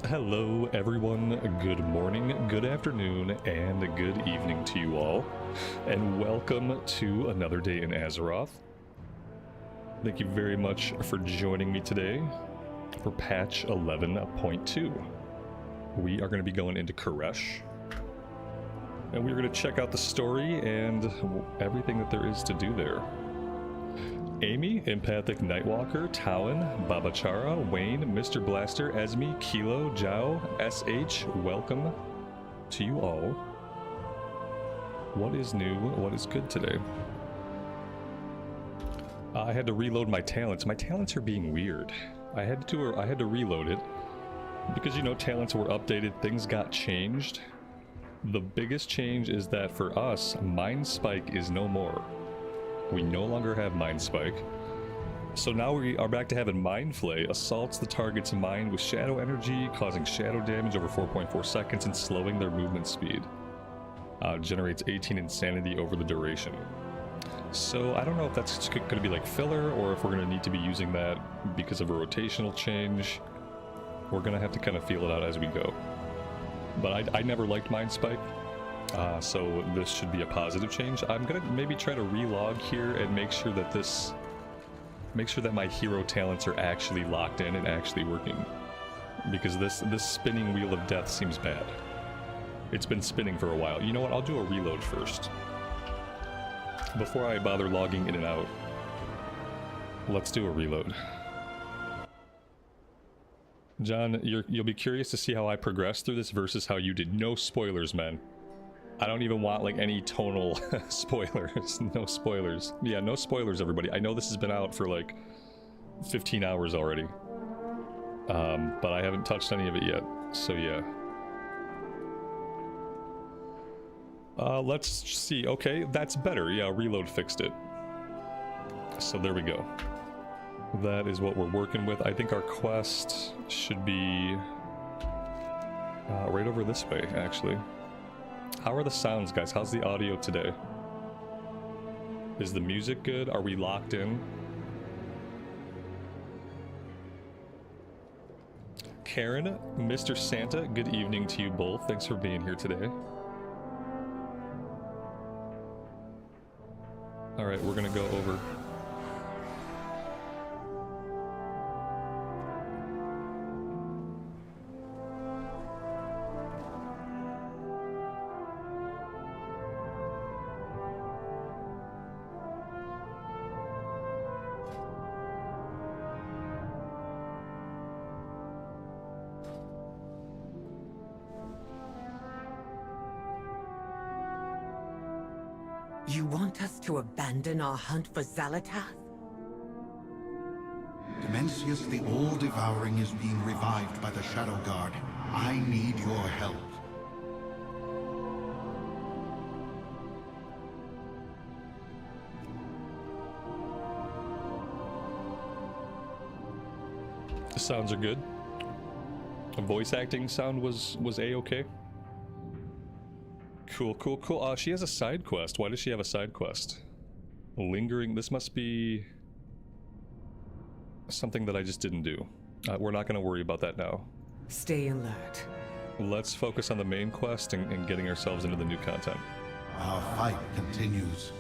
Hello everyone, good morning, good afternoon, and good evening to you all, and welcome to another day in Azeroth. Thank you very much for joining me today for patch 11.2. We are going to be going into Koresh, and we're going to check out the story and everything that there is to do there. Amy, Empathic Nightwalker, Talon, Babachara, Wayne, Mr. Blaster, Esme, Kilo, Zhao, SH, welcome to you all. What is new? What is good today? I had to reload my talents. My talents are being weird. I had to reload it because, you know, talents were updated, things got changed. The biggest change is that for us, Mind Spike is no more. We no longer have Mind Spike. So now we are back to having Mind Flay. Assaults the target's mind with shadow energy, causing shadow damage over 4.4 seconds and slowing their movement speed. Generates 18 insanity over the duration. So I don't know if that's going to be like filler or if we're going to need to be using that because of a rotational change. We're going to have to kind of feel it out as we go. But I never liked Mind Spike. So this should be a positive change. I'm gonna maybe try to relog here and make sure that my hero talents are actually locked in and actually working, because this spinning wheel of death seems bad. It's been spinning for a while. You know what? I'll do a reload first before I bother logging in and out. Let's do a reload. John, you'll be curious to see how I progressed through this versus how you did. No spoilers, man. I don't even want like any tonal spoilers. No spoilers. Yeah, no spoilers, everybody. I know this has been out for like 15 hours already. But I haven't touched any of it yet. So yeah. Let's see. Okay, that's better. Yeah, reload fixed it. So there we go. That is what we're working with. I think our quest should be right over this way, actually. How are the sounds, guys? How's the audio today? Is the music good? Are we locked in? Karen, Mr. Santa, good evening to you both. Thanks for being here today. Alright, we're gonna go over. You want us to abandon our hunt for Xalatath? Dimensius the All-Devouring is being revived by the Shadow Guard. I need your help. The sounds are good. The voice acting sound was A-okay. Cool, cool, cool. She has a side quest. Why does she have a side quest? Lingering. This must be something that I just didn't do. We're not going to worry about that now. Stay alert. Let's focus on the main quest and getting ourselves into the new content. Our fight continues.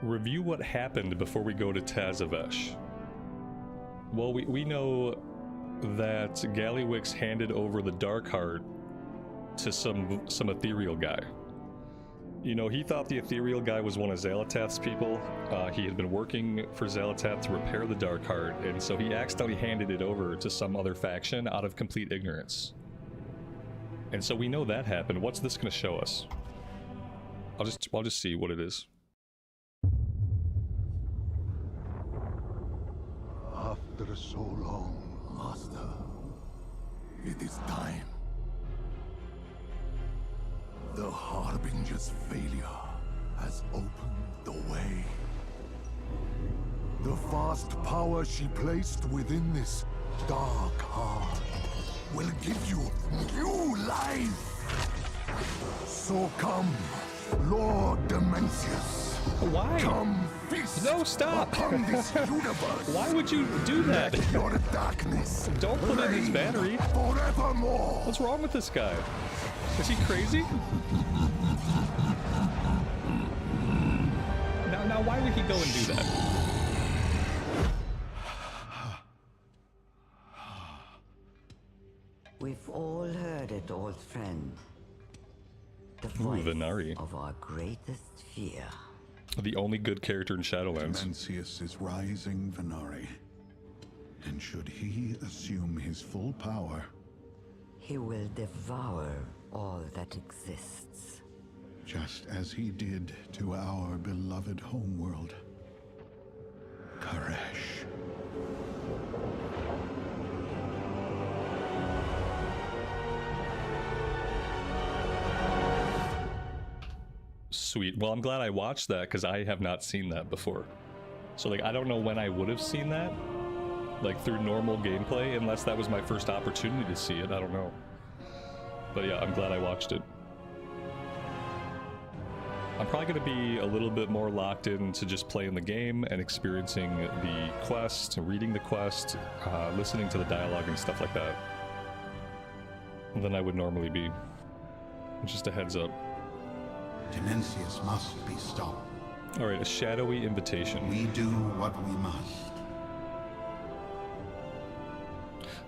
Review what happened before we go to Tazavesh. Well, we know that Gallywix handed over the Dark Heart to some ethereal guy. You know, he thought the ethereal guy was one of Xalatath's people. He had been working for Xalatath to repair the Dark Heart, and so he accidentally handed it over to some other faction out of complete ignorance. And so we know that happened. What's this going to show us? I'll just see what it is. After so long, Master, it is time. The Harbinger's failure has opened the way. The vast power she placed within this dark heart will give you new life. So come, Lord Dimensius. Why? Come feast No, stop! upon this universe. Why would you do that? Let your darkness Don't put in his reign battery. forever. forevermore. What's wrong with this guy? Is he crazy? Now why would he go and do that? We've all heard it, old friend. The Ooh, voice Venari. of our greatest fear. The only good character in Shadowlands. Mencius is rising, Venari. And should he assume his full power, He will devour all that exists. just as he did to our beloved homeworld, Koresh. Sweet. Well, I'm glad I watched that because I have not seen that before. So like, I don't know when I would have seen that, like through normal gameplay, unless that was my first opportunity to see it. I don't know. But yeah, I'm glad I watched it. I'm probably going to be a little bit more locked into just playing the game and experiencing the quest, reading the quest, listening to the dialogue and stuff like that than I would normally be. Just a heads up. Mencius must be stopped. Alright, a shadowy invitation. We do what we must.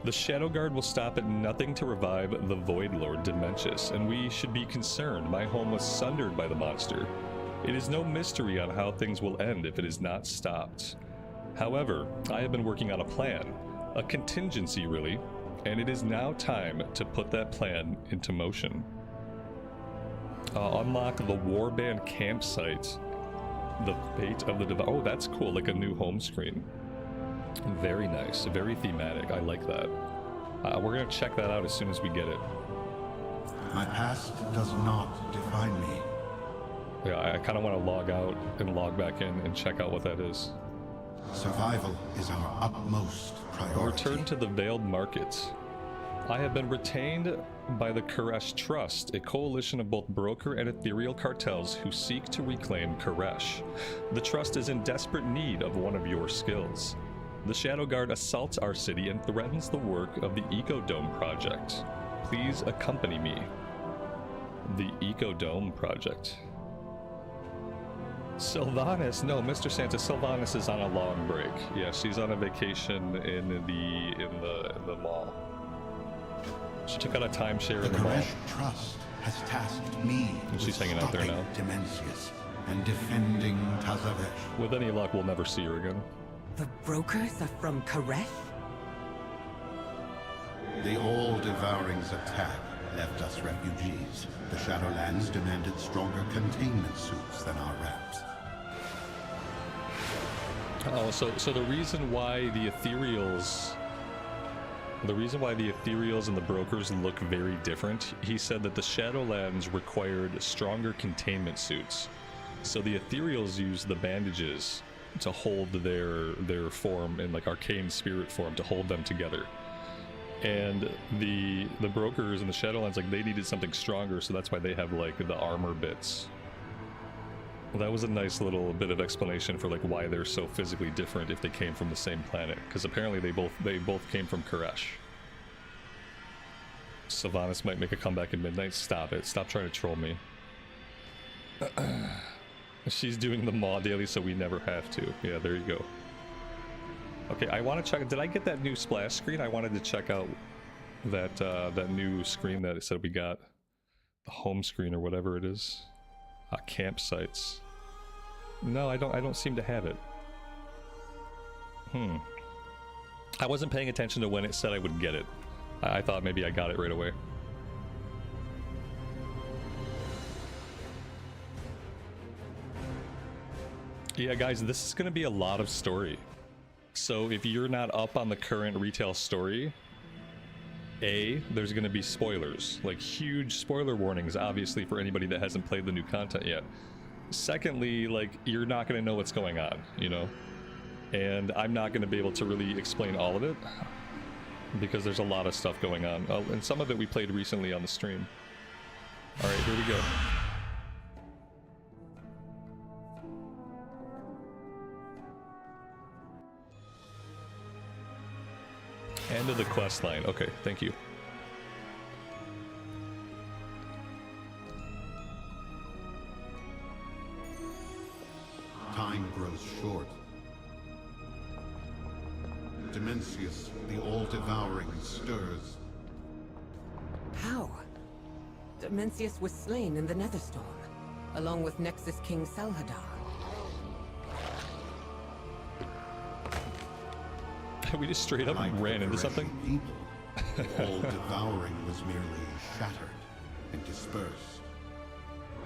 The Shadow Guard will stop at nothing to revive the Void Lord Dementius, and we should be concerned. My home was sundered by the monster. It is no mystery on how things will end if it is not stopped. However, I have been working on a plan, a contingency really, and it is now time to put that plan into motion. Unlock the Warband campsite. The Fate of the Oh, that's cool, like a new home screen. Very nice, very thematic. I like that. We're gonna check that out as soon as we get it. My past does not define me. Yeah, I kind of want to log out and log back in and check out what that is. Survival is our utmost priority. Return to the Veiled Market. I have been retained by the Koresh Trust, a coalition of both broker and ethereal cartels who seek to reclaim Koresh. The Trust is in desperate need of one of your skills. The Shadow Guard assaults our city and threatens the work of the Ecodome Project. Please accompany me. The Ecodome Project. Sylvanas, no, Mr. Santa, Sylvanas is on a long break. Yeah, she's on a vacation in the mall. She took out a timeshare The in the mall. Koresh Trust has tasked me And she's with hanging out there stopping now. Mencius and defending Tazavesh. With any luck, we'll never see her again. The brokers are from Koresh? The all-devouring's attack left us refugees. The Shadowlands demanded stronger containment suits than our reps. Oh, so the reason why the ethereals and the brokers look very different, he said that the Shadowlands required stronger containment suits. So the ethereals use the bandages to hold their form in like arcane spirit form to hold them together. And the brokers and the Shadowlands, like, they needed something stronger, so that's why they have like the armor bits. Well, that was a nice little bit of explanation for like why they're so physically different if they came from the same planet, because apparently they both came from Koresh. Sylvanas might make a comeback in Midnight. Stop it. Stop trying to troll me. She's doing the Maw daily, so we never have to. Yeah, there you go. Okay, I want to check. Did I get that new splash screen? I wanted to check out that that new screen that it said we got. The home screen or whatever it is. Campsites. No, I don't seem to have it. I wasn't paying attention to when it said I would get it. I thought maybe I got it right away. Yeah, guys, this is going to be a lot of story. So if you're not up on the current retail story, there's going to be spoilers, like huge spoiler warnings, obviously, for anybody that hasn't played the new content yet. Secondly, like, you're not going to know what's going on, you know? And I'm not going to be able to really explain all of it, because there's a lot of stuff going on. And some of it we played recently on the stream. Alright, here we go. End of the quest line. Okay, thank you. falls short. Dimensius, the all-devouring, stirs. How? Dimensius was slain in the Netherstorm, along with Nexus King Salhadar. We just straight up Like ran the into Koreshi something. people, the all-devouring was merely shattered and dispersed.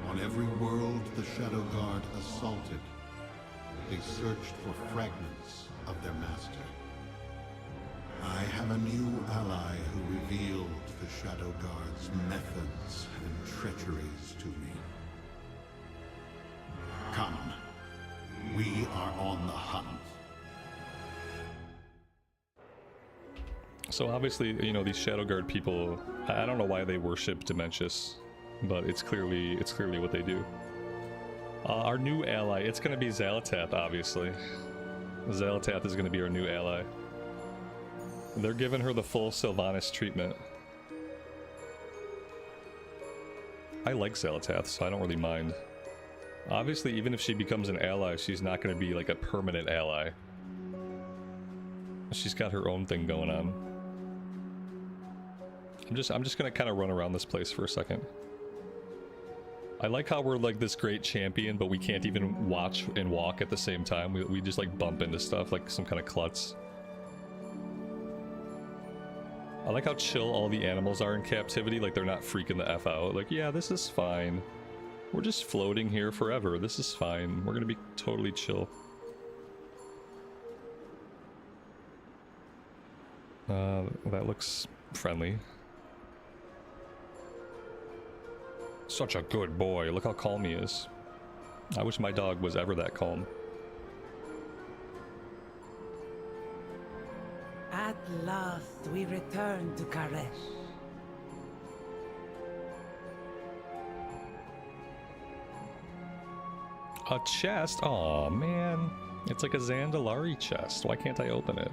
On every world the Shadow Guard assaulted, they searched for fragments of their master. I have a new ally who revealed the Shadow Guard's methods and treacheries to me. Come, we are on the hunt. So obviously, you know, these Shadow Guard people, I don't know why they worship Dimensius, but it's clearly what they do. Our new ally, it's going to be Xalatath, obviously. Xalatath is going to be our new ally. They're giving her the full Sylvanas treatment. I like Xalatath, so I don't really mind. Obviously, even if she becomes an ally, she's not going to be like a permanent ally. She's got her own thing going on. I'm just gonna kind of run around this place for a second. I like how we're like this great champion, but we can't even watch and walk at the same time. We just like bump into stuff like some kind of klutz. I like how chill all the animals are in captivity, like they're not freaking the F out. Like, yeah, this is fine. We're just floating here forever. This is fine. We're gonna be totally chill. That looks friendly. Such a good boy. Look how calm he is. I wish my dog was ever that calm. At last, we return to Karesh. A chest? Aw, man. It's like a Zandalari chest. Why can't I open it?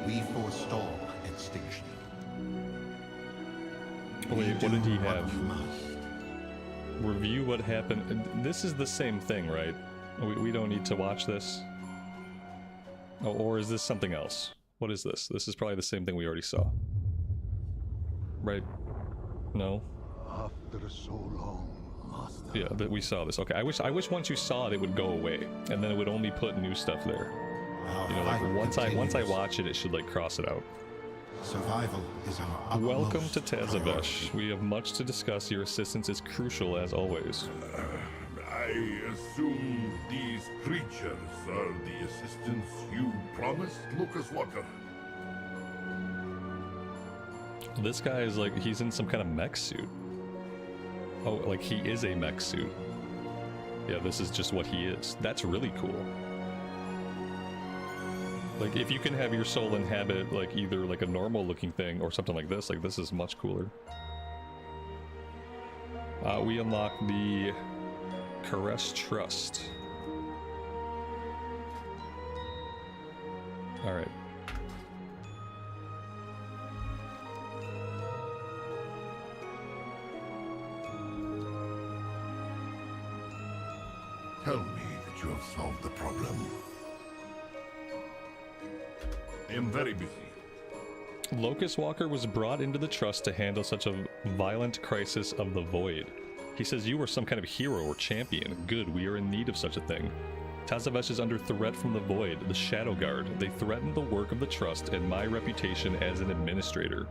We forestall extinction. Wait, what did he have? You must. Review what happened. This is the same thing, right? We don't need to watch this. Oh, or is this something else? What is this? This is probably the same thing we already saw. Right? No? After so long, Master. Yeah, but we saw this. Okay, I wish once you saw it, it would go away, and then it would only put new stuff there. You know, like once I watch it, it should like cross it out. Survival is our Welcome utmost to Tazavesh. priority. We have much to discuss. Your assistance is crucial as always. I assume these creatures are the assistance you promised, Lucas Walker. This guy is like, he's in some kind of mech suit. Oh, like he is a mech suit. Yeah, this is just what he is. That's really cool. Like, if you can have your soul inhabit, like, either, like, a normal-looking thing or something like this is much cooler. We unlock the Caress Trust. Alright. Tell me that you have solved the problem. I am very busy. Locust Walker was brought into the Trust to handle such a violent crisis of the Void. He says you are some kind of hero or champion. Good, we are in need of such a thing. Tazavesh is under threat from the Void, the Shadow Guard. They threaten the work of the Trust and my reputation as an administrator.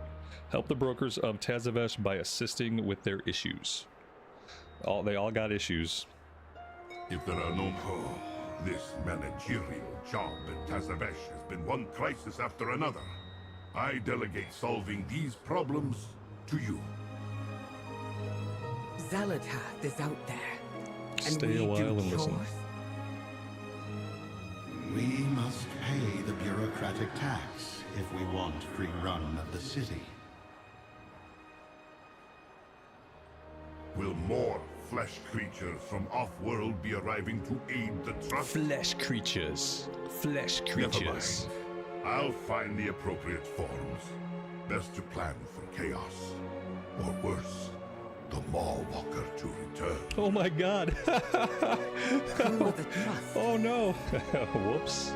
Help the brokers of Tazavesh by assisting with their issues. They all got issues. If there are no... Oh, this managerial job at Tazavesh has been one crisis after another. I delegate solving these problems to you. Zalatath is out there. And Stay we a while do and listen. chores. We must pay the bureaucratic tax if we want free run of the city. Will more flesh creatures from off-world be arriving to aid the Trust? Flesh creatures. Flesh creatures. Never mind. I'll find the appropriate forms. Best to plan for chaos. Or worse, the Maw Walker to return. Oh my god. Who are the Trust? Oh no. Whoops.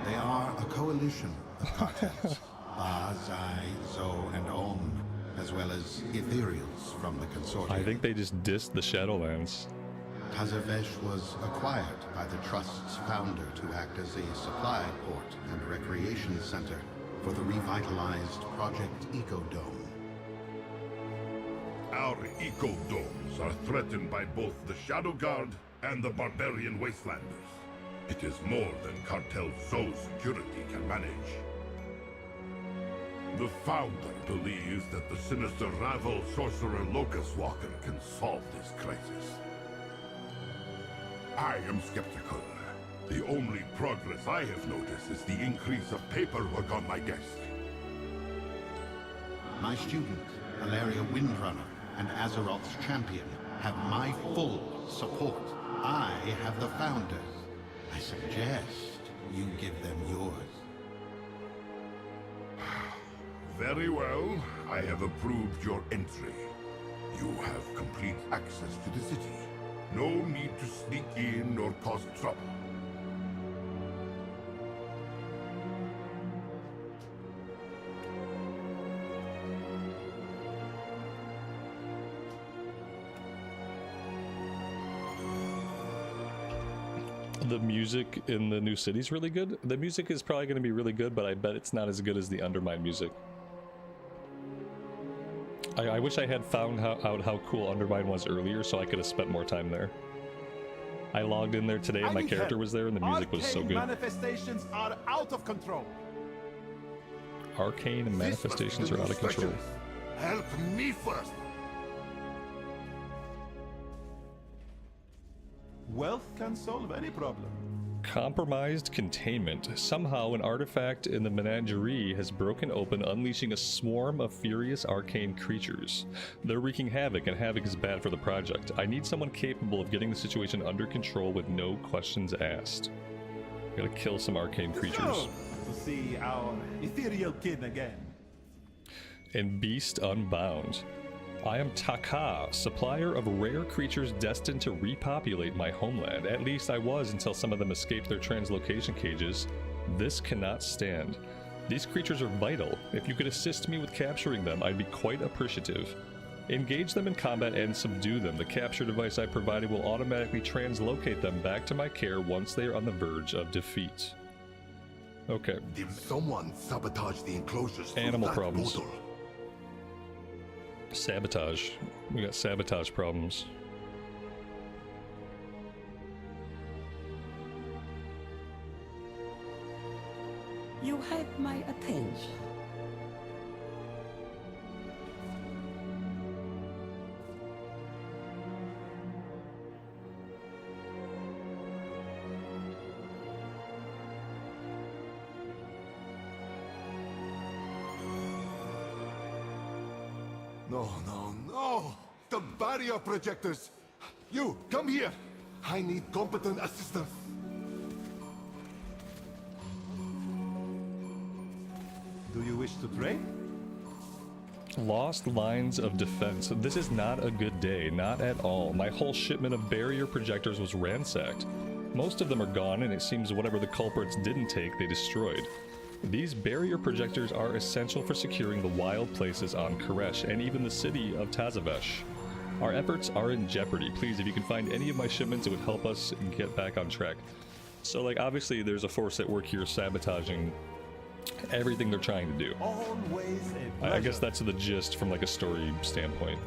They are a coalition of cartels. Ba, Zai, Zo, and Om, as well as ethereals from the consortium. I think they just dissed the Shadowlands. Tazavesh was acquired by the Trust's founder to act as a supply port and recreation center for the revitalized Project Ecodome. Our eco-domes are threatened by both the Shadow Guard and the Barbarian Wastelanders. It is more than Cartel Zo's security can manage. The founder believes that the sinister Ravel sorcerer Locust Walker can solve this crisis. I am skeptical. The only progress I have noticed is the increase of paperwork on my desk. My student, Alleria Windrunner, and Azeroth's champion have my full support. I have the founders. I suggest you give them yours. Very well. I have approved your entry. You have complete access to the city. No need to sneak in or cause trouble. The music in the new city is really good. The music is probably going to be really good, but I bet it's not as good as the Undermine music. I wish I had found out how cool Undermine was earlier, so I could have spent more time there. I logged in there today and my character was there and the music was so good. Manifestations are out of control. Arcane manifestations are out of control. Help me first. Wealth can solve any problem. Compromised containment. Somehow an artifact in the menagerie has broken open, unleashing a swarm of furious arcane creatures. They're wreaking havoc, and havoc is bad for the project. I need someone capable of getting the situation under control with no questions asked. Gotta kill some arcane creatures. So, to see our ethereal kin again. And Beast Unbound. I am Taka, supplier of rare creatures destined to repopulate my homeland. At least I was until some of them escaped their translocation cages. This cannot stand. These creatures are vital. If you could assist me with capturing them, I'd be quite appreciative. Engage them in combat and subdue them. The capture device I provided will automatically translocate them back to my care once they are on the verge of defeat. Okay. Did someone sabotage the enclosures? Animal problems. Sabotage. We got sabotage problems. You have my attention. No, no, no! The barrier projectors! You, come here! I need competent assistance. Do you wish to trade? Lost lines of defense. This is not a good day, not at all. My whole shipment of barrier projectors was ransacked. Most of them are gone, and it seems whatever the culprits didn't take, they destroyed. These barrier projectors are essential for securing the wild places on Koresh and even the city of Tazavesh. Our efforts are in jeopardy. Please, if you can find any of my shipments, it would help us get back on track. So, like, obviously there's a force at work here sabotaging everything they're trying to do. Always a I pleasure. guess that's the gist from, like, a story standpoint.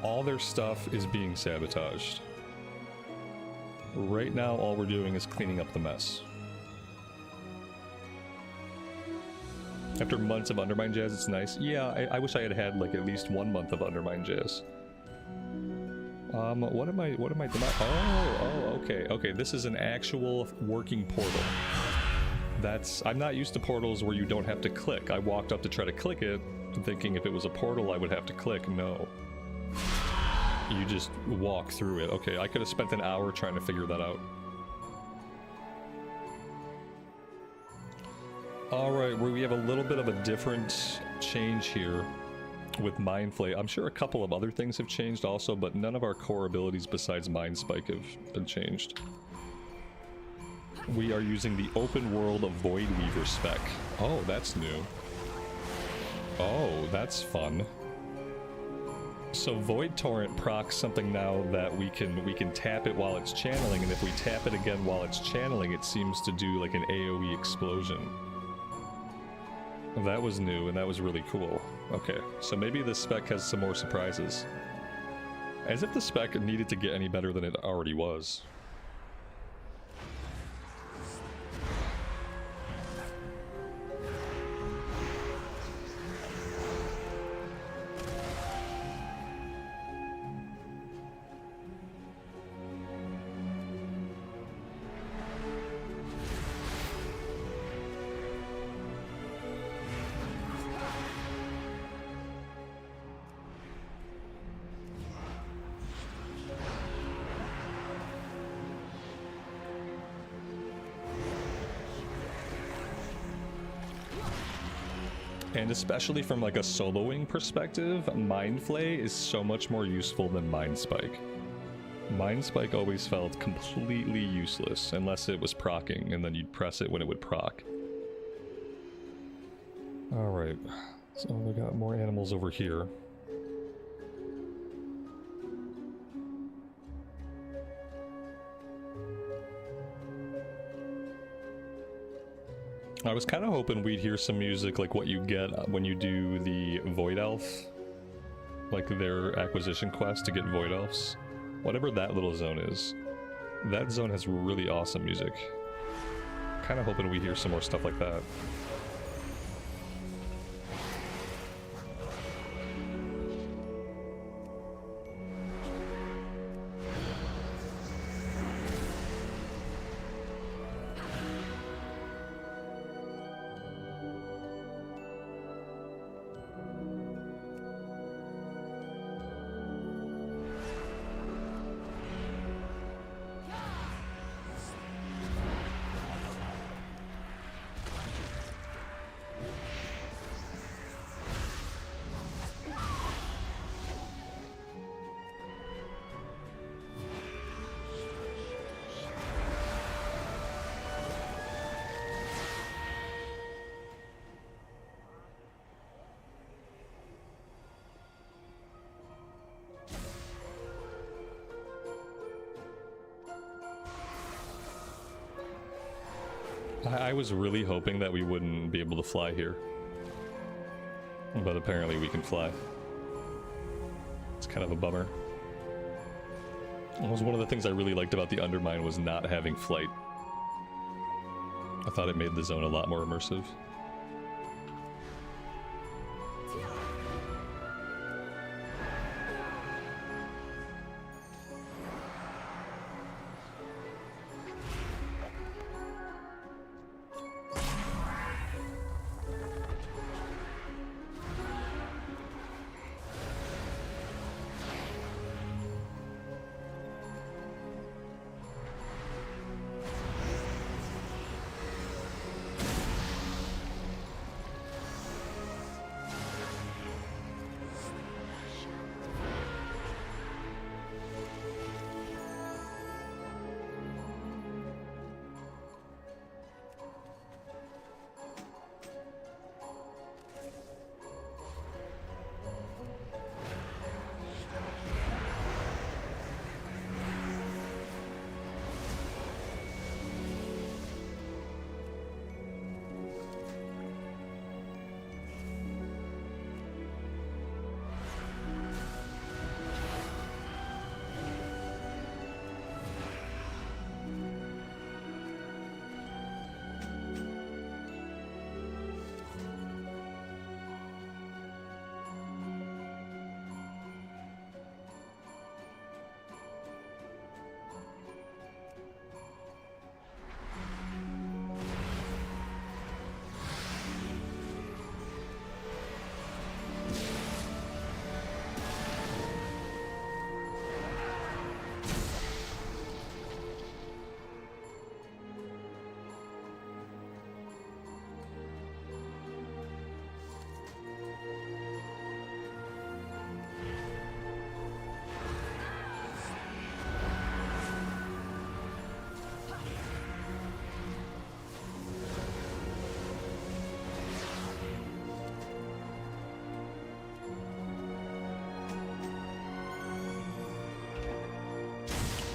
All their stuff is being sabotaged. Right now, all we're doing is cleaning up the mess. After months of Undermine Jazz, it's nice. Yeah, I wish I had had like at least 1 month of Undermine Jazz. What am I, oh, okay, this is an actual working portal. I'm not used to portals where you don't have to click. I walked up to try to click it, thinking if it was a portal I would have to click. No. You just walk through it. Okay, I could have spent an hour trying to figure that out. Alright, we have a little bit of a different change here with Mind Flay. I'm sure a couple of other things have changed also, but none of our core abilities besides Mind Spike have been changed. We are using the open world of Voidweaver spec. Oh, that's new. Oh, that's fun. So Void Torrent procs something now that we can tap it while it's channeling, and if we tap it again while it's channeling, it seems to do like an AoE explosion. That was new, and that was really cool. Okay, so maybe this spec has some more surprises. As if the spec needed to get any better than it already was. And especially from like a soloing perspective, Mind Flay is so much more useful than Mind Spike. Mind Spike always felt completely useless unless it was proccing, and then you'd press it when it would proc. Alright, so we got more animals over here. I was kind of hoping we'd hear some music like what you get when you do the Void Elf, like their acquisition quest to get Void Elves. Whatever that little zone is. That zone has really awesome music. Kind of hoping we hear some more stuff like that. I was really hoping that we wouldn't be able to fly here. But apparently we can fly. It's kind of a bummer. It was one of the things I really liked about the Undermine was not having flight. I thought it made the zone a lot more immersive.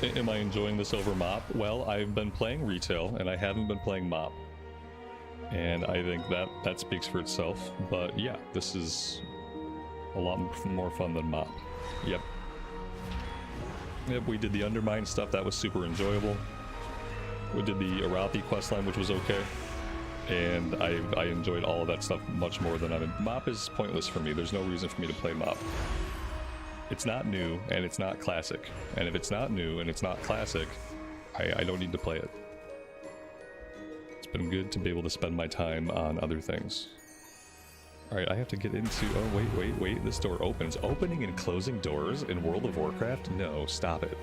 Am I enjoying this over MOP? Well, I've been playing retail and I haven't been playing MOP. And I think that speaks for itself. But yeah, this is a lot more fun than MOP. Yep. Yep, we did the Undermine stuff. That was super enjoyable. We did the Arathi questline, which was okay. And I enjoyed all of that stuff much more than MOP is pointless for me. There's no reason for me to play MOP. It's not new, and it's not classic. And if it's not new, and it's not classic, I don't need to play it. It's been good to be able to spend my time on other things. Alright, I have to get into... Oh, wait. This door opens. Opening and closing doors in World of Warcraft? No, stop it.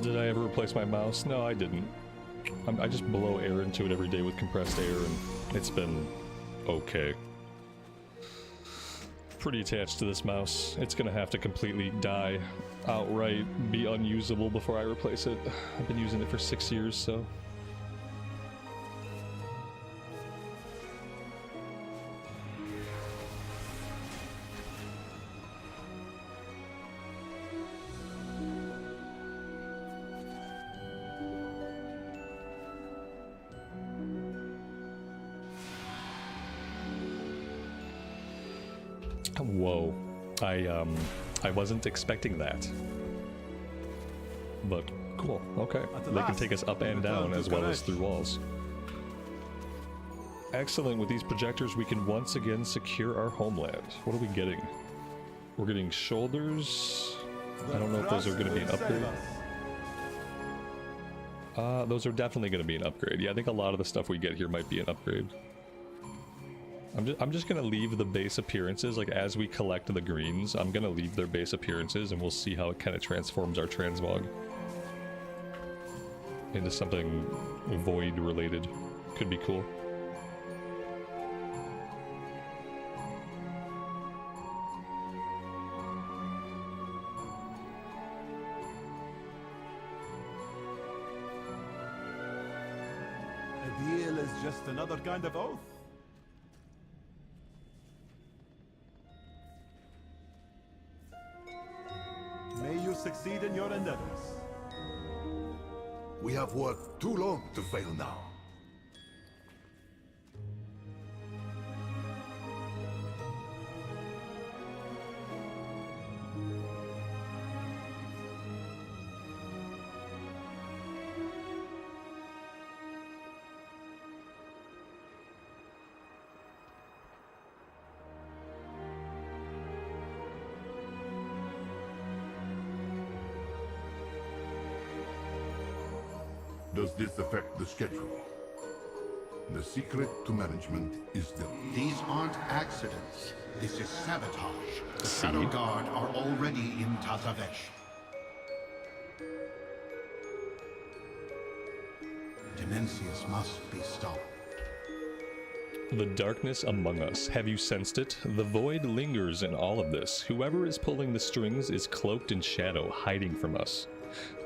Did I ever replace my mouse? No, I didn't. I just blow air into it every day with compressed air, and it's been okay. Pretty attached to this mouse. It's gonna have to completely die outright, be unusable before I replace it. I've been using it for 6 years, so... Whoa. I wasn't expecting that. But cool, okay. They can take us up and down as well as through walls. Excellent. With these projectors, we can once again secure our homeland. What are we getting? We're getting shoulders. I don't know if those are going to be an upgrade. Those are definitely going to be an upgrade. Yeah, I think a lot of the stuff we get here might be an upgrade. I'm just going to leave the base appearances, like as we collect the greens, I'm going to leave their base appearances and we'll see how it kind of transforms our transmog into something void related. Could be cool. A deal is just another kind of oath. May you succeed in your endeavors. We have worked too long to fail now. Does this affect the schedule? The secret to management is still. These aren't accidents. This is sabotage. The Shadow Guard are already in Tazavesh. Dimensius must be stopped. The darkness among us. Have you sensed it? The void lingers in all of this. Whoever is pulling the strings is cloaked in shadow, hiding from us.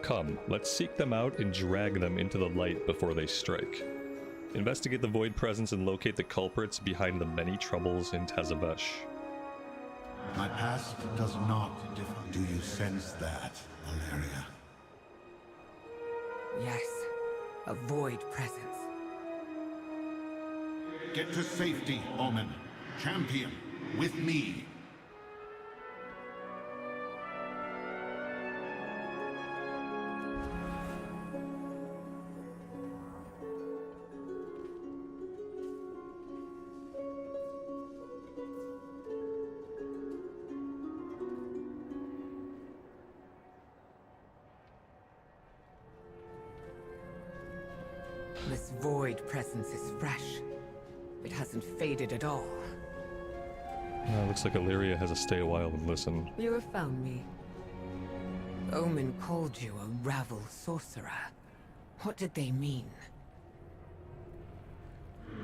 Come, let's seek them out and drag them into the light before they strike. Investigate the void presence and locate the culprits behind the many troubles in Tazavesh. My past does not differ. Do you sense that, Alleria? Yes, a void presence. Get to safety, Omen. Champion, with me. This void presence is fresh. It hasn't faded at all. Looks like Alleria has to stay a while and listen. You have found me. Omen called you a Ravel sorcerer. What did they mean?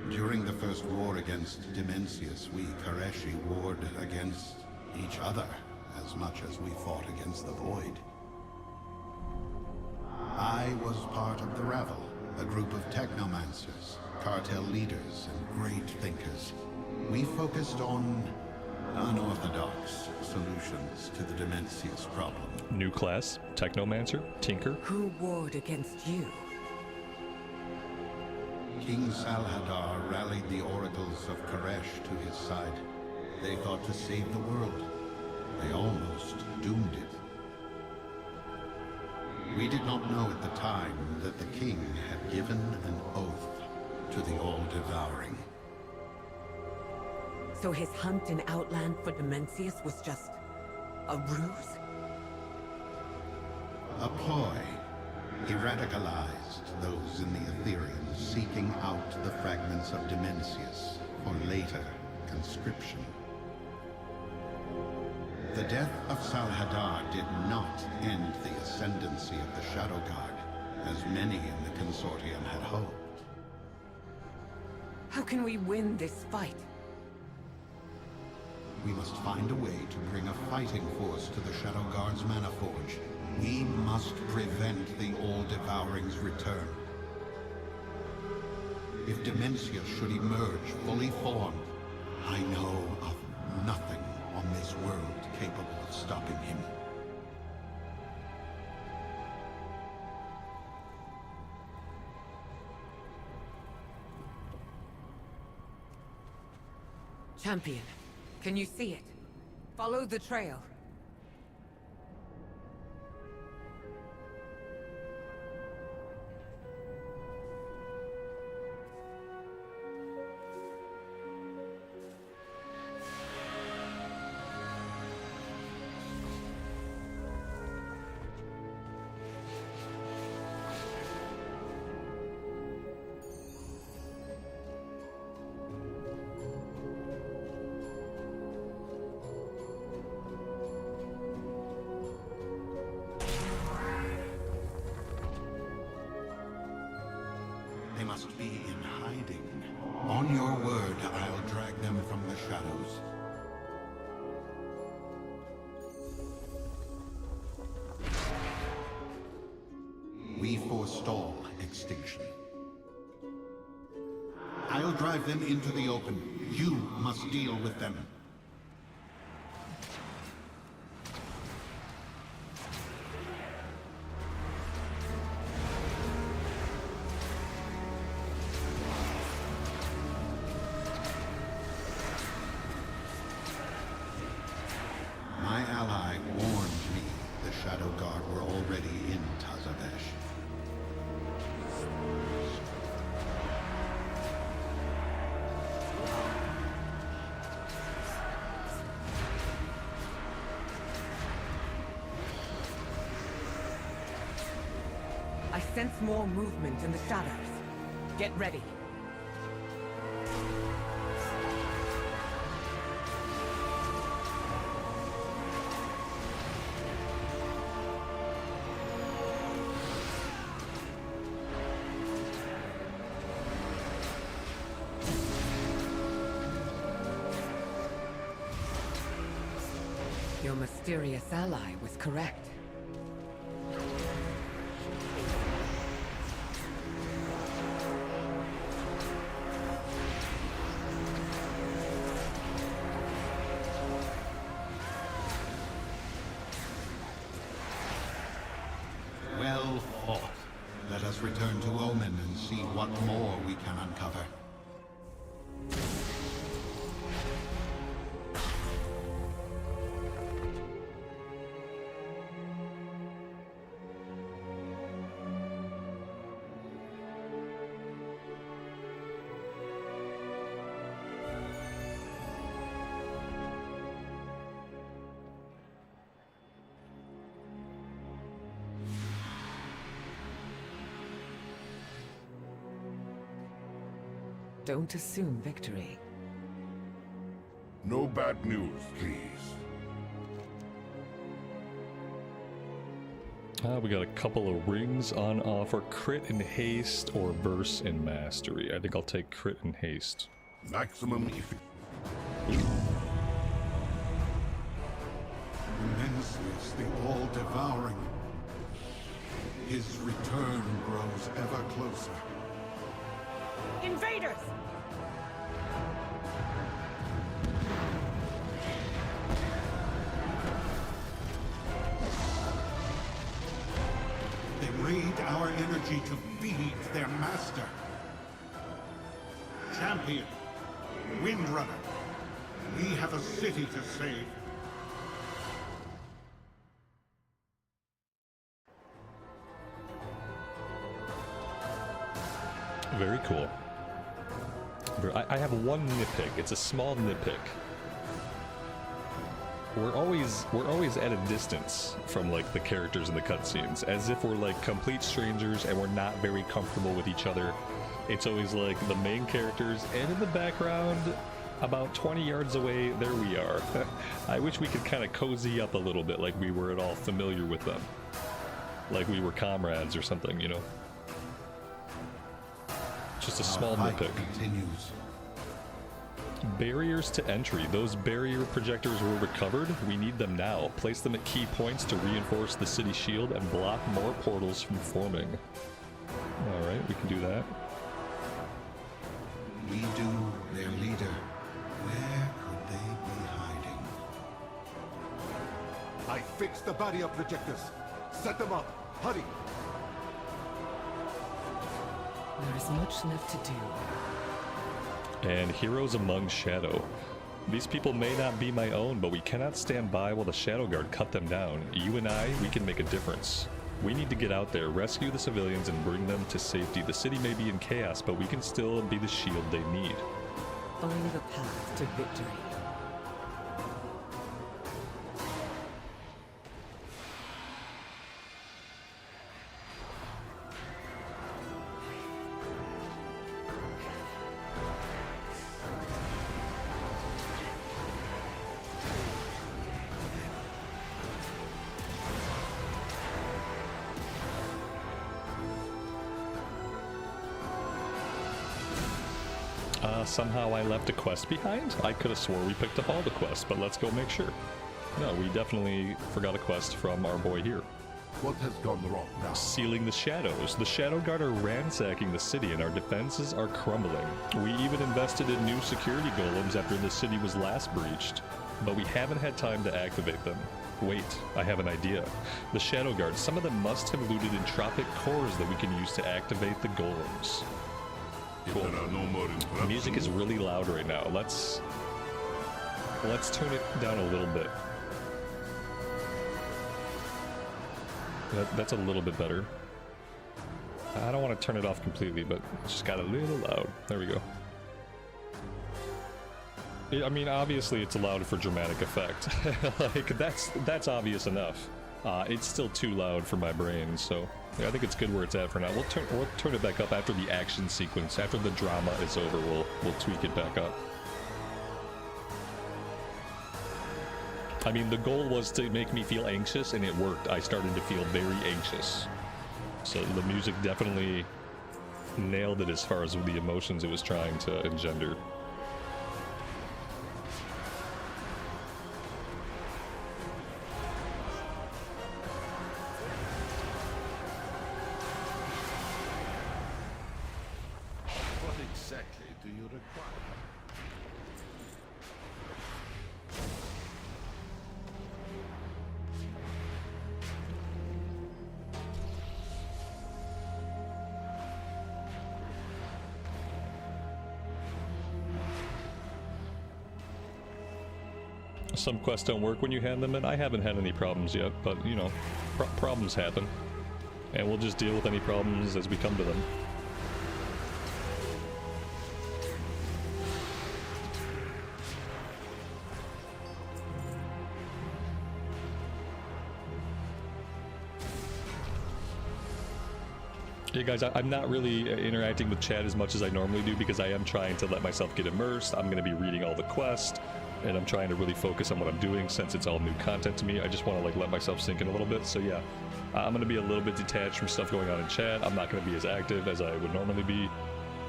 During the first war against Dimensius, we Koreshi warred against each other as much as we fought against the Void. I was part of the Ravel, a group of technomancers, cartel leaders, and great thinkers. We focused on unorthodox solutions to the Dimensius problem. New class, Technomancer, Tinker. Who warred against you? King Salhadar rallied the oracles of Koresh to his side. They thought to save the world. They almost doomed it. We did not know at the time that the king had given an oath to the All-Devouring. So his hunt in Outland for Dimensius was just a ruse? A ploy. He radicalized those in the Ethereum, seeking out the fragments of Dimensius for later conscription. The death of Salhadar did not end the ascendancy of the Shadow Guard, as many in the Consortium had hoped. How can we win this fight? We must find a way to bring a fighting force to the Shadow Guard's Mana Forge. We must prevent the All-Devouring's return. If Dimensius should emerge fully formed, I know of nothing on this world capable of stopping him. Champion, can you see it? Follow the trail. forestall extinction. I'll drive them into the open. You must deal with them. My ally warned me the Shadow Guard were already in Tazavesh. I sense more movement in the shadows. Get ready. Your mysterious ally was correct. Well fought. Let us return to Omen and see what more we can uncover. Don't assume victory. No bad news, please. We got a couple of rings on offer. Crit in haste or burst in mastery. I think I'll take crit in haste. Maximum Immenseness, the all-devouring. His return grows ever closer. Invaders! They raid our energy to feed their master. Champion, Windrunner, we have a city to save. Very cool. I have one nitpick. It's a small nitpick. We're always at a distance from like the characters in the cutscenes, as if we're like complete strangers and we're not very comfortable with each other. It's always like the main characters, and in the background, about 20 yards away, there we are. I wish we could kind of cozy up a little bit, like we were at all familiar with them, like we were comrades or something, you know. Just a small nitpick. Continues. Barriers to entry. Those barrier projectors were recovered. We need them now. Place them at key points to reinforce the city shield and block more portals from forming. Alright, we can do that. We do, their leader. Where could they be hiding? I fixed the barrier projectors. Set them up. Hurry. There is much left to do. And Heroes Among Shadow. These people may not be my own, but we cannot stand by while the Shadow Guard cut them down. You and I, we can make a difference. We need to get out there, rescue the civilians, and bring them to safety. The city may be in chaos, but we can still be the shield they need. Find the path to victory. Somehow I left a quest behind? I could have swore we picked up all the quests, but let's go make sure. No, we definitely forgot a quest from our boy here. What has gone wrong now? Sealing the shadows. The Shadow Guard are ransacking the city and our defenses are crumbling. We even invested in new security golems after the city was last breached, but we haven't had time to activate them. Wait, I have an idea. The Shadow Guard, some of them must have looted entropic cores that we can use to activate the golems. Cool. If there are no more The music is really loud right now. Let's turn it down a little bit. That's a little bit better. I don't want to turn it off completely, but it just got a little loud. There we go. I mean, obviously it's loud for dramatic effect. Like, that's obvious enough. It's still too loud for my brain, so yeah, I think it's good where it's at for now. We'll turn it back up after the action sequence. After the drama is over, we'll tweak it back up. I mean, the goal was to make me feel anxious, and it worked. I started to feel very anxious. So the music definitely nailed it as far as the emotions it was trying to engender. What exactly do you require? Some quests don't work when you hand them in. I haven't had any problems yet, but you know, problems happen. And we'll just deal with any problems as we come to them. Yeah, guys, I'm not really interacting with chat as much as I normally do because I am trying to let myself get immersed. I'm going to be reading all the quests, and I'm trying to really focus on what I'm doing since it's all new content to me. I just want to like let myself sink in a little bit. So yeah, I'm going to be a little bit detached from stuff going on in chat. I'm not going to be as active as I would normally be,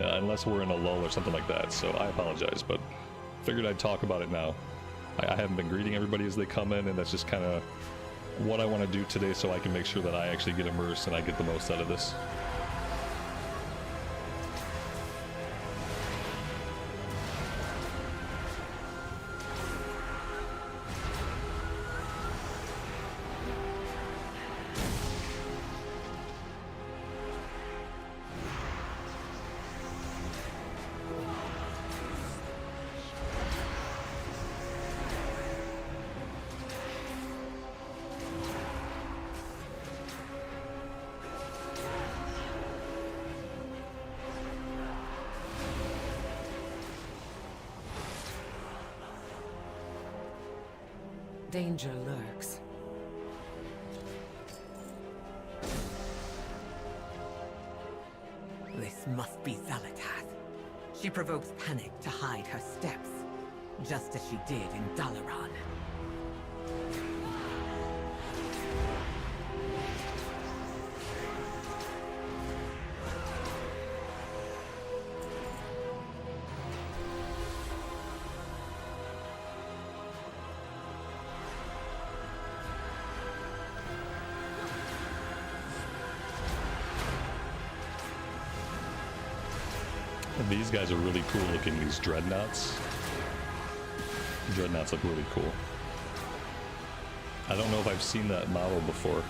unless we're in a lull or something like that. So I apologize, but figured I'd talk about it now. I haven't been greeting everybody as they come in, and that's just kind of what I want to do today so I can make sure that I actually get immersed and I get the most out of this. Danger lurks. This must be Zalatath. She provokes panic to hide her steps, just as she did in Dalaran. These guys are really cool looking, these dreadnoughts. Dreadnoughts look really cool. I don't know if I've seen that model before.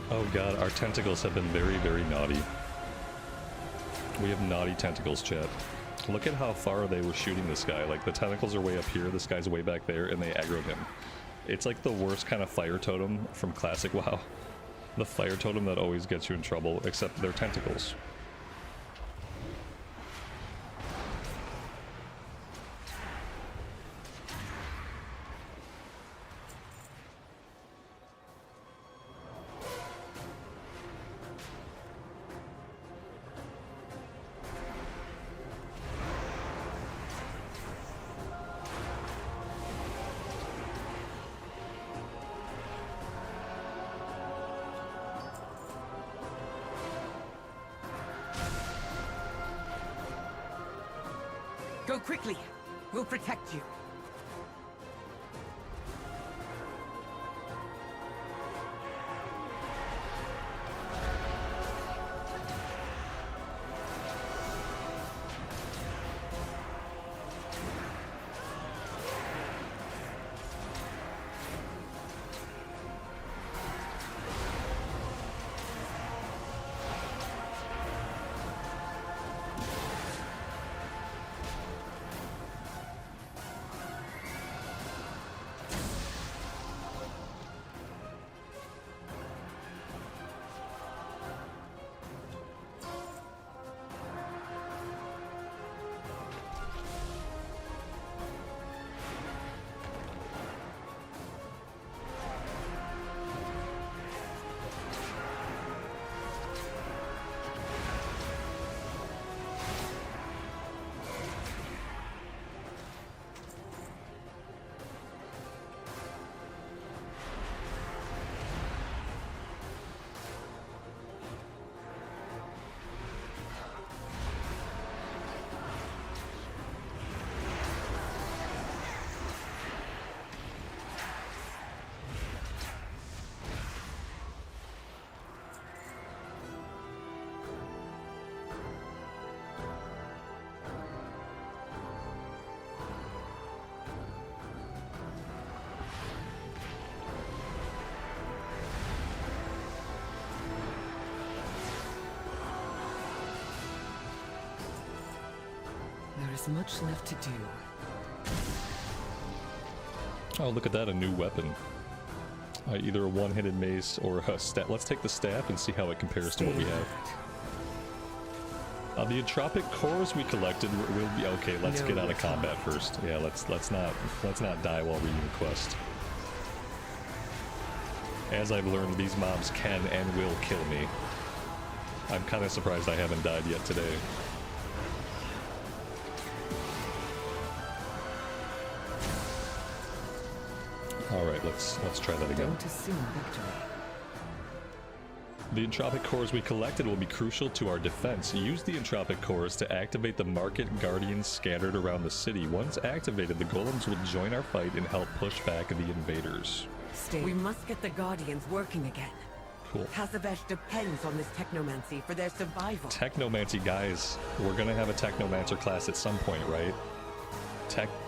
Oh god, our tentacles have been very, very naughty. We have naughty tentacles, chat. Look at how far they were shooting this guy. Like, the tentacles are way up here, this guy's way back there, and they aggroed him. It's like the worst kind of fire totem from classic WoW. The fire totem that always gets you in trouble, except they're tentacles. Go quickly! We'll protect you. There is much left to do. Oh, look at that, a new weapon. Either a one-handed mace or a staff. Let's take the staff and see how it compares to what we have. The entropic cores we collected will be okay. Let's get out of combat first. Yeah, let's not die while reading the quest. As I've learned, these mobs can and will kill me. I'm kind of surprised I haven't died yet today. All right, let's try that again. Don't assume victory. The entropic cores we collected will be crucial to our defense. Use the entropic cores to activate the market guardians scattered around the city. Once activated, the golems will join our fight and help push back the invaders. We must get the guardians working again. Cool. Tazavesh depends on this technomancy for their survival. Technomancy, guys. We're gonna have a technomancer class at some point, right?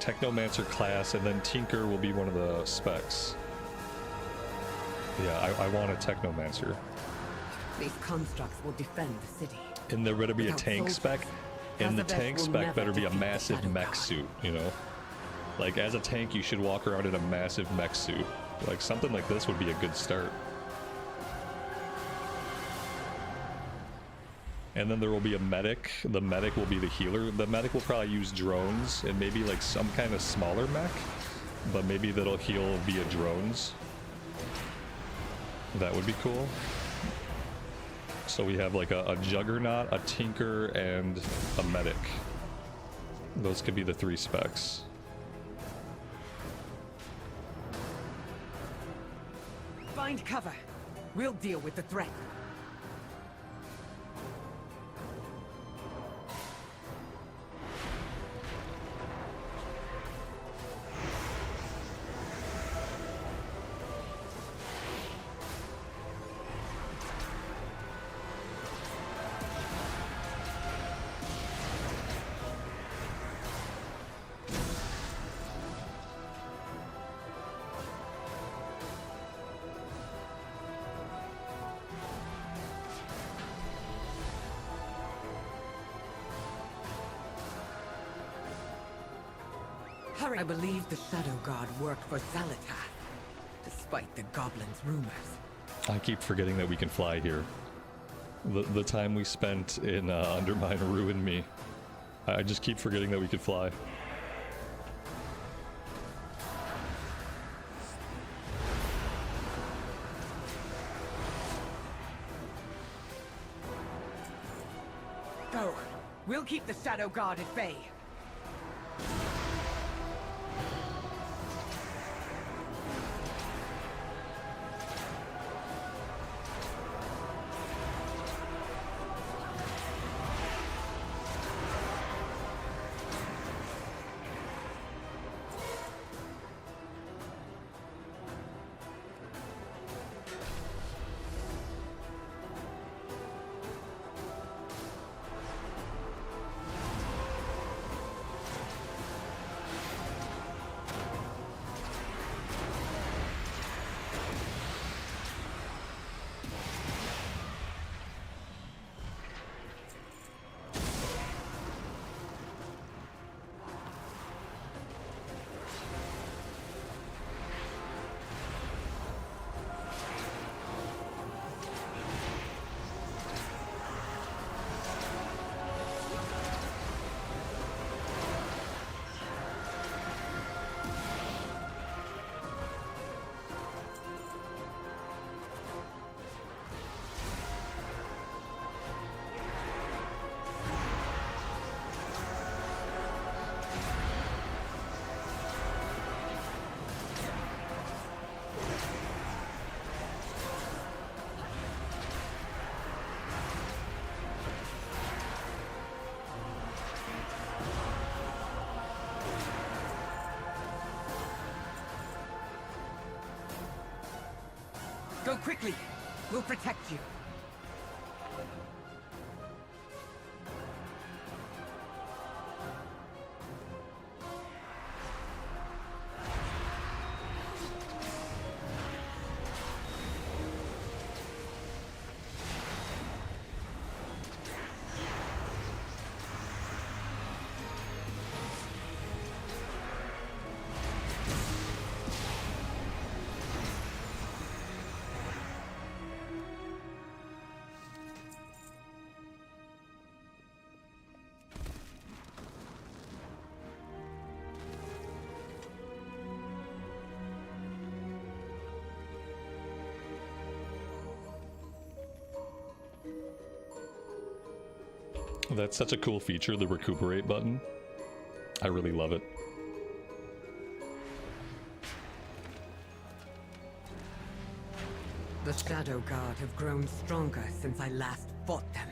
Technomancer class, and then Tinker will be one of the specs. Yeah, I want a technomancer. These constructs will defend the city. And there better be a tank spec, and the Tazavesh tank will spec never better be a defeat the massive Shadow mech God. suit, you know? Like, as a tank, you should walk around in a massive mech suit. Like, something like this would be a good start. And then there will be a medic. The medic will be the healer. The medic will probably use drones and maybe like some kind of smaller mech, but maybe that'll heal via drones. That would be cool. So we have like a juggernaut, a tinker, and a medic. Those could be the 3 specs. Find cover. We'll deal with the threat. I believe the Shadow God worked for Zalatath, despite the goblins' rumors. I keep forgetting that we can fly here. The time we spent in Undermine ruined me. I just keep forgetting that we could fly. Go. We'll keep the Shadow God at bay. Go quickly. We'll protect you. That's such a cool feature, the recuperate button. I really love it. The Shadow Guard have grown stronger since I last fought them.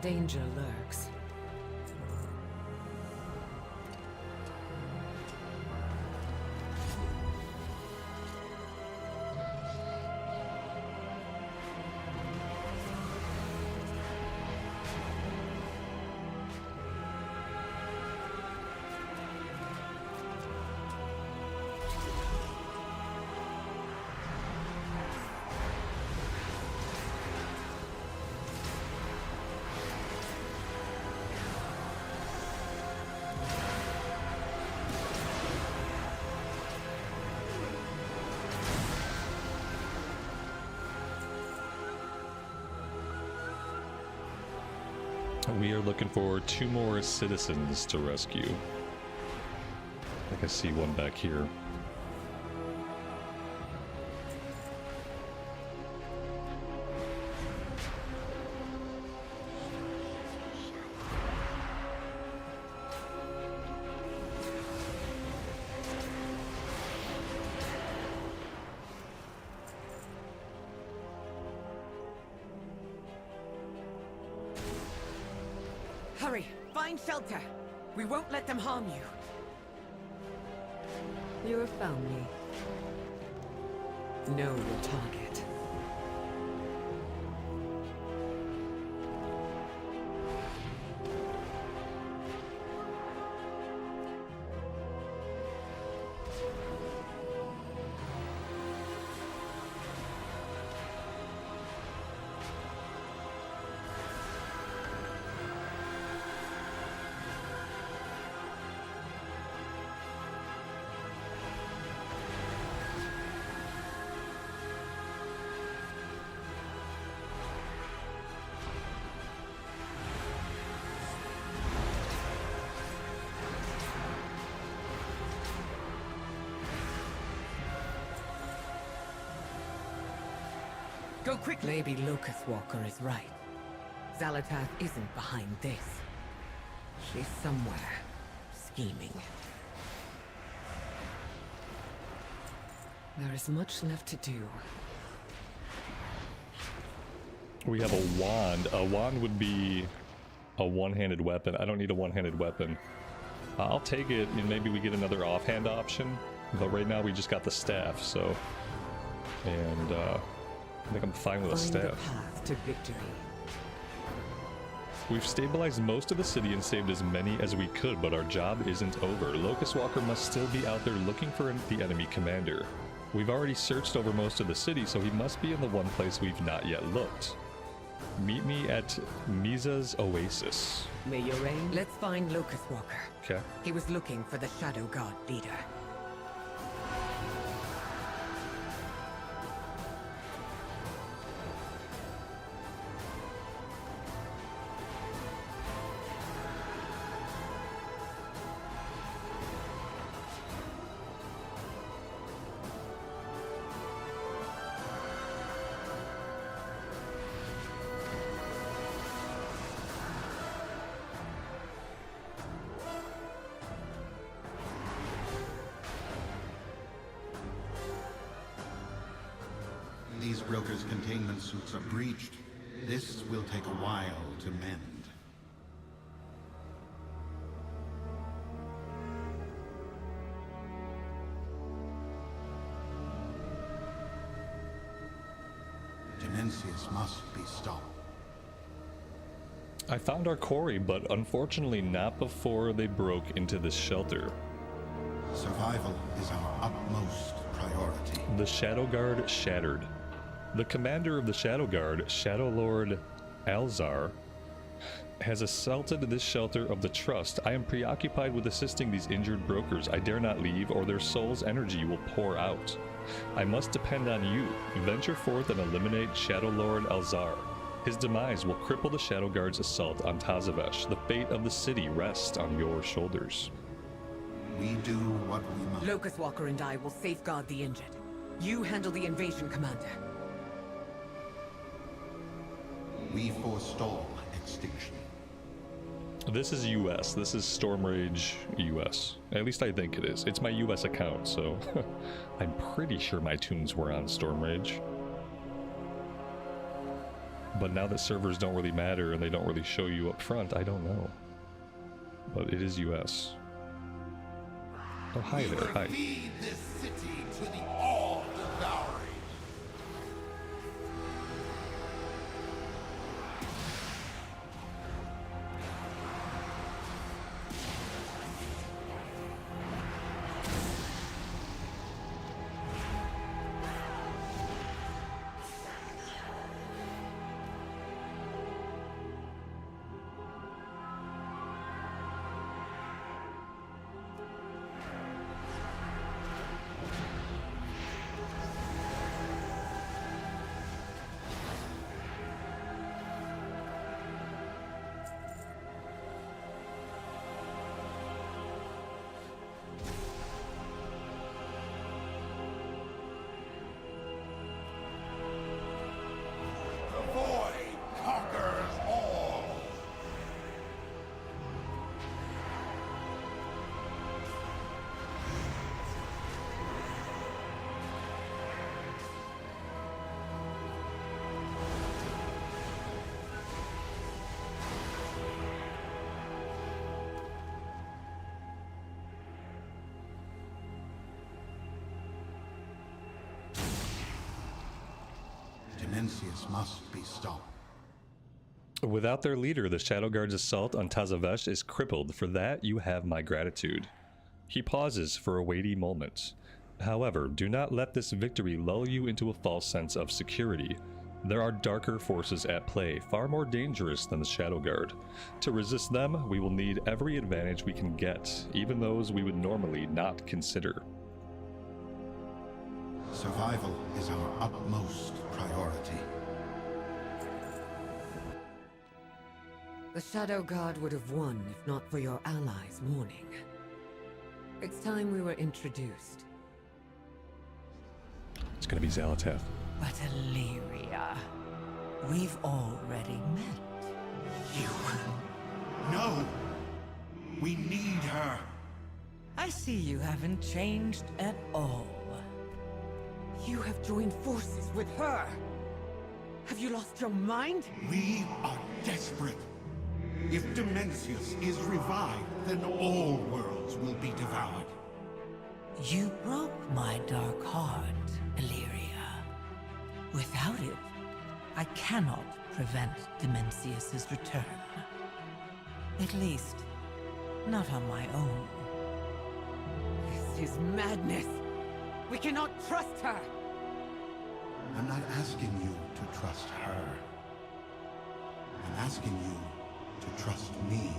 Danger lurks. We are looking for 2 more citizens to rescue. I think I see one back here. Hurry! Find shelter! We won't let them harm you. You have found me. Know your target. Go quick! Maybe Locust Walker is right. Xalatath isn't behind this. She's somewhere, scheming. There is much left to do. We have a wand. A wand would be a one-handed weapon. I don't need a one-handed weapon. I'll take it, and maybe we get another offhand option. But right now we just got the staff, so... And, I think I'm fine with a Find the staff. path to victory. We've stabilized most of the city and saved as many as we could, but our job isn't over. Locust Walker must still be out there looking for the enemy commander. We've already searched over most of the city, so he must be in the one place we've not yet looked. Meet me at Miza's Oasis. May your reign. Let's find Locust Walker. Okay. He was looking for the Shadow Guard leader. These brokers' containment suits are breached. This will take a while to mend. Dimensius must be stopped. I found our quarry, but unfortunately not before they broke into this shelter. Survival is our utmost priority. The Shadow Guard shattered. The commander of the Shadow Guard, Shadow Lord Alzar, has assaulted this shelter of the trust. I am preoccupied with assisting these injured brokers. I dare not leave, or their soul's energy will pour out. I must depend on you. Venture forth and eliminate Shadow Lord Alzar. His demise will cripple the Shadow Guard's assault on Tazavesh. The fate of the city rests on your shoulders. We do what we must. Locust Walker and I will safeguard the injured. You handle the invasion, Commander. We forestall extinction. This is US. This is Stormrage US. At least I think it is. It's my US account, so I'm pretty sure my tunes were on Stormrage. But now that servers don't really matter and they don't really show you up front, I don't know. But it is US. Oh, hi there. Hi. Feed this city to the all-devouring. Mencius must be stopped. Without their leader, the Shadow Guard's assault on Tazavesh is crippled. For that, you have my gratitude. He pauses for a weighty moment. However, do not let this victory lull you into a false sense of security. There are darker forces at play, far more dangerous than the Shadow Guard. To resist them, we will need every advantage we can get, even those we would normally not consider. Survival is our utmost priority. The Shadow Guard would have won if not for your allies' mourning. It's time we were introduced. It's gonna be Zalatath. But Alleria, we've already met. You. No! We need her! I see you haven't changed at all. You have joined forces with her! Have you lost your mind? We are desperate. If Dimensius is revived, then all worlds will be devoured. You broke my dark heart, Alleria. Without it, I cannot prevent Dimensius's return. At least, not on my own. This is madness! We cannot trust her! I'm not asking you to trust her. I'm asking you to trust me.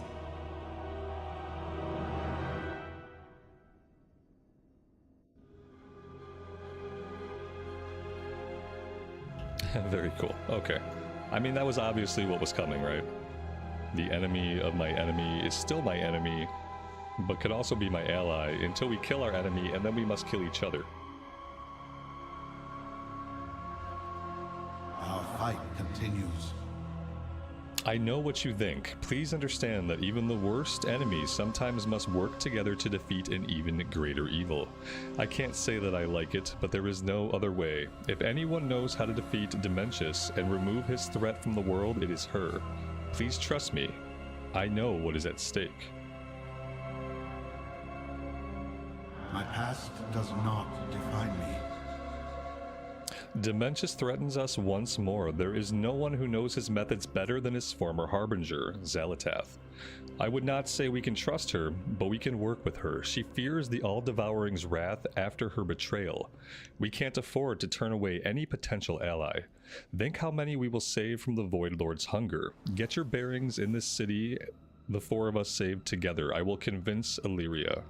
Very cool. Okay. I mean, that was obviously what was coming, right? The enemy of my enemy is still my enemy, but could also be my ally until we kill our enemy, and then we must kill each other. Our fight continues. I know what you think. Please understand that even the worst enemies sometimes must work together to defeat an even greater evil. I can't say that I like it, but there is no other way. If anyone knows how to defeat Dimensius and remove his threat from the world, it is her. Please trust me. I know what is at stake. My past does not define me. Dimensius threatens us once more. There is no one who knows his methods better than his former harbinger, Zalatath. I would not say we can trust her, but we can work with her. She fears the All-Devouring's wrath after her betrayal. We can't afford to turn away any potential ally. Think how many we will save from the Void Lord's hunger. Get your bearings in this city, the four of us saved together. I will convince Alleria.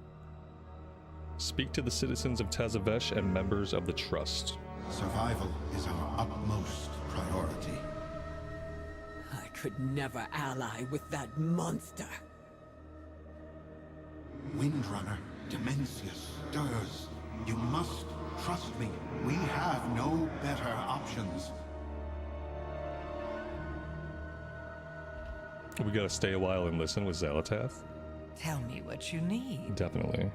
Speak to the citizens of Tazavesh and members of the Trust. Survival is our utmost priority. I could never ally with that monster. Windrunner, Dimensius, Durs, you must trust me. We have no better options. We gotta stay a while and listen with Xalatath? Tell me what you need. Definitely.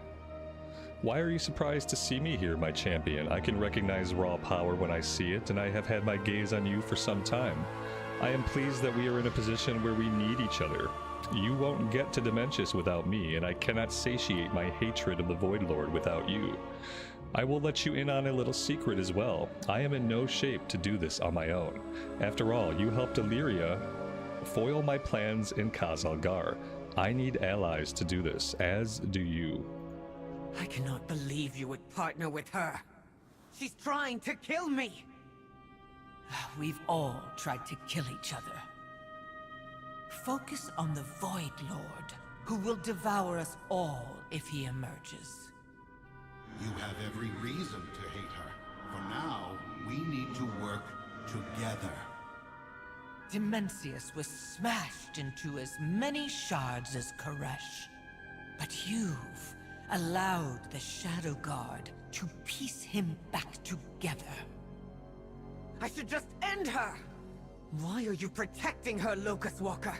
Why are you surprised to see me here, my champion? I can recognize raw power when I see it, and I have had my gaze on you for some time. I am pleased that we are in a position where we need each other. You won't get to Dimensius without me, and I cannot satiate my hatred of the Void Lord without you. I will let you in on a little secret as well. I am in no shape to do this on my own. After all, you helped Alleria foil my plans in Khazalgar. I need allies to do this, as do you. I cannot believe you would partner with her. She's trying to kill me. We've all tried to kill each other. Focus on the Void Lord, who will devour us all if he emerges. You have every reason to hate her. For now, we need to work together. Dimensius was smashed into as many shards as Koresh. But you've allowed the Shadow Guard to piece him back together. I should just end her! Why are you protecting her, Locust Walker?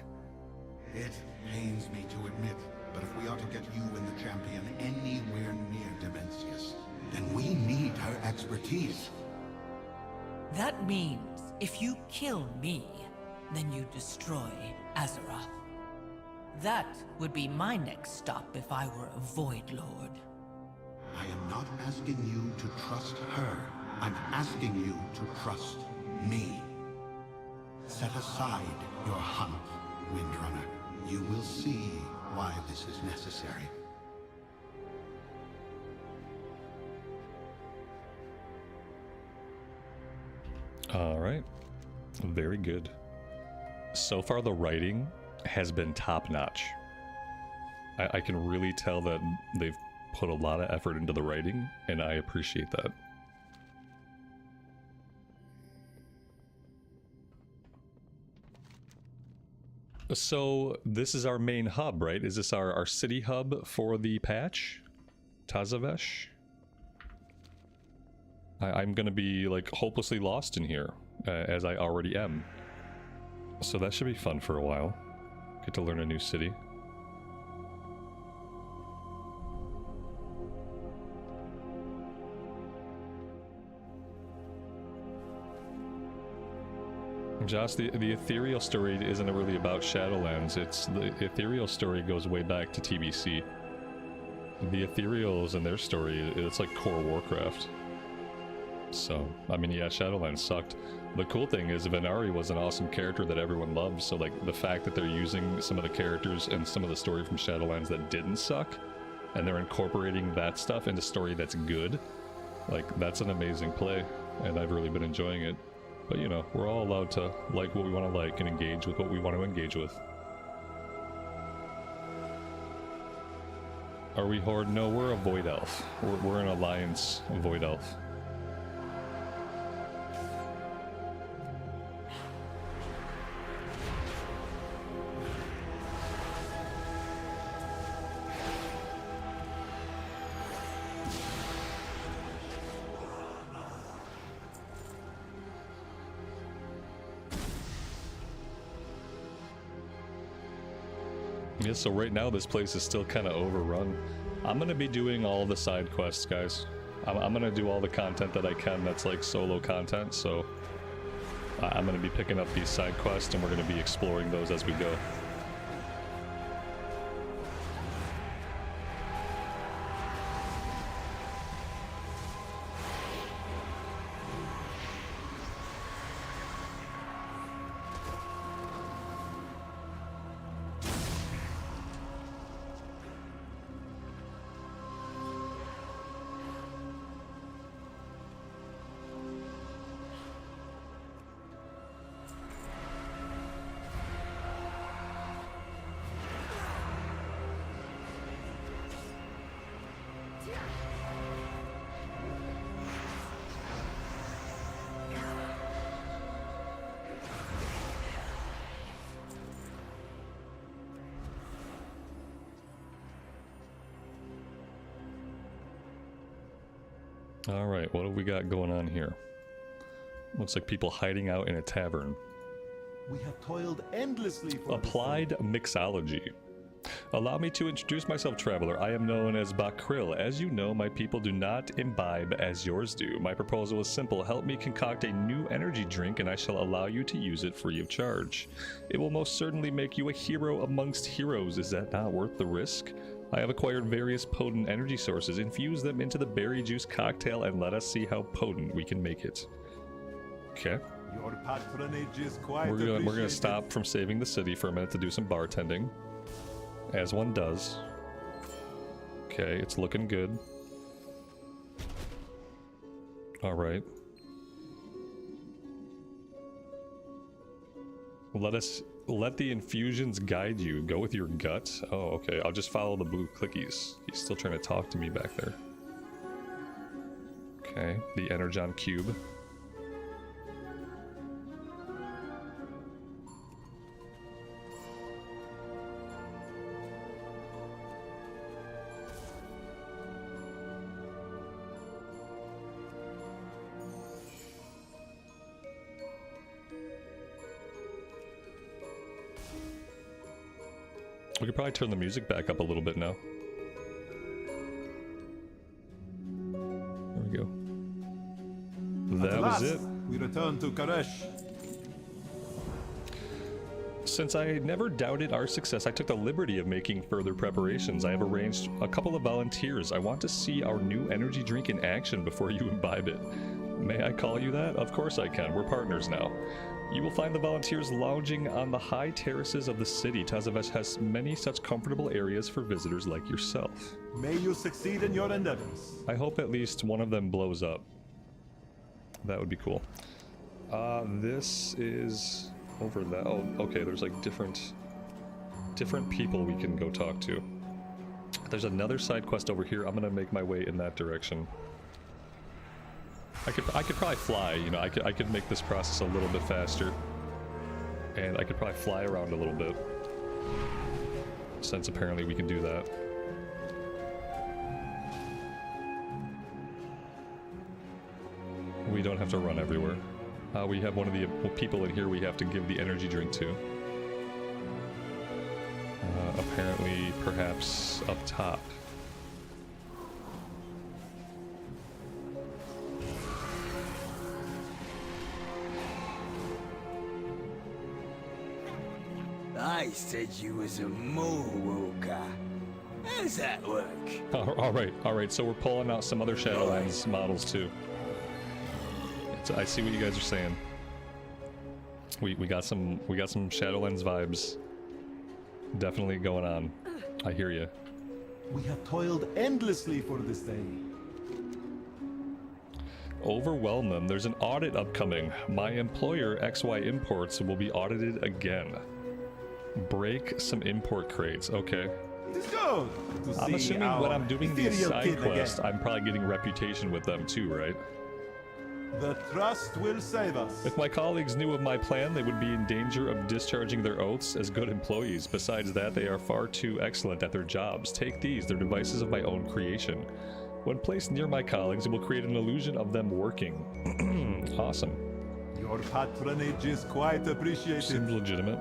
It pains me to admit, but if we are to get you and the champion anywhere near Dimensius, then we need her expertise. That means if you kill me, then you destroy Azeroth. That would be my next stop if I were a Void Lord. I am not asking you to trust her. I'm asking you to trust me. Set aside your hunt, Windrunner. You will see why this is necessary. All right. Very good. So far, the writing has been top-notch. I can really tell that they've put a lot of effort into the writing, and I appreciate that. So, this is our main hub, right? Is this our city hub for the patch? Tazavesh? I'm gonna be, like, hopelessly lost in here, as I already am. So that should be fun for a while. Get to learn a new city. Josh, the ethereal story isn't really about Shadowlands. It's the ethereal story goes way back to TBC. The ethereals and their story, it's like core Warcraft. So, I mean, yeah, Shadowlands sucked. The cool thing is Venari was an awesome character that everyone loved, so like the fact that they're using some of the characters and some of the story from Shadowlands that didn't suck, and they're incorporating that stuff into story that's good, like that's an amazing play, and I've really been enjoying it. But you know, we're all allowed to like what we want to like and engage with what we want to engage with. Are we Horde? No, we're a Void Elf. We're an Alliance Void Elf. Yeah, so right now this place is still kind of overrun. I'm gonna be doing all the side quests, guys. I'm gonna do all the content that I can that's like solo content, so I'm gonna be picking up these side quests and we're gonna be exploring those as we go. Alright, what do we got going on here? Looks like people hiding out in a tavern. We have toiled endlessly for Applied mixology. Allow me to introduce myself, traveler. I am known as Bakril. As you know, my people do not imbibe as yours do. My proposal is simple. Help me concoct a new energy drink and I shall allow you to use it free of charge. It will most certainly make you a hero amongst heroes. Is that not worth the risk? I have acquired various potent energy sources. Infuse them into the berry juice cocktail and let us see how potent we can make it. Okay. Your patronage is quite We're gonna stop from saving the city for a minute to do some bartending. As one does. Okay, it's looking good. Alright. Let the infusions guide you. Go with your gut. Oh, okay. I'll just follow the blue clickies. He's still trying to talk to me back there. Okay, the Energon Cube. We could probably turn the music back up a little bit now. There we go. That was it. We return to Karesh. Since I never doubted our success, I took the liberty of making further preparations. I have arranged a couple of volunteers. I want to see our new energy drink in action before you imbibe it. May I call you that? Of course I can. We're partners now. You will find the volunteers lounging on the high terraces of the city. Tazavesh has many such comfortable areas for visitors like yourself. May you succeed in your endeavors. I hope at least one of them blows up. That would be cool. This is over that. Oh, okay, there's like different people we can go talk to. There's another side quest over here. I'm gonna make my way in that direction. I could probably fly, you know, I could make this process a little bit faster. And I could probably fly around a little bit. Since apparently we can do that. We don't have to run everywhere. We have one of the people in here we have to give the energy drink to. Apparently, perhaps up top. I said you was a Moonwalker. How does that work? Alright, so we're pulling out some other Shadowlands models too. I see what you guys are saying. We got some Shadowlands vibes definitely going on. I hear you. We have toiled endlessly for this day. Overwhelm them. There's an audit upcoming. My employer, XY Imports, will be audited again. Break some import crates. Okay. It is good to I'm see assuming when our I'm doing these ethereal side kid quests, again. I'm probably getting reputation with them too, right? The trust will save us. If my colleagues knew of my plan, they would be in danger of discharging their oaths as good employees. Besides that, they are far too excellent at their jobs. Take these, they're devices of my own creation. When placed near my colleagues, it will create an illusion of them working. Awesome. Your patronage is quite appreciated. Seems legitimate.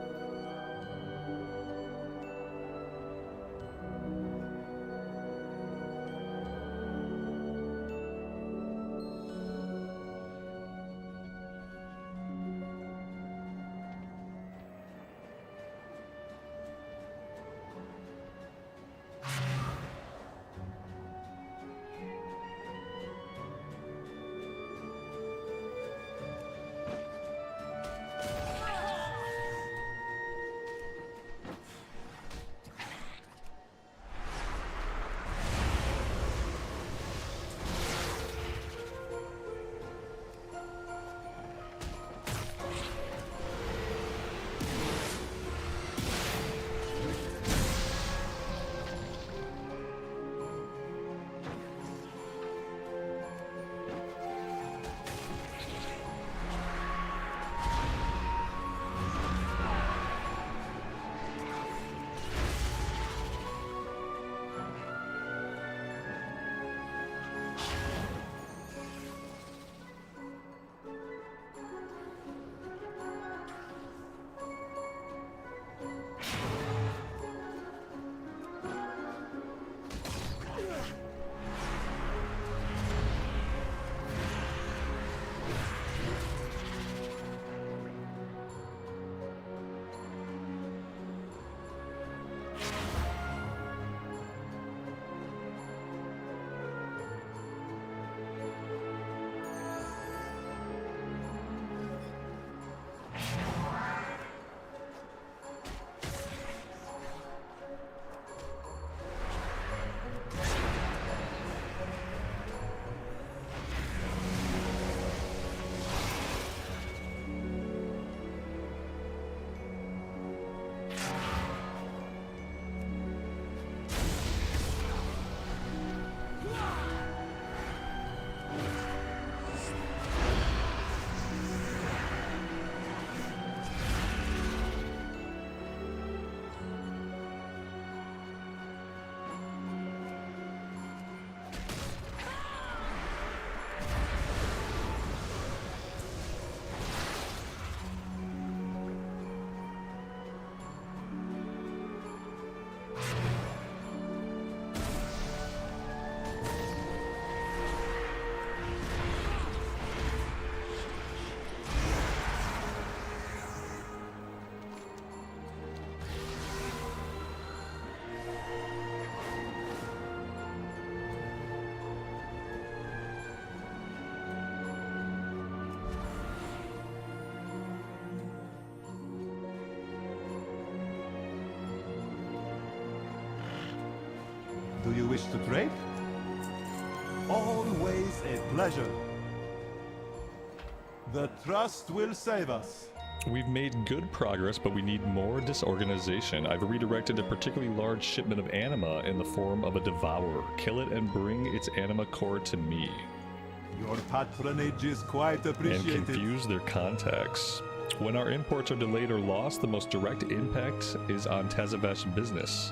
you wish to trade? Always a pleasure. The trust will save us. We've made good progress, but we need more disorganization. I've redirected a particularly large shipment of anima in the form of a devourer. Kill it and bring its anima core to me. Your patronage is quite And appreciated. confuse their contacts. When our imports are delayed or lost, the most direct impact is on Tazavesh business.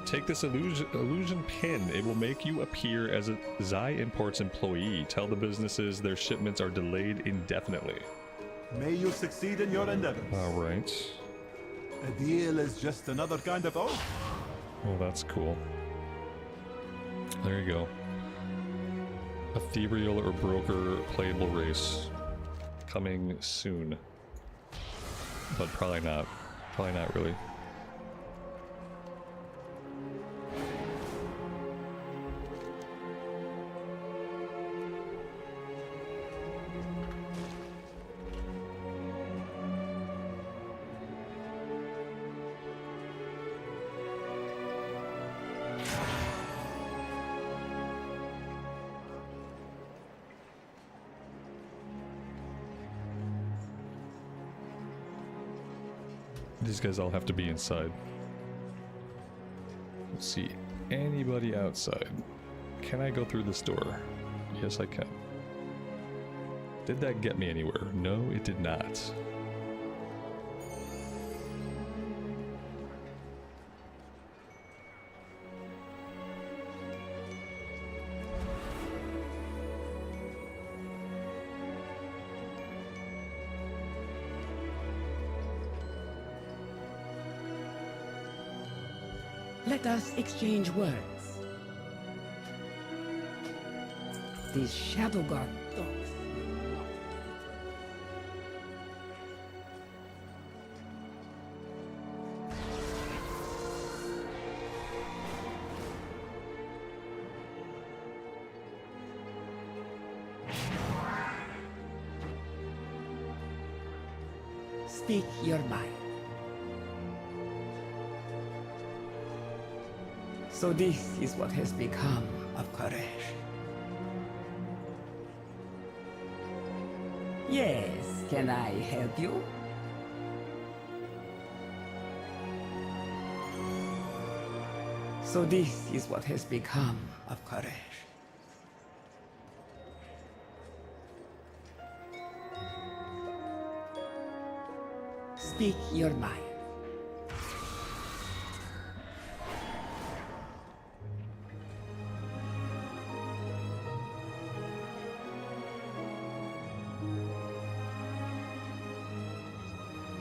Take this illusion pin. It will make you appear as a Zai Imports employee. Tell the businesses their shipments are delayed indefinitely. May you succeed in your endeavors. Alright. A deal is just another kind of oath. Well, that's cool. There you go. Ethereal or broker playable race. Coming soon. But probably not. Probably not really. These guys all have to be inside. Let's see. Anybody outside? Can I go through this door? Yes, I can. Did that get me anywhere? No, it did not. Let us exchange words. These Shadow Guard dogs. Speak your mind. So this is what has become of Koresh. Yes, can I help you? So this is what has become of Koresh. Speak your mind.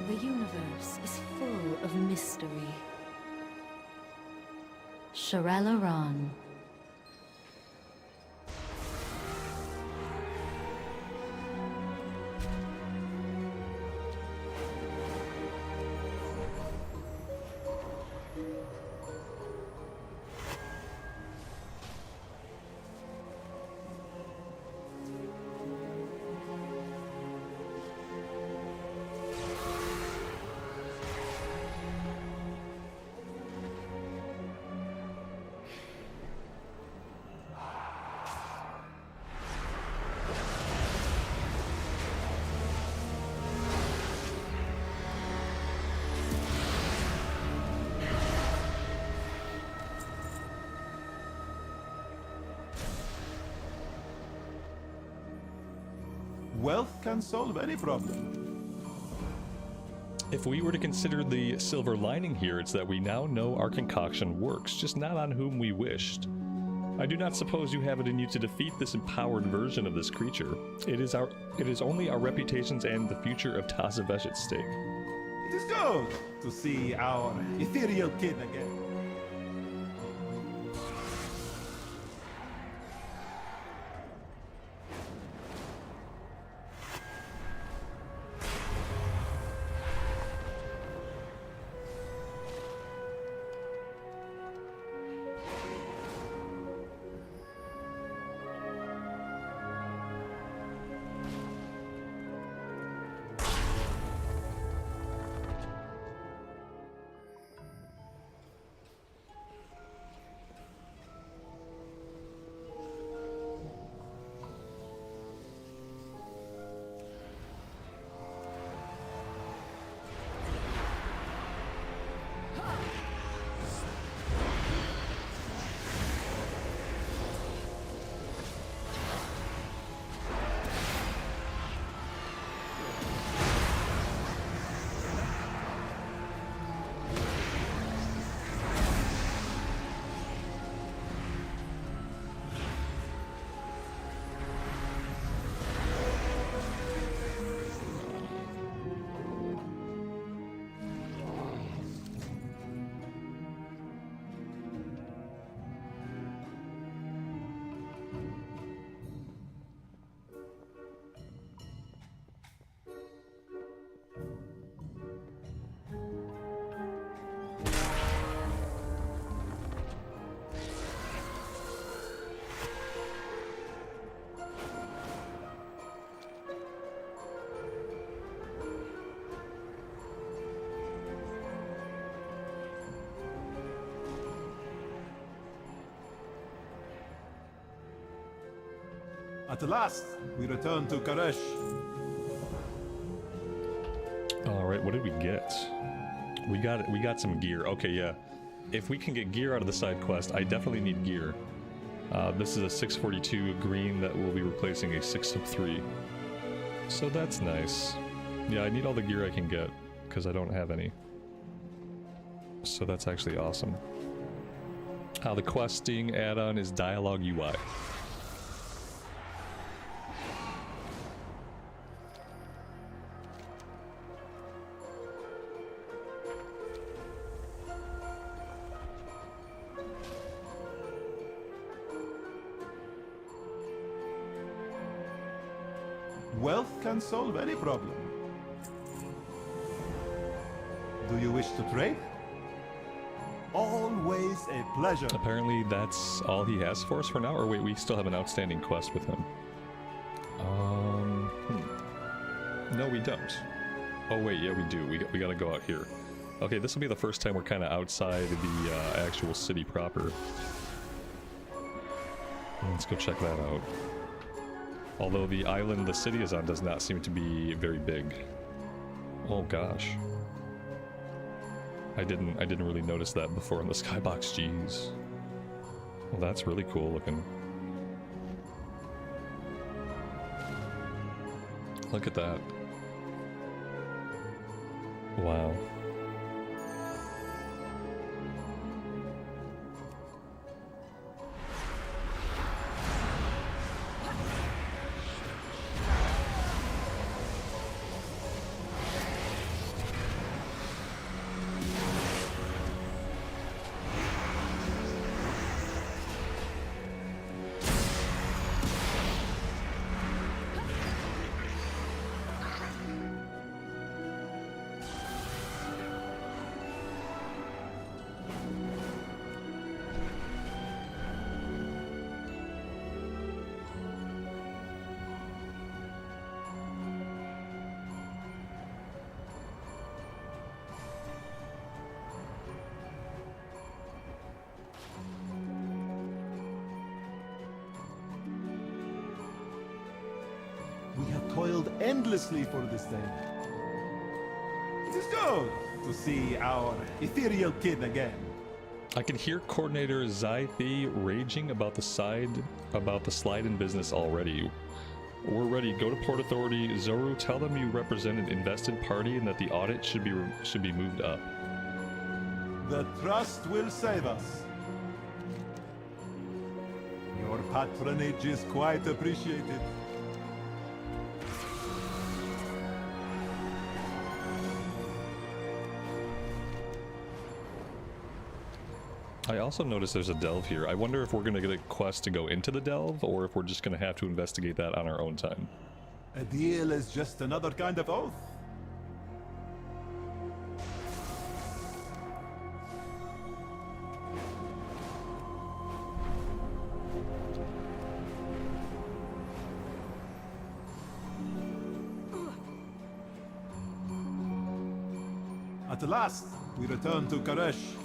The universe is full of mystery. Sharelaran. Wealth can solve any problem. If we were to consider the silver lining here, it's that we now know our concoction works, just not on whom we wished. I do not suppose you have it in you to defeat this empowered version of this creature. It is only our reputations and the future of Tazavesh at stake. It is good to see our ethereal kin again. At last, we return to Karesh. Alright, what did we get? We got some gear. Okay, yeah. If we can get gear out of the side quest, I definitely need gear. This is a 642 green that will be replacing a 603. So that's nice. Yeah, I need all the gear I can get, because I don't have any. So that's actually awesome. The questing add-on is Dialogue UI. Wealth can solve any problem. Do you wish to trade? Always a pleasure. Apparently that's all he has for us for now, or wait, we still have an outstanding quest with him. No, we don't. Oh wait, yeah we do. We gotta go out here. Okay, this will be the first time we're kind of outside the actual city proper. Let's go check that out. Although the island the city is on does not seem to be very big. Oh gosh. I didn't really notice that before in the skybox, jeez. Well, that's really cool looking. Look at that. Wow. We have toiled endlessly for this day. It is good to see our ethereal kin again. I can hear Coordinator Zythe raging about the slide in business already. We're ready. Go to Port Authority. Zoru, tell them you represent an invested party and that the audit should be moved up. The trust will save us. Your patronage is quite appreciated. I also noticed there's a delve here. I wonder if we're going to get a quest to go into the delve, or if we're just going to have to investigate that on our own time. A deal is just another kind of oath. At last, we return to Karesh.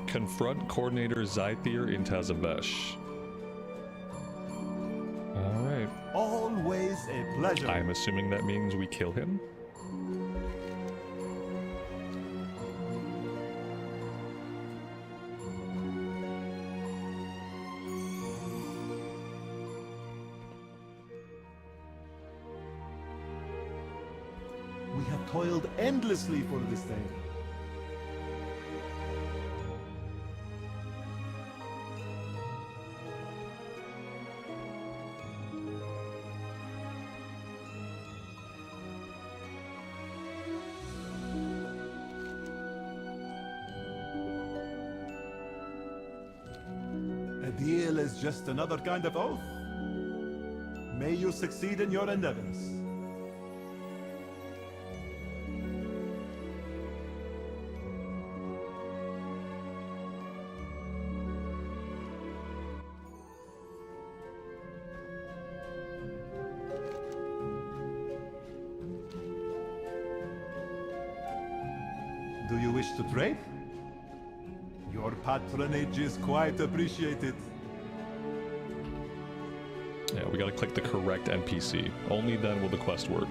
Confront Coordinator Zythe in Tazavesh. Alright. Always a pleasure. I'm assuming that means we kill him? We have toiled endlessly for this day. Deal is just another kind of oath. May you succeed in your endeavors. Do you wish to trade? Your patronage is quite appreciated. We gotta click the correct NPC. Only then will the quest work.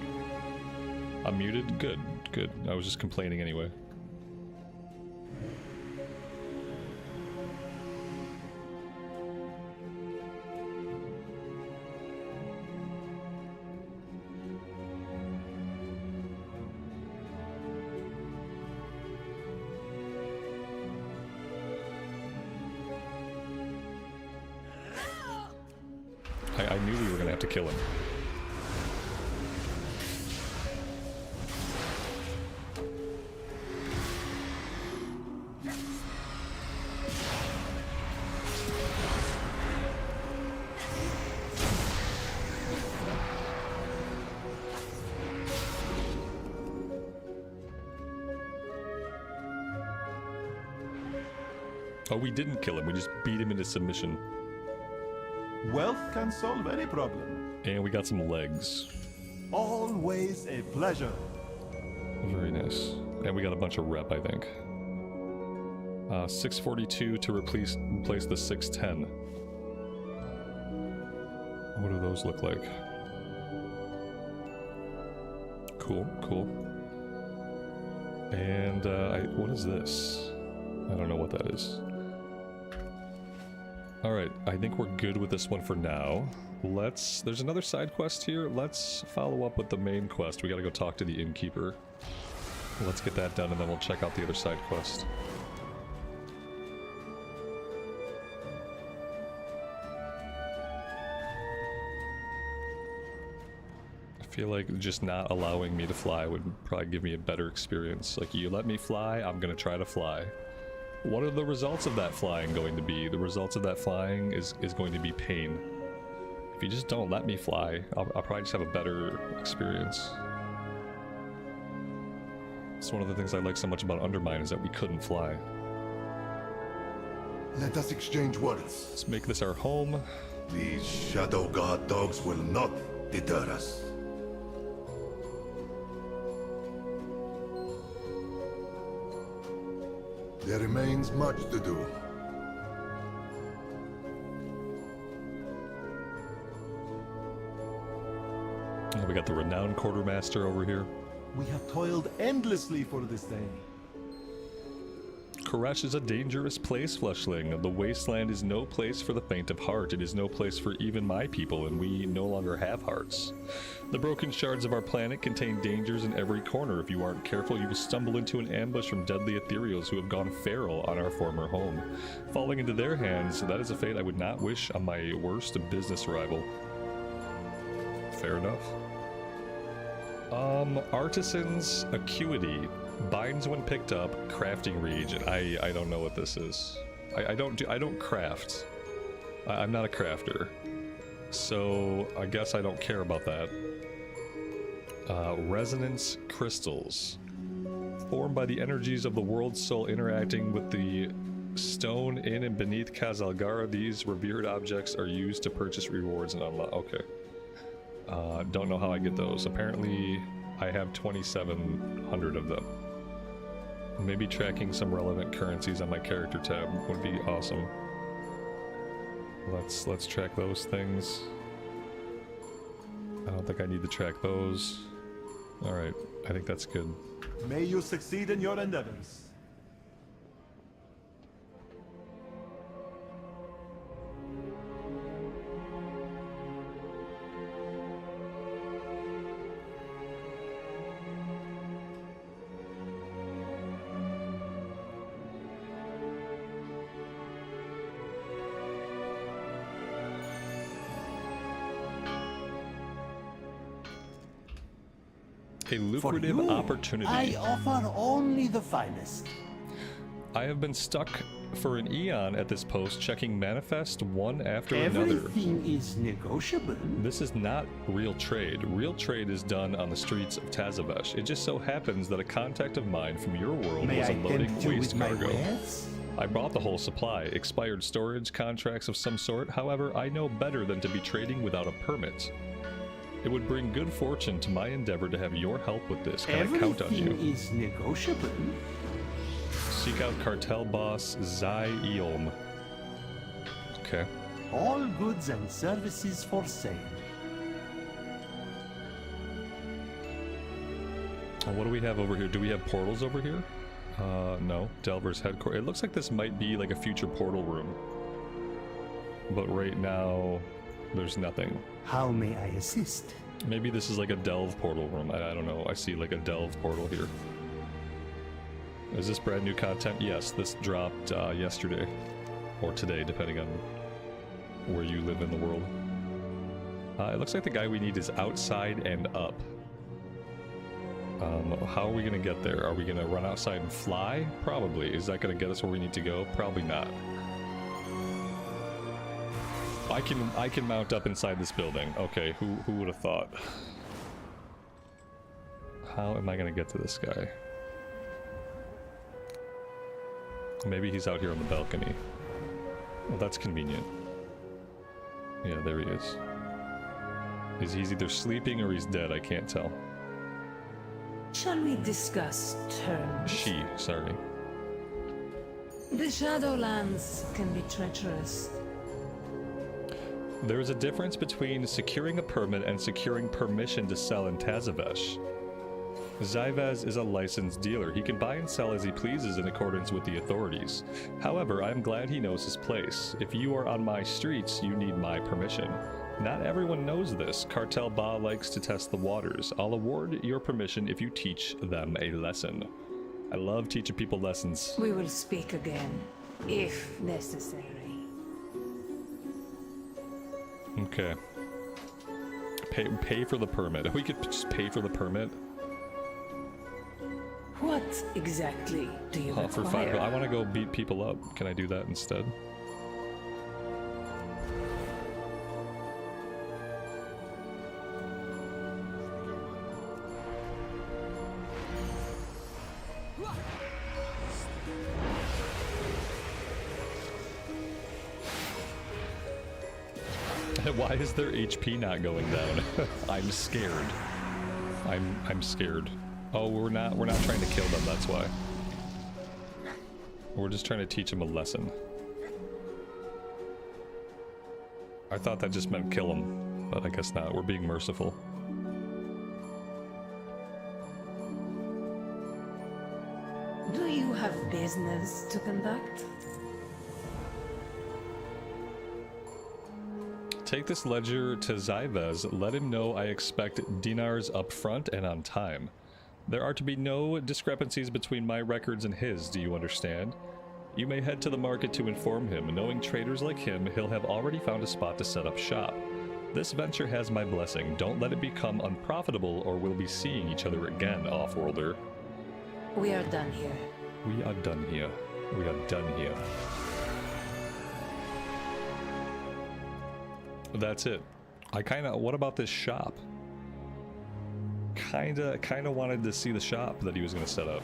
I'm muted? Good, good. I was just complaining anyway. I knew we were gonna have to kill him. Oh, we didn't kill him, we just beat him into submission. Wealth can solve any problem. And we got some legs. Always a pleasure. Very nice. And we got a bunch of rep, I think. 642 to replace the 610. What do those look like? Cool, cool. And what is this? I don't know what that is. Alright, I think we're good with this one for now. There's another side quest here. Let's follow up with the main quest. We gotta go talk to the innkeeper. Let's get that done and then we'll check out the other side quest. I feel like just not allowing me to fly would probably give me a better experience. Like, you let me fly, I'm gonna try to fly. What are the results of that flying going to be? The results of that flying is going to be pain. If you just don't let me fly, I'll probably just have a better experience. It's one of the things I like so much about Undermine is that we couldn't fly. Let us exchange words. Let's make this our home. These Shadow God dogs will not deter us. There remains much to do. Oh, we got the renowned quartermaster over here. We have toiled endlessly for this day. Koresh is a dangerous place, Fleshling. The wasteland is no place for the faint of heart. It is no place for even my people, and we no longer have hearts. The broken shards of our planet contain dangers in every corner. If you aren't careful, you will stumble into an ambush from deadly ethereals who have gone feral on our former home. Falling into their hands, that is a fate I would not wish on my worst business rival. Fair enough. Artisan's Acuity. Binds when picked up, crafting region. I don't know what this is. I don't craft. I'm not a crafter. So I guess I don't care about that. Resonance crystals. Formed by the energies of the world's soul interacting with the stone in and beneath Kazalgara, these revered objects are used to purchase rewards and unlock. Okay. Don't know how I get those. Apparently I have 2,700 of them. Maybe tracking some relevant currencies on my character tab would be awesome. Let's track those things. I don't think I need to track those. Alright, I think that's good. May you succeed in your endeavors. A lucrative opportunity. I offer only the finest. I have been stuck for an eon at this post, checking manifest one after another. Everything is negotiable. This is not real trade. Real trade is done on the streets of Tazavesh. It just so happens that a contact of mine from your world was unloading waste cargo. I bought the whole supply, expired storage contracts of some sort. However, I know better than to be trading without a permit. It would bring good fortune to my endeavor to have your help with this. Can I count on you? Everything is negotiable. Seek out cartel boss Zai Eolm. Okay. All goods and services for sale. What do we have over here? Do we have portals over here? No. Delver's headquarters. It looks like this might be like a future portal room. But right now, there's nothing. How may I assist? Maybe this is like a delve portal room. I don't know. I see like a delve portal here. Is this brand new content? Yes, this dropped yesterday. Or today, depending on where you live in the world. It looks like the guy we need is outside and up. How are we gonna get there? Are we gonna run outside and fly? Probably. Is that gonna get us where we need to go? Probably not. I can mount up inside this building. Okay, who would have thought? How am I gonna get to this guy? Maybe he's out here on the balcony. Well, that's convenient. Yeah, there he is. He's either sleeping or he's dead, I can't tell. Shall we discuss terms? She, sorry. The Shadowlands can be treacherous. There is a difference between securing a permit and securing permission to sell in Tazavesh. Zyvaz is a licensed dealer. He can buy and sell as he pleases in accordance with the authorities. However, I'm glad he knows his place. If you are on my streets, you need my permission. Not everyone knows this. Cartel Ba likes to test the waters. I'll award your permission if you teach them a lesson. I love teaching people lessons. We will speak again, if necessary. Okay. Pay for the permit. We could just pay for the permit. What exactly do you For require? 5. I want to go beat people up. Can I do that instead? Why is their HP not going down? I'm scared. I'm scared. Oh, we're not trying to kill them, that's why. We're just trying to teach them a lesson. I thought that just meant kill them, but I guess not. We're being merciful. Do you have business to conduct? Take this ledger to Zyvez. Let him know I expect dinars up front and on time. There are to be no discrepancies between my records and his, do you understand? You may head to the market to inform him. Knowing traders like him, he'll have already found a spot to set up shop. This venture has my blessing. Don't let it become unprofitable or we'll be seeing each other again, off-worlder. We are done here. We are done here. We are done here. That's it. What about this shop? Kinda wanted to see the shop that he was gonna set up.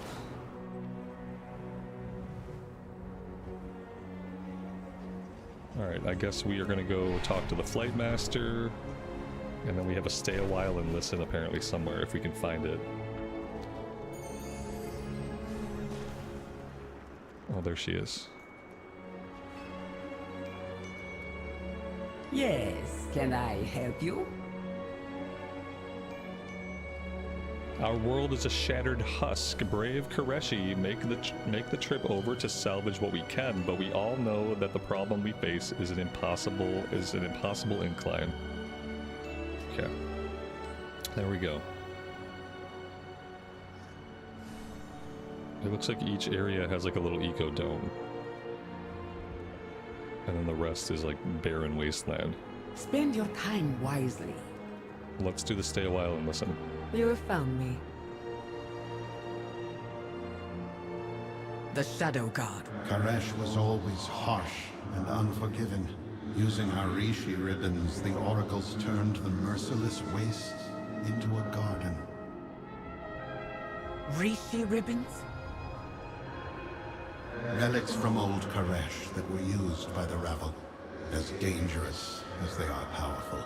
Alright, I guess we are gonna go talk to the flight master, and then we have a stay a while and listen apparently somewhere if we can find it. Oh, there she is. Yes, can I help you? Our world is a shattered husk. Brave Koreshi, make the trip over to salvage what we can, but we all know that the problem we face is an impossible incline. Okay. There we go. It looks like each area has like a little eco dome. And then the rest is like barren wasteland. Spend your time wisely. Let's do the stay a while and listen. You have found me. The Shadow God. Karesh was always harsh and unforgiving. Using our rishi ribbons, the oracles turned the merciless wastes into a garden. Rishi ribbons? Relics from old Karesh that were used by the Ravel, as dangerous as they are powerful.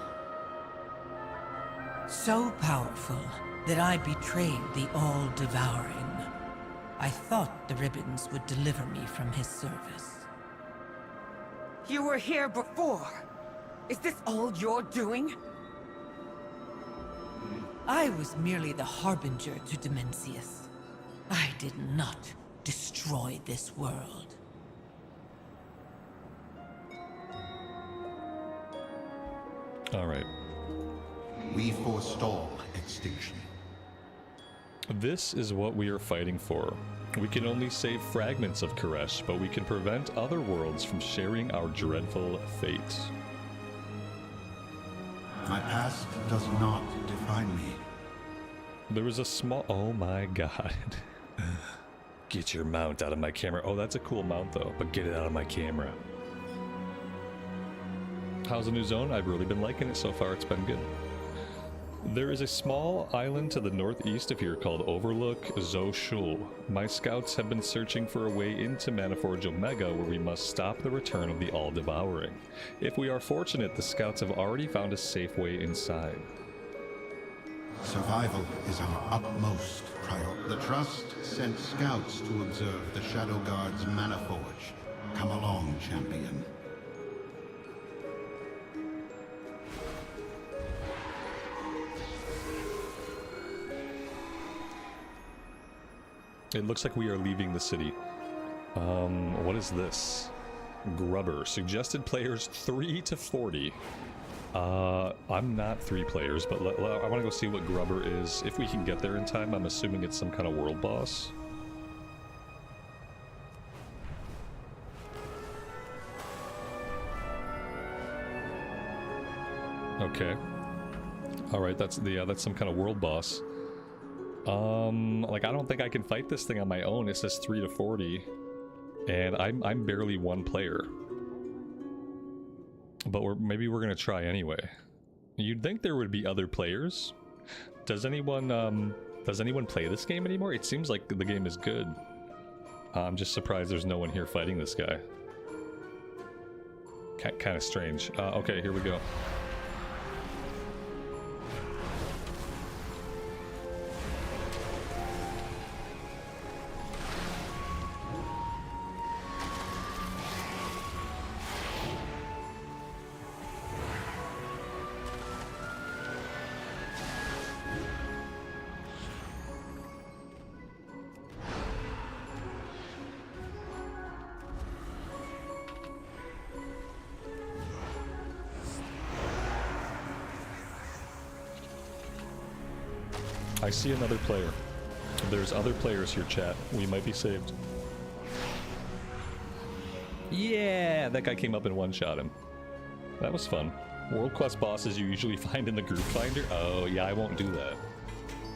So powerful that I betrayed the All-Devouring. I thought the ribbons would deliver me from his service. You were here before. Is this all you're doing? I was merely the harbinger to Dimensius. I did not destroy this world. All right. We forestall extinction. This is what we are fighting for. We can only save fragments of Koresh, but we can prevent other worlds from sharing our dreadful fate. My past does not define me. There was a small... Oh my god. Get your mount out of my camera. Oh, that's a cool mount though, but get it out of my camera. How's the new zone? I've really been liking it so far. It's been good. There is a small island to the northeast of here called Overlook Zoshul. My scouts have been searching for a way into Maniforge Omega where we must stop the return of the All-Devouring. If we are fortunate, the scouts have already found a safe way inside. Survival is our utmost priority. The Trust sent scouts to observe the Shadow Guard's Maniforge. Come along, champion. It looks like we are leaving the city. What is this? Grubber. Suggested players 3 to 40. I'm not 3 players, but I want to go see what Grubber is. If we can get there in time, I'm assuming it's some kind of world boss. Okay. Alright, that's some kind of world boss. Like, I don't think I can fight this thing on my own. It says 3 to 40. And I'm barely 1 player. But maybe we're gonna try anyway. You'd think there would be other players. Does anyone play this game anymore? It seems like the game is good. I'm just surprised there's no one here fighting this guy. Kind of strange. Okay, here we go. I see another player. There's other players here, chat. We might be saved. Yeah, that guy came up and one-shot him. That was fun. World quest bosses you usually find in the group finder? Oh, yeah, I won't do that.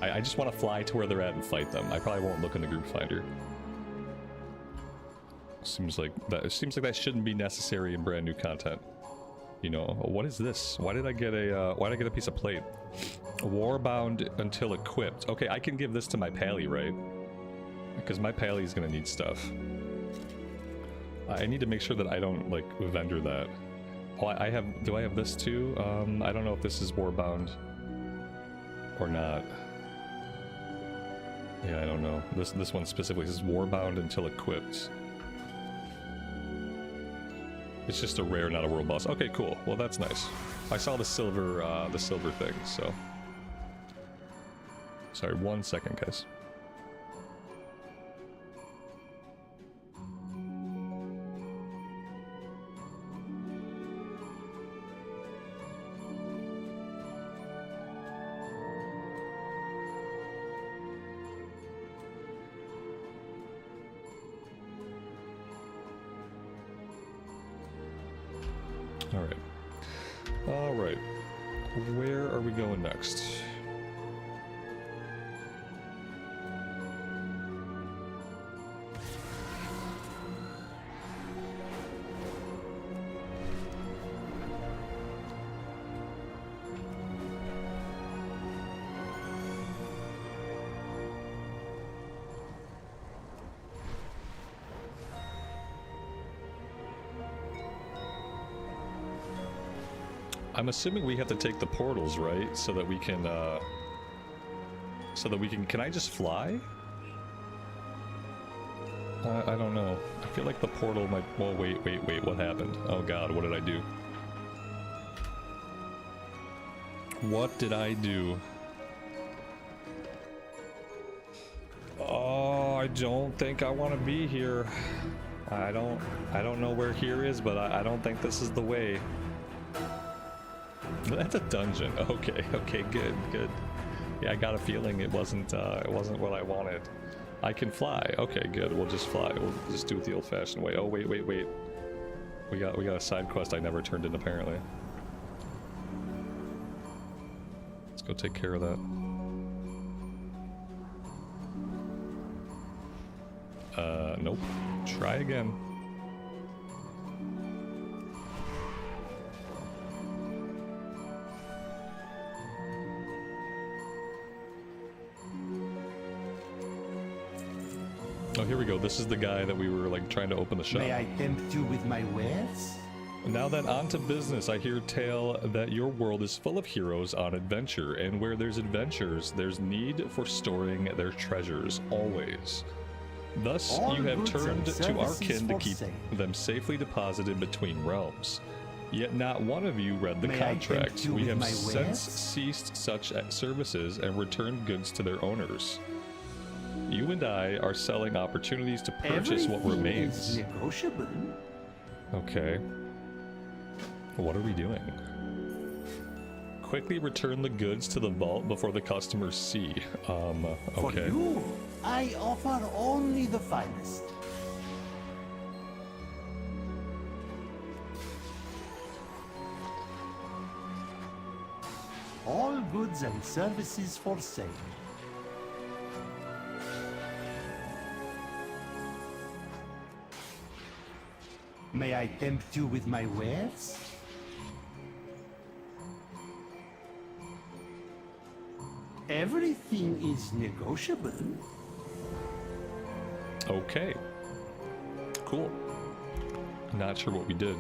I just want to fly to where they're at and fight them. I probably won't look in the group finder. Seems like that shouldn't be necessary in brand new content. You know, what is this? Why did I get a piece of plate? Warbound until equipped. Okay, I can give this to my pally, right? Because my pally is gonna need stuff. I need to make sure that I don't, like, vendor that. Oh, do I have this too? I don't know if this is warbound or not. Yeah, I don't know. This one specifically says warbound until equipped. It's just a rare, not a world boss. Okay, cool. Well, that's nice. I saw the silver thing, so. Sorry, 1 second, guys. Alright. Where are we going next? I'm assuming we have to take the portals, right? So that we can, can I just fly? I don't know. I feel like the portal might, well, wait, what happened? Oh god, what did I do? What did I do? I don't think I want to be here. I don't know where here is, but I don't think this is the way. That's a dungeon. Okay, good. Yeah, I got a feeling it wasn't what I wanted. I can fly. Okay, good. We'll just fly. We'll just do it the old-fashioned way. Oh, wait. We got a side quest I never turned in, apparently. Let's go take care of that. Nope. Try again. Oh, here we go. This is the guy that we were like trying to open the shop. May I tempt you with my wares? Now then, on to business. I hear tale that your world is full of heroes on adventure, and where there's adventures, there's need for storing their treasures, always. Thus, you have turned to our kin to keep them safely deposited between realms. Yet not one of you read the contract. We have since ceased such services and returned goods to their owners. You and I are selling opportunities to purchase what remains. Is negotiable. Okay. What are we doing? Quickly return the goods to the vault before the customers see. Okay. For you, I offer only the finest. All goods and services for sale. May I tempt you with my wares? Everything is negotiable. Okay. Cool. Not sure what we did.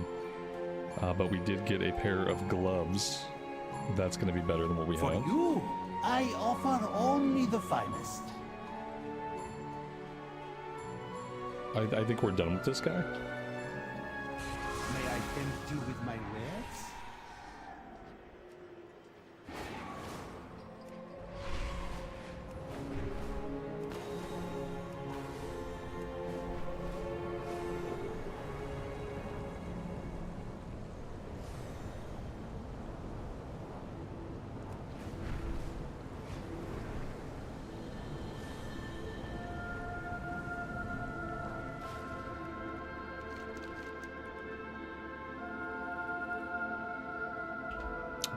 But we did get a pair of gloves. That's going to be better than what we For have. you, I offer only the finest. I think we're done with this guy. May I tempt you with my wares?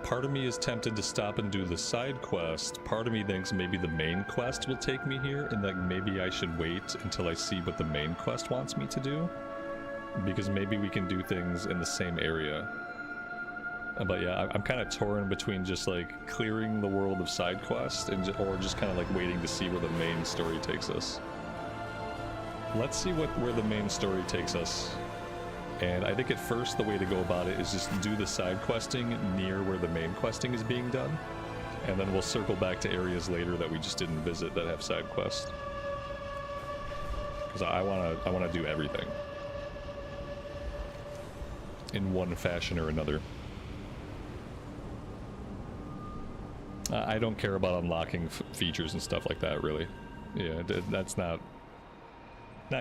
Part of me is tempted to stop and do the side quest. Part of me thinks maybe the main quest will take me here, and that maybe I should wait until I see what the main quest wants me to do. Because maybe we can do things in the same area. But yeah, I'm kind of torn between just like clearing the world of side quest and or just kind of like waiting to see where the main story takes us. Let's see where the main story takes us. And I think at first the way to go about it is just do the side questing near where the main questing is being done. And then we'll circle back to areas later that we just didn't visit that have side quests. Because I wanna do everything. In one fashion or another. I don't care about unlocking features and stuff like that, really. Yeah, that's not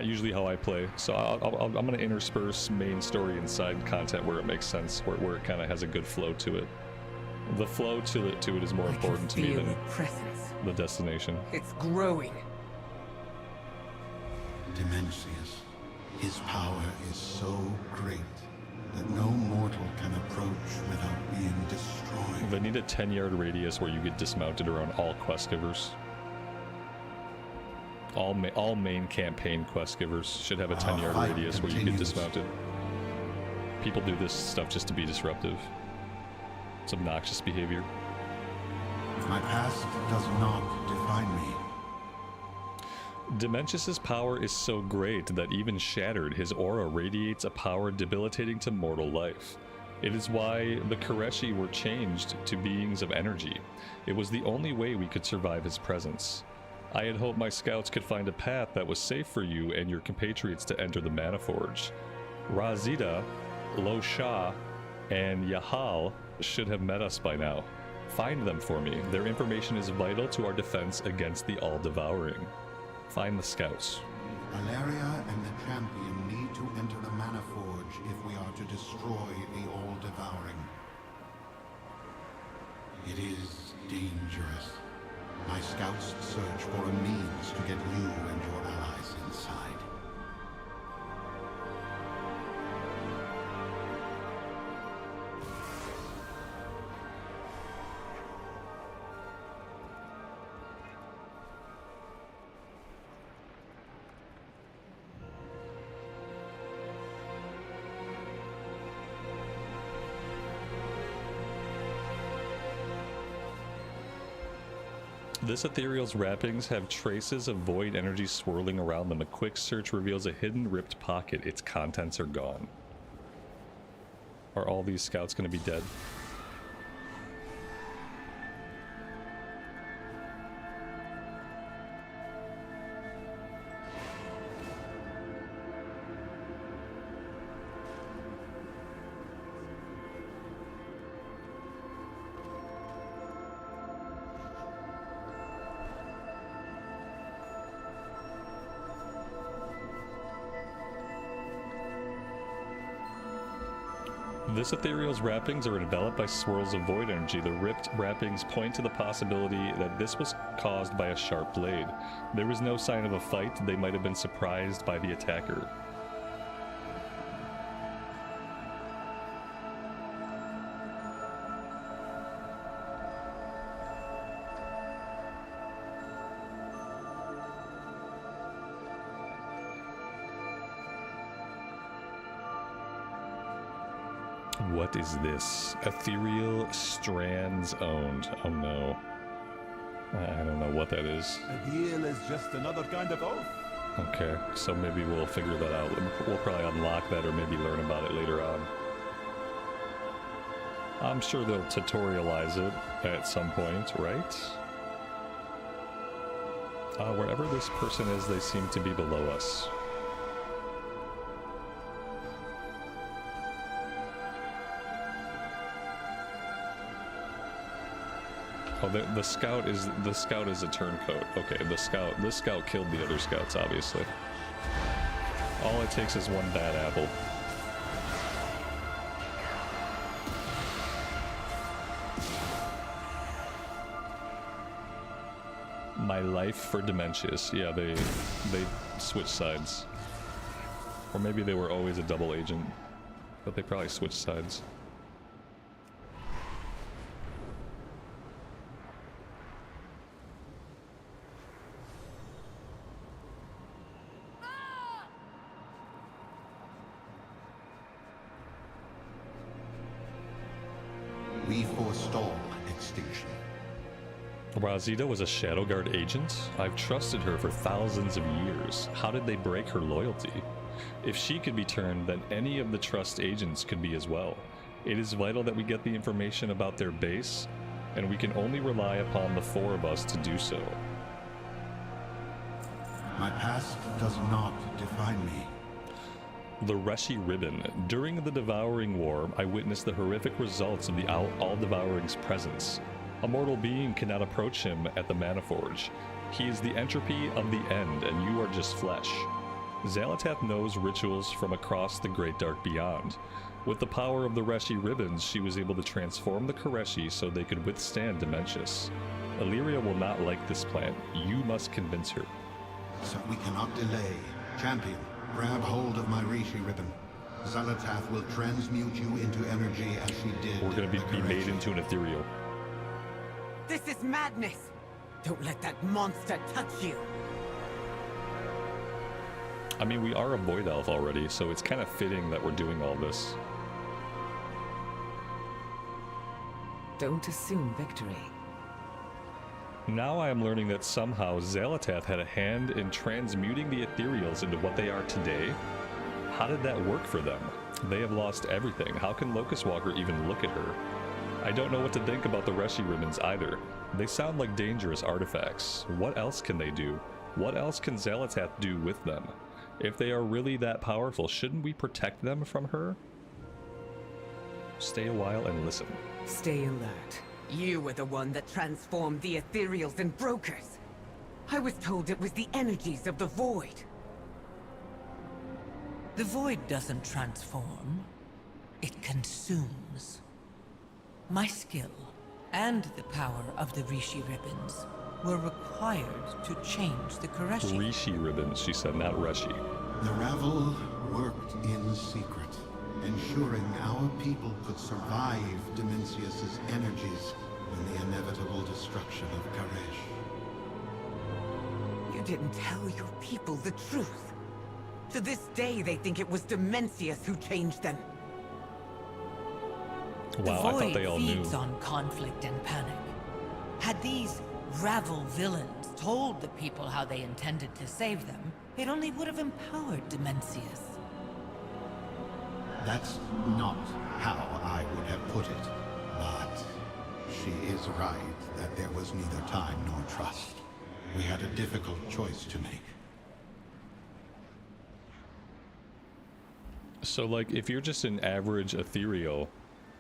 usually how I play, so I'm going to intersperse main story and side content where it makes sense, where it kind of has a good flow to it. The flow to it is more important to me than the destination. It's growing. Dimensius, his power is so great that no mortal can approach without being destroyed. They need a 10-yard radius where you get dismounted around all quest givers. All main campaign quest givers should have a 10-yard radius where you get dismounted. People do this stuff just to be disruptive. It's obnoxious behavior. My past does not define me. Dementius's power is so great that even shattered, his aura radiates a power debilitating to mortal life. It is why the Koreshi were changed to beings of energy. It was the only way we could survive his presence. I had hoped my scouts could find a path that was safe for you and your compatriots to enter the Maniforge. Razida, Lo Sha, and Yahal should have met us by now. Find them for me. Their information is vital to our defense against the All-Devouring. find the scouts. Alleria and the champion need to enter the Mana Forge if we are to destroy the All-Devouring. It is dangerous. My scouts search for a means to get you and your allies inside. This ethereal's wrappings have traces of void energy swirling around them. A quick search reveals a hidden ripped pocket. Its contents are gone. Are all these scouts going to be dead? This ethereal's wrappings are enveloped by swirls of void energy. The ripped wrappings point to the possibility that this was caused by a sharp blade. There was no sign of a fight. They might have been surprised by the attacker. What is this? Ethereal strands owned. Oh no. I don't know what that is. A deal is just another kind of oath. Okay, so maybe we'll figure that out. We'll probably unlock that or maybe learn about it later on. I'm sure they'll tutorialize it at some point, right? Wherever this person is, they seem to be below us. Oh, the scout is a turncoat. Okay, this scout killed the other scouts, obviously. All it takes is one bad apple. My life for Dementius. Yeah, they switched sides. Or maybe they were always a double agent, but they probably switched sides. We forestall extinction. Razida was a Shadowguard agent? I've trusted her for thousands of years. How did they break her loyalty? If she could be turned, then any of the trust agents could be as well. It is vital that we get the information about their base, and we can only rely upon the four of us to do so. My past does not define me. The Rishi ribbon. During the Devouring War, I witnessed the horrific results of the All-Devouring's presence. A mortal being cannot approach him at the Mana Forge. He is the entropy of the end, and you are just flesh. Xal'atath knows rituals from across the Great Dark Beyond. With the power of the Rishi ribbons, she was able to transform the Koreshi so they could withstand Dementius. Alleria will not like this plan. You must convince her. So we cannot delay. Champion, grab hold of my rishi ribbon. Xal'atath will transmute you into energy as she did. We're gonna be made into an ethereal. This is madness! Don't let that monster touch you! I mean, we are a Void Elf already, so it's kind of fitting that we're doing all this. Don't assume victory. Now I am learning that somehow Xal'atath had a hand in transmuting the ethereals into what they are today. How did that work for them? They have lost everything. How can Locust Walker even look at her? I don't know what to think about the Rishi ribbons either. They sound like dangerous artifacts. What else can they do? What else can Xal'atath do with them? If they are really that powerful, shouldn't we protect them from her? Stay a while and listen. Stay alert. You were the one that transformed the ethereals and brokers. I was told it was the energies of the Void. The Void doesn't transform. It consumes. My skill and the power of the Rishi ribbons were required to change the Koreshi. Rishi ribbons, she said, not Reshi. The Ravel worked in secret, ensuring our people could survive Dimensius's energies in the inevitable destruction of Karesh. You didn't tell your people the truth. To this day, they think it was Dimensius who changed them. Wow, I thought they all knew. The Void feeds on conflict and panic. Had these Ravel villains told the people how they intended to save them, it only would have empowered Dimensius. That's not how I would have put it, but she is right that there was neither time nor trust. We had a difficult choice to make. So, like, if you're just an average ethereal,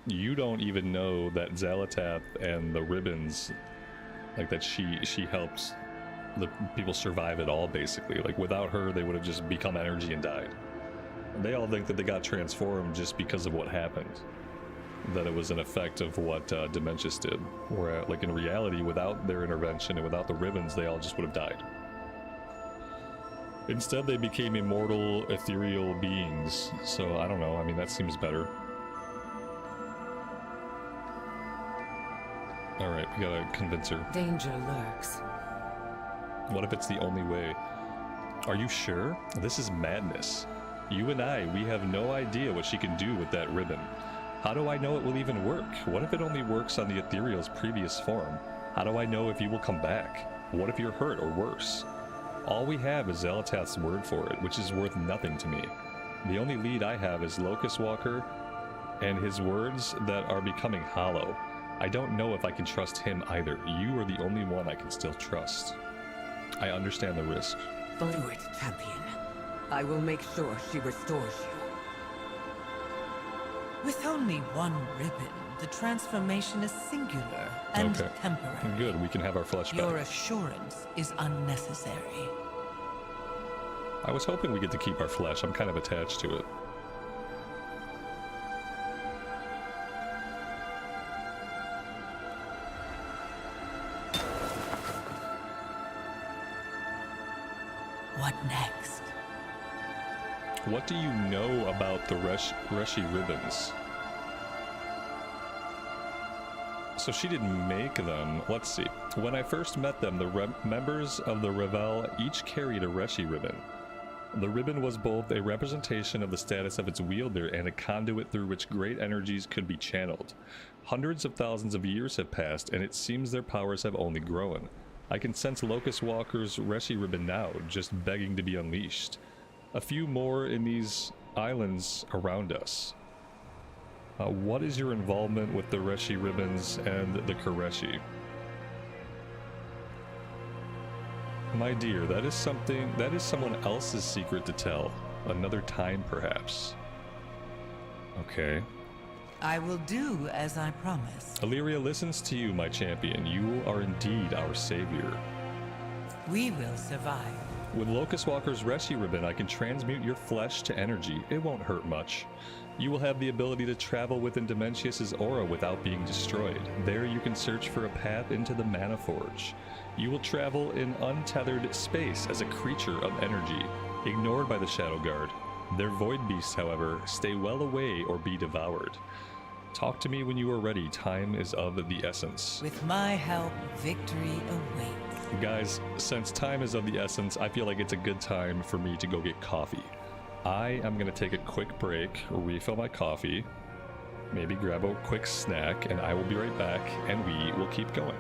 you don't even know that Xalatath and the ribbons, like, that she helps the people survive it all, basically. Like, without her, they would have just become energy and died. They all think that they got transformed just because of what happened. That it was an effect of what Dimensius did. Where, like, in reality, without their intervention and without the ribbons, they all just would have died. Instead, they became immortal, ethereal beings. So, I don't know. I mean, that seems better. Alright, we gotta convince her. Danger lurks. What if it's the only way? Are you sure? This is madness. You and I, we have no idea what she can do with that ribbon. How do I know it will even work? What if it only works on the ethereal's previous form? How do I know if you will come back? What if you're hurt or worse? All we have is Xalatath's word for it, which is worth nothing to me. The only lead I have is Locust Walker and his words that are becoming hollow. I don't know if I can trust him either. You are the only one I can still trust. I understand the risk. Do it, champion. I will make sure she restores you. With only one ribbon, the transformation is singular and temporary. Good, we can have our flesh back. Your assurance is unnecessary. I was hoping we get to keep our flesh. I'm kind of attached to it. What next? What do you know about the Reshi ribbons? So she didn't make them. Let's see. When I first met them, the members of the Ravel each carried a Reshi ribbon. The ribbon was both a representation of the status of its wielder and a conduit through which great energies could be channeled. Hundreds of thousands of years have passed, and it seems their powers have only grown. I can sense Locust Walker's Reshi ribbon now, just begging to be unleashed. A few more in these islands around us. What is your involvement with the Reshi ribbons and the Koreshi? My dear, that is someone else's secret to tell. Another time, perhaps. Okay. I will do as I promised. Alleria listens to you, my champion. You are indeed our savior. We will survive. With Locust Walker's Reshi ribbon, I can transmute your flesh to energy. It won't hurt much. You will have the ability to travel within Dimensius's aura without being destroyed. There you can search for a path into the Mana Forge. You will travel in untethered space as a creature of energy, ignored by the Shadow Guard. Their void beasts, however, stay well away or be devoured. Talk to me when you are ready. Time is of the essence. With my help, victory awaits. Guys, since time is of the essence, I feel like it's a good time for me to go get coffee. I am going to take a quick break, refill my coffee, maybe grab a quick snack, and I will be right back, and we will keep going.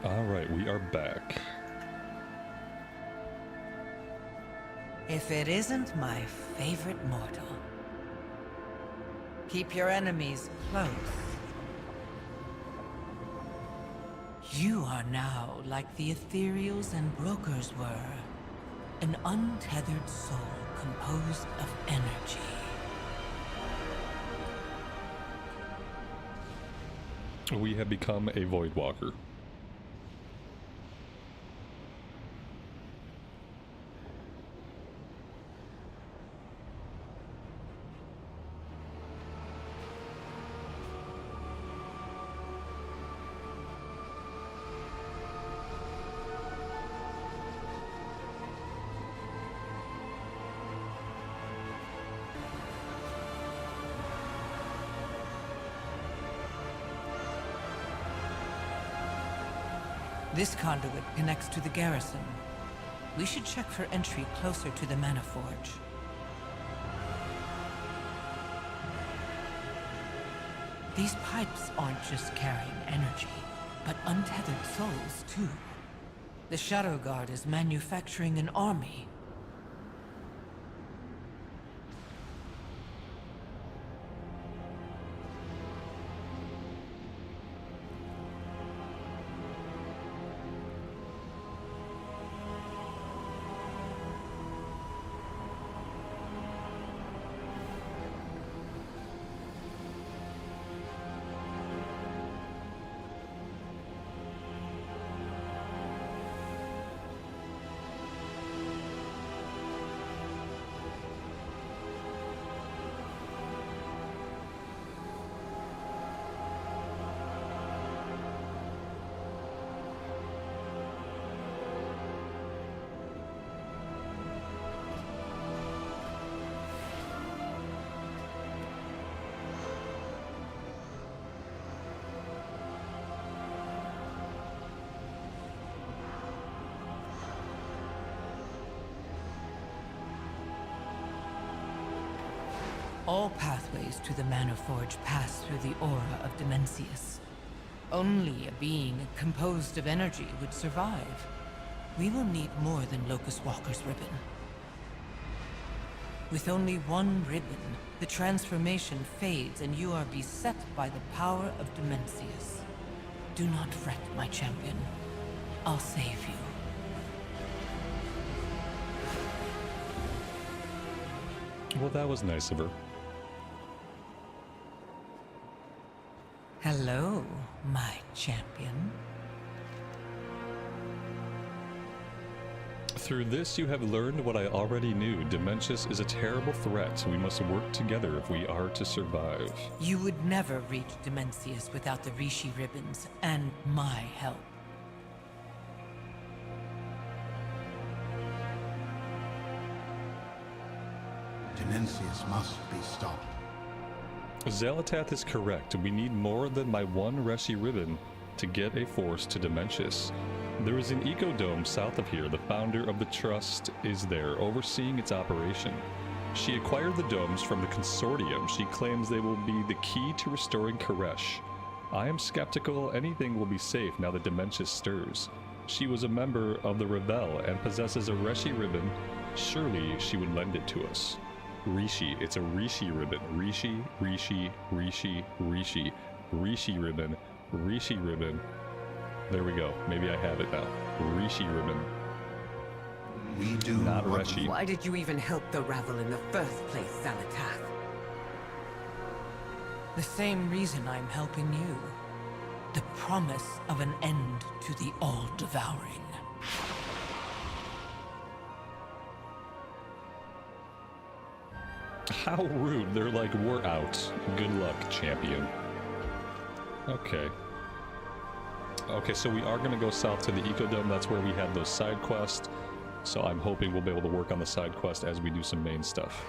Alright, we are back. If it isn't my favorite mortal. Keep your enemies close. You are now like the ethereals and brokers were. An untethered soul composed of energy. We have become a Voidwalker. This conduit connects to the garrison. We should check for entry closer to the Mana Forge. These pipes aren't just carrying energy, but untethered souls too. The Shadow Guard is manufacturing an army. All pathways to the Mana Forge pass through the aura of Dimensius. Only a being composed of energy would survive. We will need more than Locust Walker's ribbon. With only one ribbon, the transformation fades and you are beset by the power of Dimensius. Do not fret, my champion. I'll save you. Well, that was nice of her. Hello, my champion. Through this, you have learned what I already knew. Dimensius is a terrible threat. We must work together if we are to survive. You would never reach Dimensius without the Rishi ribbons and my help. Dimensius must be stopped. Xalatath is correct. We need more than my one Reshi ribbon to get a force to Dimensius. There is an ecodome south of here. The founder of the Trust is there, overseeing its operation. She acquired the domes from the Consortium. She claims they will be the key to restoring Koresh. I am skeptical anything will be safe now that Dimensius stirs. She was a member of the Ravel and possesses a Reshi ribbon. Surely she would lend it to us. Rishi. It's a Rishi ribbon. Rishi, Rishi, Rishi, Rishi. Rishi ribbon. Rishi ribbon. There we go. Maybe I have it now. Rishi ribbon. We do not what Reshi. Why did you even help the Ravel in the first place, Xalatath? The same reason I'm helping you. The promise of an end to the all-devouring. How rude. They're like, we're out. Good luck, champion. Okay. Okay, so we are going to go south to the Ecodome. That's where we had those side quests. So I'm hoping we'll be able to work on the side quest as we do some main stuff.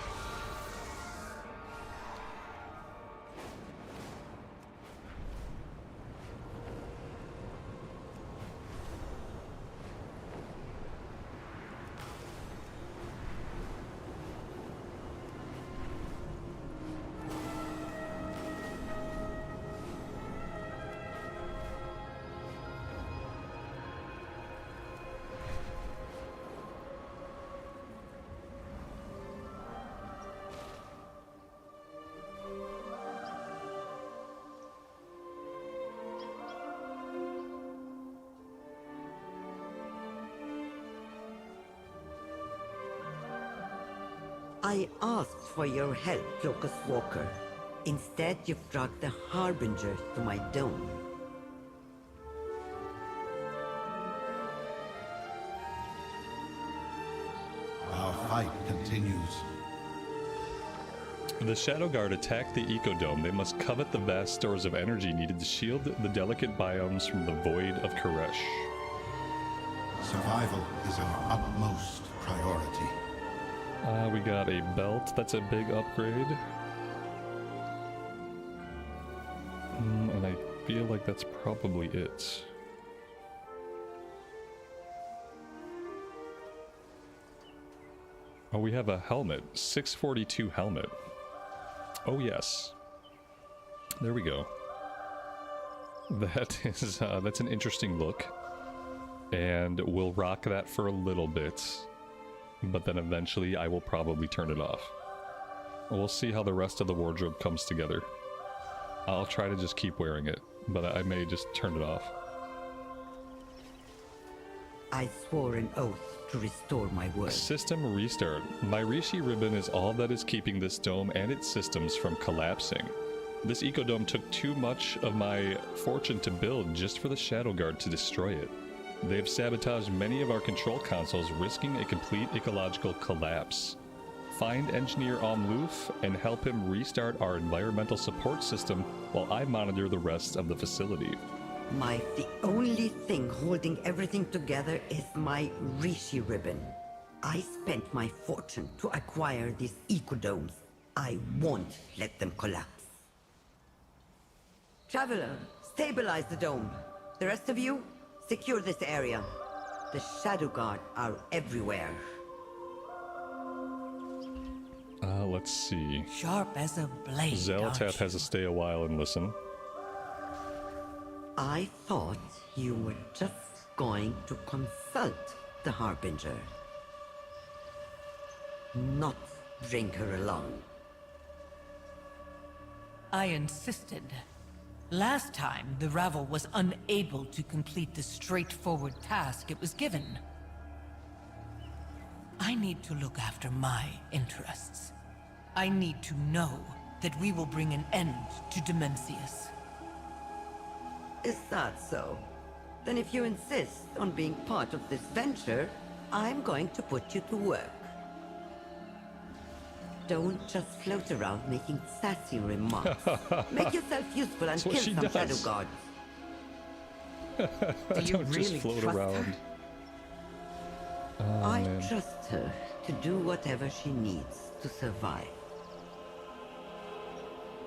I asked for your help, Locust Walker. Instead, you've dragged the Harbinger to my dome. Our fight continues. The Shadow Guard attack the Ecodome. They must covet the vast stores of energy needed to shield the delicate biomes from the void of Koresh. Survival is our utmost priority. We got a belt. That's a big upgrade. And I feel like that's probably it. Oh, we have a helmet. 642 helmet. Oh, yes. There we go. That is, that's an interesting look. And we'll rock that for a little bit. But then eventually I will probably turn it off. We'll see how the rest of the wardrobe comes together. I'll try to just keep wearing it, but I may just turn it off. I swore an oath to restore my word. System restart. My Rishi ribbon is all that is keeping this dome and its systems from collapsing. This ecodome took too much of my fortune to build just for the Shadow Guard to destroy it. They have sabotaged many of our control consoles, risking a complete ecological collapse. Find Engineer Omloof and help him restart our environmental support system while I monitor the rest of the facility. The only thing holding everything together is my Rishi ribbon. I spent my fortune to acquire these ecodomes. I won't let them collapse. Traveler, stabilize the dome. The rest of you, secure this area. The Shadow Guard are everywhere. Let's see. Sharp as a blade. Xelatath has to stay a while and listen. I thought you were just going to consult the Harbinger. Not bring her along. I insisted. Last time, the Ravel was unable to complete the straightforward task it was given. I need to look after my interests. I need to know that we will bring an end to Dimensius. Is that so? Then if you insist on being part of this venture, I'm going to put you to work. Don't just float around making sassy remarks. Make yourself useful and kill some Shadow Guards. Do you Don't really just float trust around. her? I trust her to do whatever she needs to survive.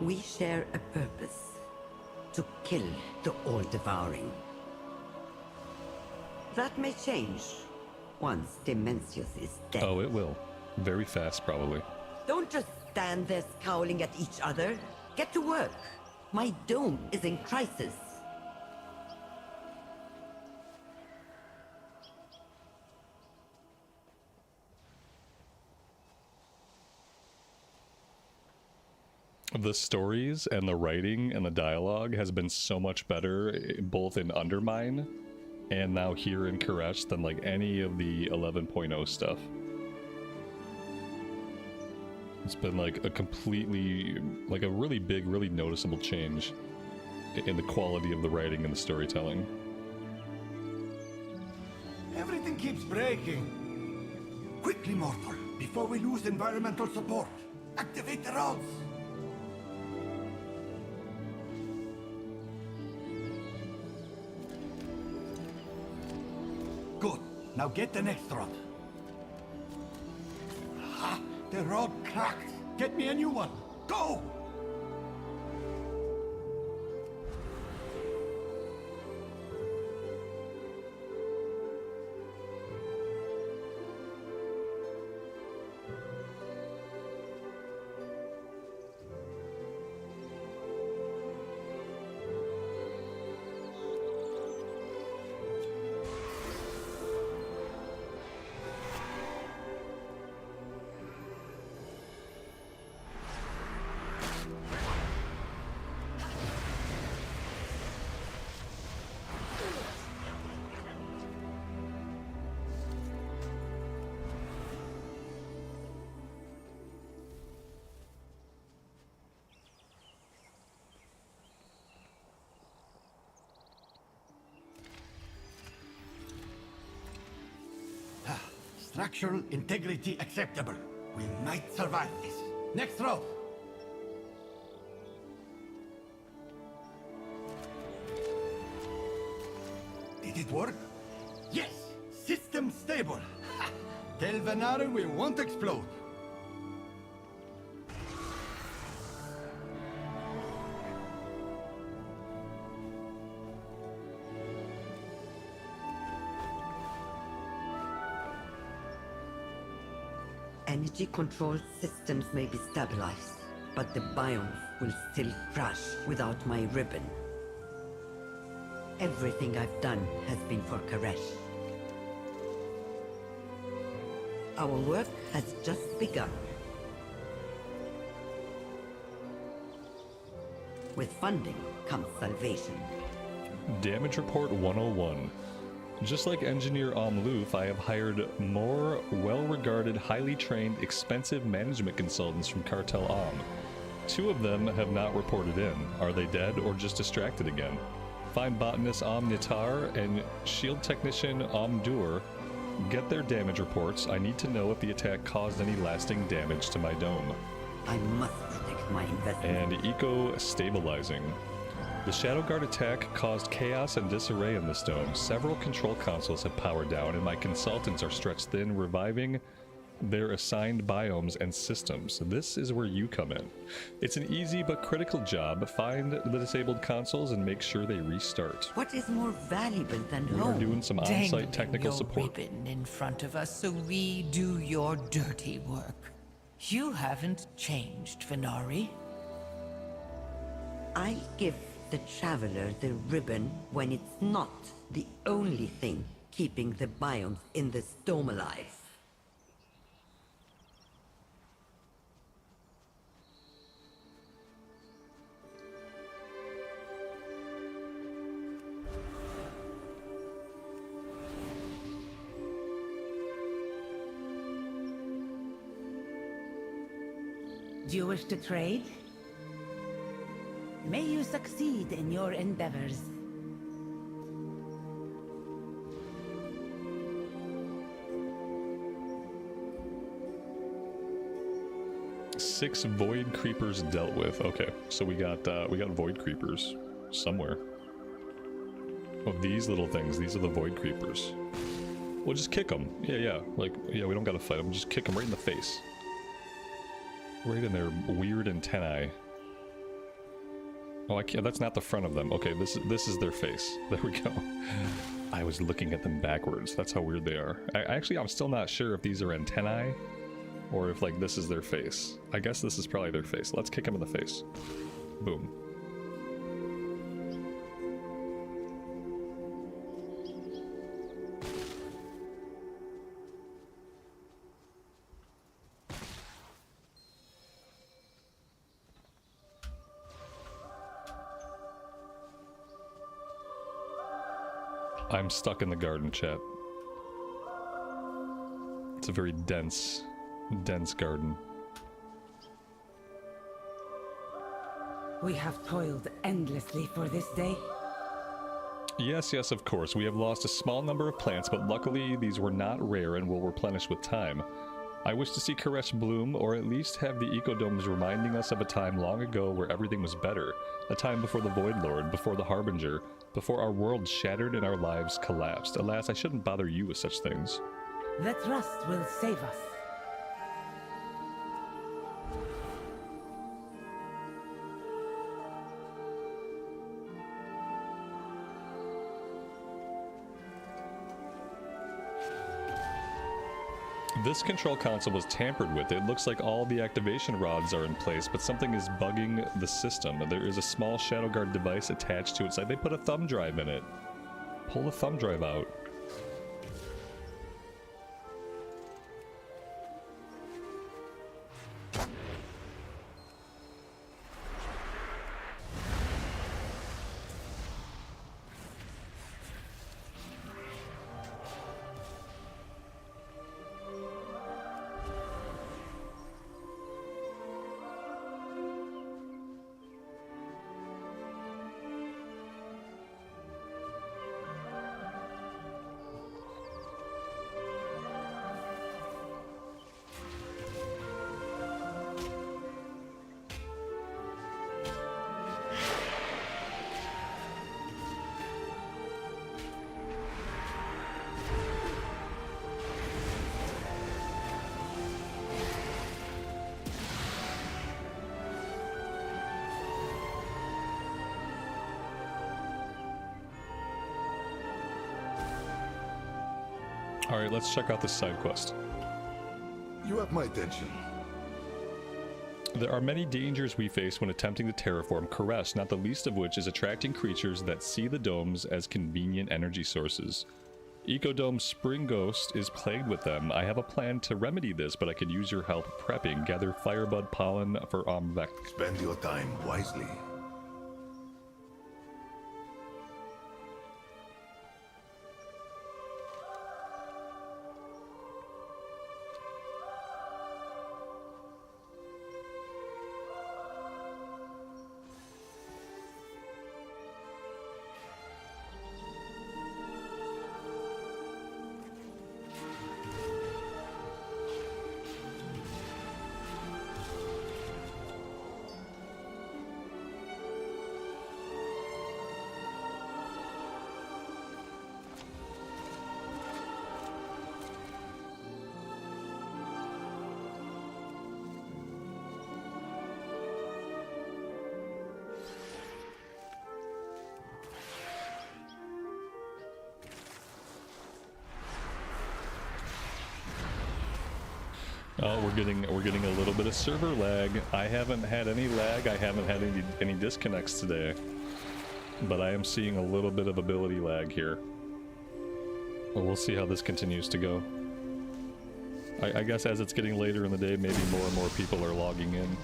We share a purpose. To kill the all-devouring. That may change once Dimensius is dead. Oh, it will. Very fast, probably. Don't just stand there scowling at each other. Get to work. My dome is in crisis. The stories and the writing and the dialogue has been so much better, both in Undermine and now here in Koresh, than like any of the 11.0 stuff. It's been like a completely, like a really big, really noticeable change in the quality of the writing and the storytelling. Everything keeps breaking. Quickly, mortal, before we lose environmental support. Activate the rods. Good. Now get the next rod. Ha! The rod cracked. Get me a new one. Go! Structural integrity acceptable. We might survive this. Next row. Did it work? Yes! System stable! Ha! Tell Venari we won't explode. Energy control systems may be stabilized, but the biomes will still crash without my ribbon. Everything I've done has been for Koresh. Our work has just begun. With funding comes salvation. Damage Report 101. Just like Engineer Omloof, I have hired more well-regarded, highly trained, expensive management consultants from Cartel Om. 2 of them have not reported in. Are they dead or just distracted again? Find botanist Omnitar and shield technician Omdur. Get their damage reports. I need to know if the attack caused any lasting damage to my dome. I must protect my investment. And eco-stabilizing. The Shadow Guard attack caused chaos and disarray in this dome. Several control consoles have powered down, and my consultants are stretched thin, reviving their assigned biomes and systems. This is where you come in. It's an easy but critical job. Find the disabled consoles and make sure they restart. What is more valuable than We home? are doing some on-site technical support. Ribbon in front of us, so we do your dirty work. You haven't changed, Venari. I give the Traveler the ribbon when it's not the only thing keeping the biomes in the storm alive. Do you wish to trade? May you succeed in your endeavors. Six void creepers dealt with. Okay, so we got void creepers somewhere. Oh, these little things. These are the void creepers. We'll just kick them. Yeah. Like, yeah, we don't gotta fight them. Just kick them right in the face. Right in their weird antennae. Oh, I can't. That's not the front of them. Okay, this is their face. There we go. I was looking at them backwards. That's how weird they are. I'm still not sure if these are antennae or if, like, this is their face. I guess this is probably their face. Let's kick them in the face. Boom. I'm stuck in the garden, chat. It's a very dense garden. We have toiled endlessly for this day. Yes, of course. We have lost a small number of plants, but luckily these were not rare and will replenish with time. I wish to see Koresh bloom, or at least have the ecodomes reminding us of a time long ago where everything was better. A time before the Void Lord, before the Harbinger, before our world shattered and our lives collapsed. Alas, I shouldn't bother you with such things. The trust will save us. This control console was tampered with. It looks like all the activation rods are in place, but something is bugging the system. There is a small Shadow Guard device attached to its side. They put a thumb drive in it. Pull the thumb drive out. Alright, let's check out this side quest. You have my attention. There are many dangers we face when attempting to terraform Koresh, not the least of which is attracting creatures that see the domes as convenient energy sources. Ecodome Spring Ghost is plagued with them. I have a plan to remedy this, but I could use your help prepping. Gather Firebud Pollen for Omvec. Spend your time wisely. Oh, we're getting a little bit of server lag. I haven't had any lag. I haven't had any disconnects today, but I am seeing a little bit of ability lag here. Well, we'll see how this continues to go. I guess as it's getting later in the day, maybe more and more people are logging in.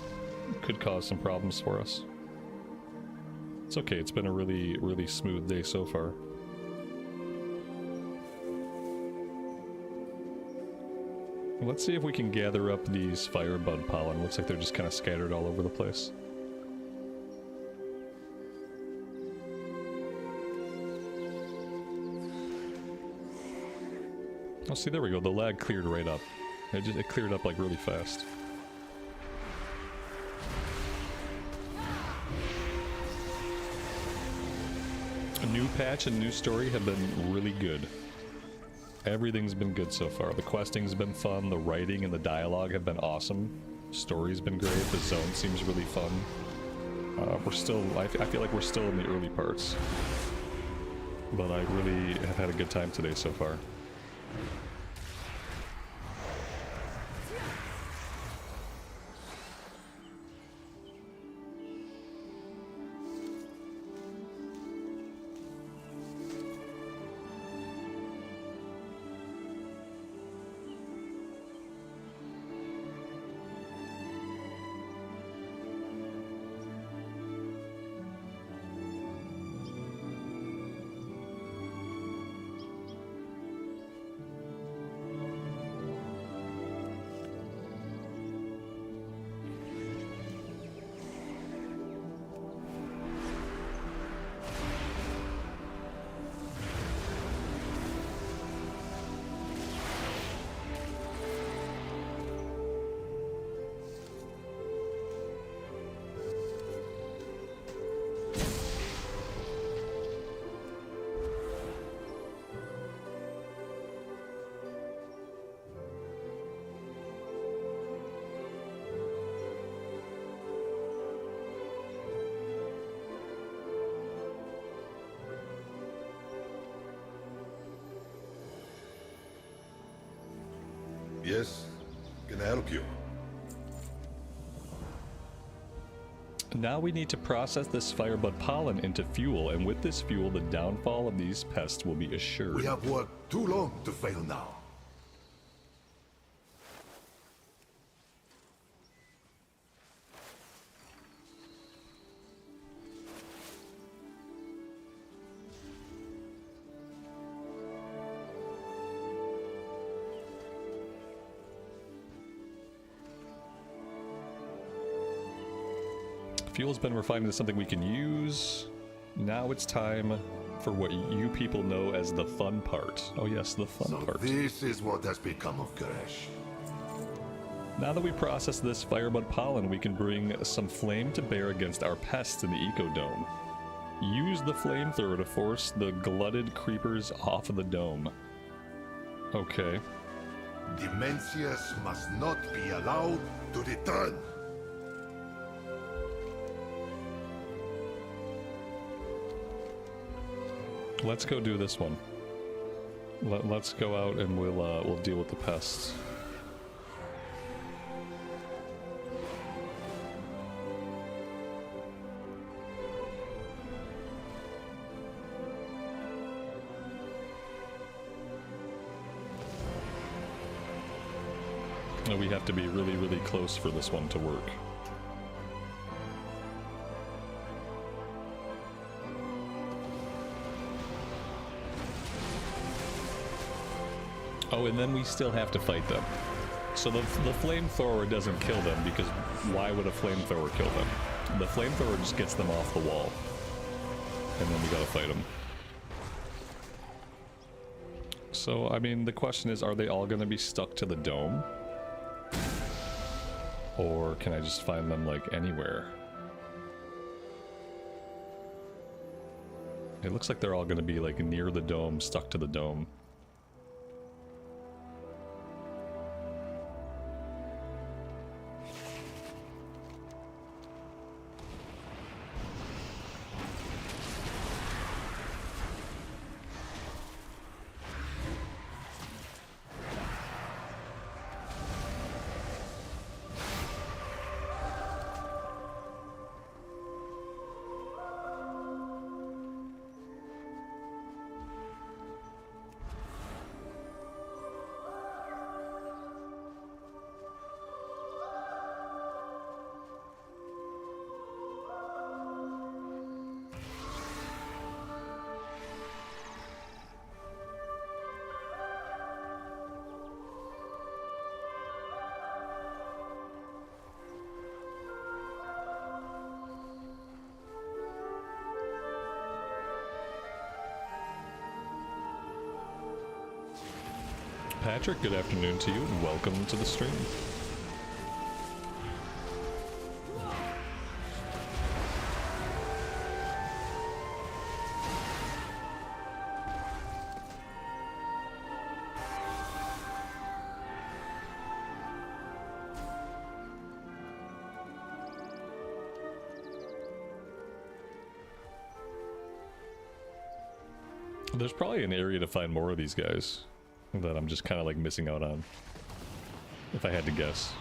Could cause some problems for us. It's okay. It's been a really smooth day so far. Let's see if we can gather up these Firebud Pollen. Looks like they're just kind of scattered all over the place. Oh, see, there we go. The lag cleared right up. It cleared up like really fast. A new patch and new story have been really good. Everything's been good so far. The questing's been fun, the writing and the dialogue have been awesome. Story's been great, the zone seems really fun. We're still, I feel like we're still in the early parts. But I really have had a good time today so far. Yes, can I help you? Now we need to process this Firebud Pollen into fuel, and with this fuel, the downfall of these pests will be assured. We have worked too long to fail now. Fuel's been refined into something we can use. Now it's time for what you people know as the fun part. Oh yes, the fun part. This is what has become of Koresh. Now that we process this Firebud Pollen, we can bring some flame to bear against our pests in the Ecodome. Use the flamethrower to force the glutted creepers off of the dome. Okay. Dimensias must not be allowed to return. Let's go do this one. Let's go out and we'll deal with the pests. We have to be really, really close for this one to work. Oh, and then we still have to fight them. So the flamethrower doesn't kill them, because why would a flamethrower kill them? The flamethrower just gets them off the wall. And then we gotta fight them. So, I mean, the question is, are they all gonna be stuck to the dome? Or can I just find them, like, anywhere? It looks like they're all gonna be, like, near the dome, stuck to the dome. Patrick, good afternoon to you, and welcome to the stream. There's probably an area to find more of these guys that I'm just kind of like missing out on, if I had to guess.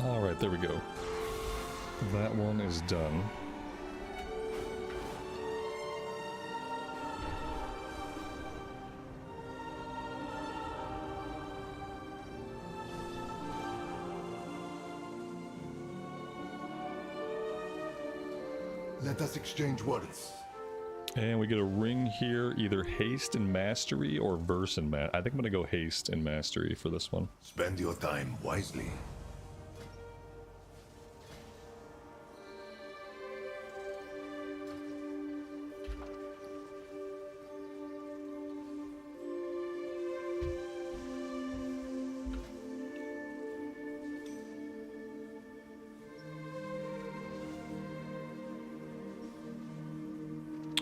Alright, there we go. That one is done. Let us exchange words. And we get a ring here, either haste and mastery or verse and I think I'm gonna go haste and mastery for this one. Spend your time wisely.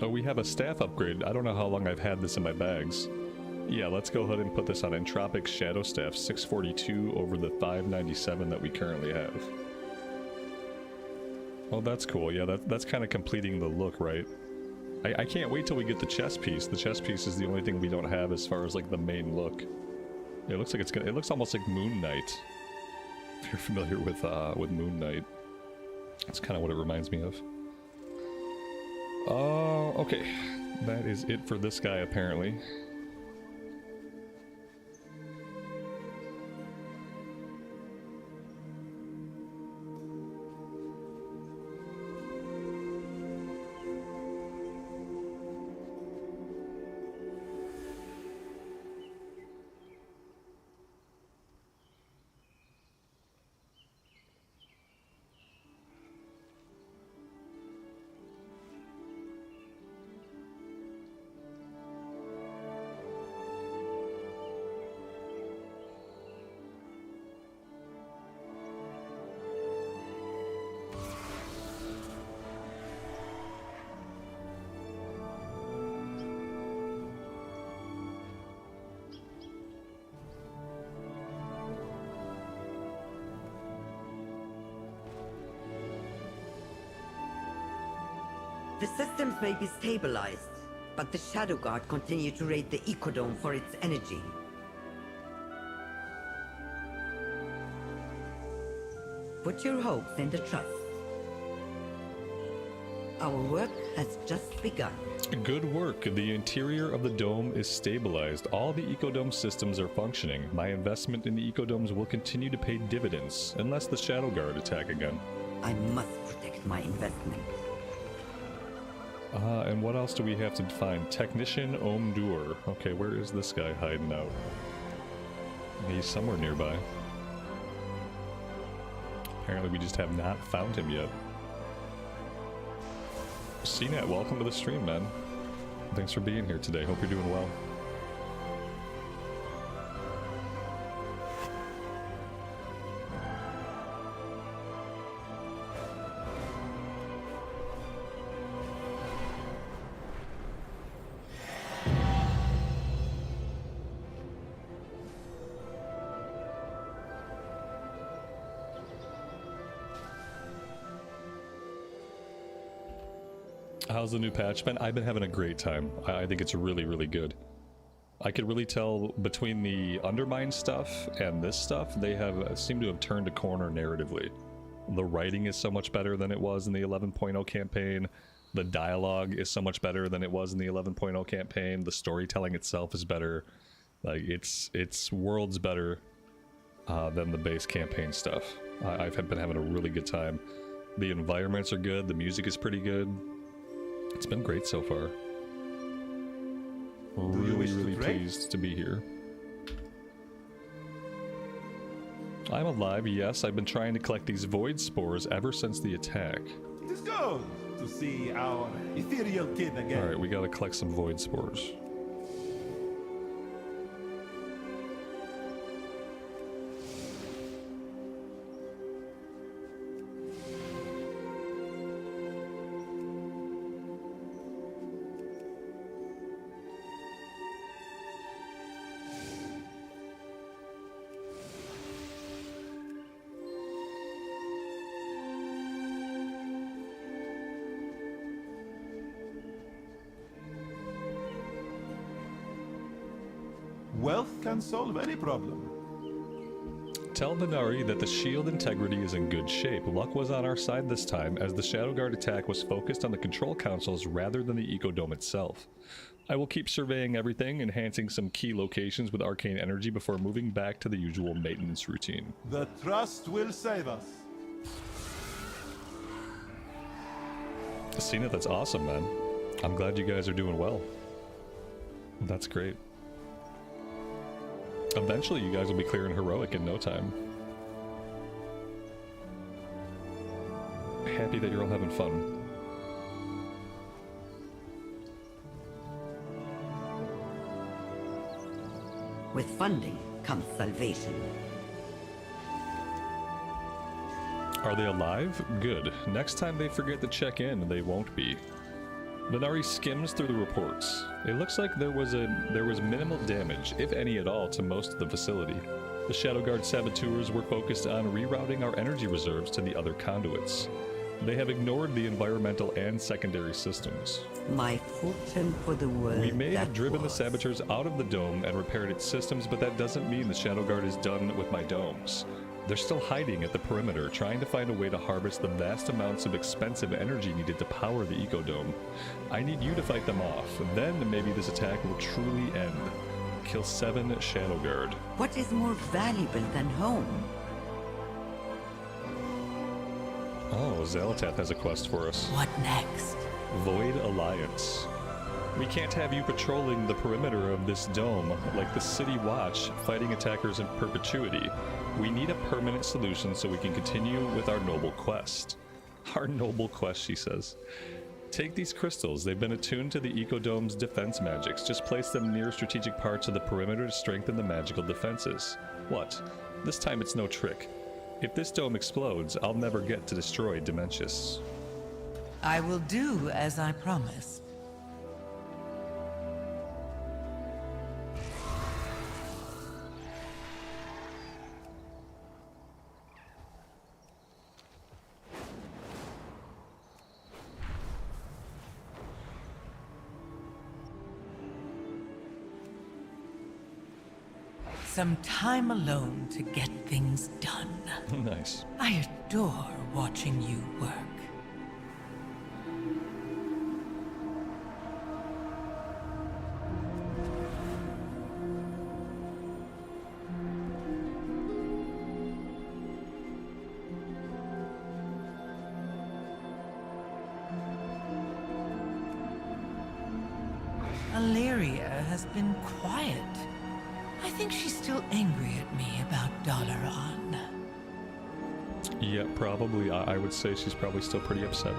Oh, we have a staff upgrade. I don't know how long I've had this in my bags. Yeah, let's go ahead and put this on Entropic Shadow Staff, 642 over the 597 that we currently have. Oh, that's cool. Yeah, that's kind of completing the look, right? I can't wait till we get the chest piece. The chest piece is the only thing we don't have as far as like the main look. It looks like it looks almost like Moon Knight. If you're familiar with Moon Knight. That's kind of what it reminds me of. Okay. That is it for this guy, apparently. The systems may be stabilized, but the Shadow Guard continue to raid the Ecodome for its energy. Put your hopes in the trust. Our work has just begun. Good work. The interior of the dome is stabilized. All the Ecodome systems are functioning. My investment in the Ecodomes will continue to pay dividends, unless the Shadow Guard attack again. I must protect my investment. And what else do we have to find? Technician Omdur. Okay, where is this guy hiding out? He's somewhere nearby. Apparently we just have not found him yet. CNET, welcome to the stream, man. Thanks for being here today. Hope you're doing well. How's the new patch been? I've been having a great time. I think it's really, really good. I could really tell between the Undermine stuff and this stuff, they have seem to have turned a corner narratively. The writing is so much better than it was in the 11.0 campaign. The dialogue is so much better than it was in the 11.0 campaign. The storytelling itself is better. Like, it's worlds better than the base campaign stuff. I've been having a really good time. The environments are good. The music is pretty good. It's been great so far. Really pleased to be here. I'm alive, yes. I've been trying to collect these void spores ever since the attack. It is good to see our ethereal kid again. Alright, we gotta collect some void spores. Wealth can solve any problem. Tell Venari that the shield integrity is in good shape. Luck was on our side this time, as the Shadow Guard attack was focused on the control consoles rather than the Ecodome itself. I will keep surveying everything, enhancing some key locations with arcane energy before moving back to the usual maintenance routine. The trust will save us. Cena, that's awesome, man. I'm glad you guys are doing well. That's great. Eventually, you guys will be clearing heroic in no time. Happy that you're all having fun. With funding comes salvation. Are they alive? Good. Next time they forget to check in, they won't be. Venari skims through the reports. It looks like there was minimal damage, if any at all, to most of the facility. The Shadowguard saboteurs were focused on rerouting our energy reserves to the other conduits. They have ignored the environmental and secondary systems. My fortune for the world. We may have driven the saboteurs out of the dome and repaired its systems, but that doesn't mean the Shadowguard is done with my domes. They're still hiding at the perimeter, trying to find a way to harvest the vast amounts of expensive energy needed to power the Ecodome. I need you to fight them off, then maybe this attack will truly end. Kill 7 Shadowguard. What is more valuable than home? Oh, Xalatath has a quest for us. What next? Void Alliance. We can't have you patrolling the perimeter of this dome like the City Watch, fighting attackers in perpetuity. We need a permanent solution so we can continue with our noble quest. Our noble quest, she says. Take these crystals. They've been attuned to the Ecodome's defense magics. Just place them near strategic parts of the perimeter to strengthen the magical defenses. What? This time it's no trick. If this dome explodes, I'll never get to destroy Dementius. I will do as I promised. Some time alone to get things done. Nice. I adore watching you work. Alleria has been quiet. I think she's still angry at me about Dalaran. Yeah, probably. I would say she's probably still pretty upset.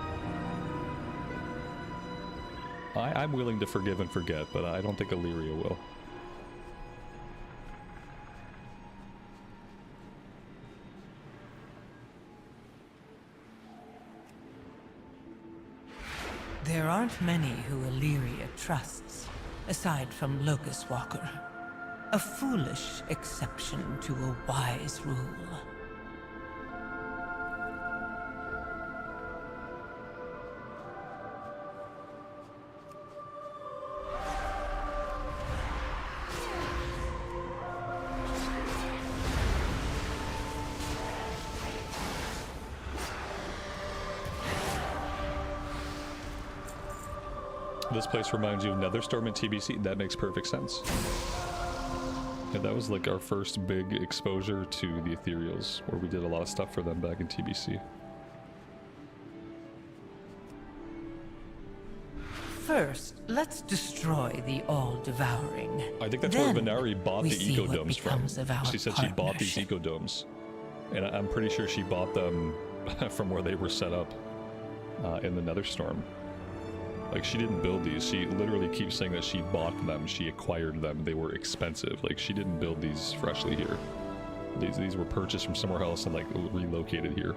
I'm willing to forgive and forget, but I don't think Alleria will. There aren't many who Alleria trusts, aside from Locust Walker. A foolish exception to a wise rule. This place reminds you of Netherstorm and TBC. That makes perfect sense. Yeah, that was like our first big exposure to the Ethereals, where we did a lot of stuff for them back in TBC. First, let's destroy the All-Devouring. I think that's Then where Venari bought the see what Ecodomes from. becomes of our She said she bought these partnership. Ecodomes. And I'm pretty sure she bought them from where they were set up in the Netherstorm. Like, she didn't build these. She literally keeps saying that she bought them, she acquired them, they were expensive. Like, she didn't build these freshly here. These were purchased from somewhere else and, like, relocated here.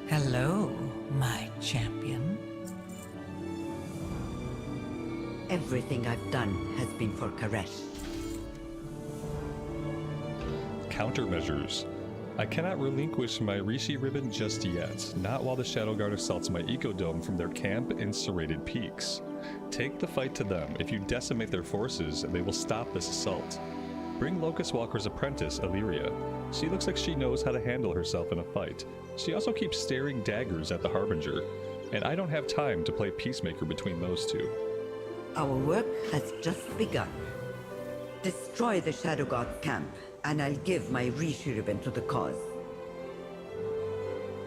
Hello, my champion. Everything I've done has been for Koresh. Countermeasures. I cannot relinquish my Rishi ribbon just yet, not while the Shadow Guard assaults my ecodome from their camp in serrated peaks. Take the fight to them. If you decimate their forces, they will stop this assault. Bring Locust Walker's apprentice, Alleria. She looks like she knows how to handle herself in a fight. She also keeps staring daggers at the Harbinger, and I don't have time to play peacemaker between those two. Our work has just begun. Destroy the Shadow God's camp, and I'll give my Rishi ribbon to the cause.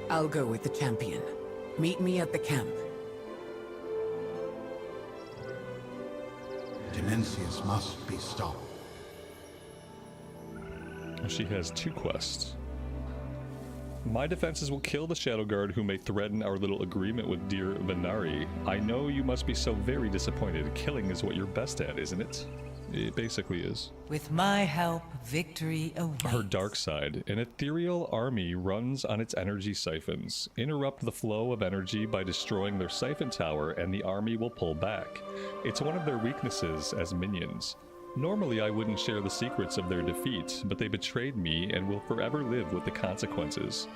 I'll go with the champion. Meet me at the camp. Dimensius must be stopped. She has 2 quests. My defenses will kill the Shadow Guard who may threaten our little agreement with dear Venari. I know you must be so very disappointed. Killing is what you're best at, isn't it? It basically is. With my help, victory awaits. Her dark side. An ethereal army runs on its energy siphons. Interrupt the flow of energy by destroying their siphon tower and the army will pull back. It's one of their weaknesses as minions. Normally I wouldn't share the secrets of their defeat, but they betrayed me and will forever live with the consequences.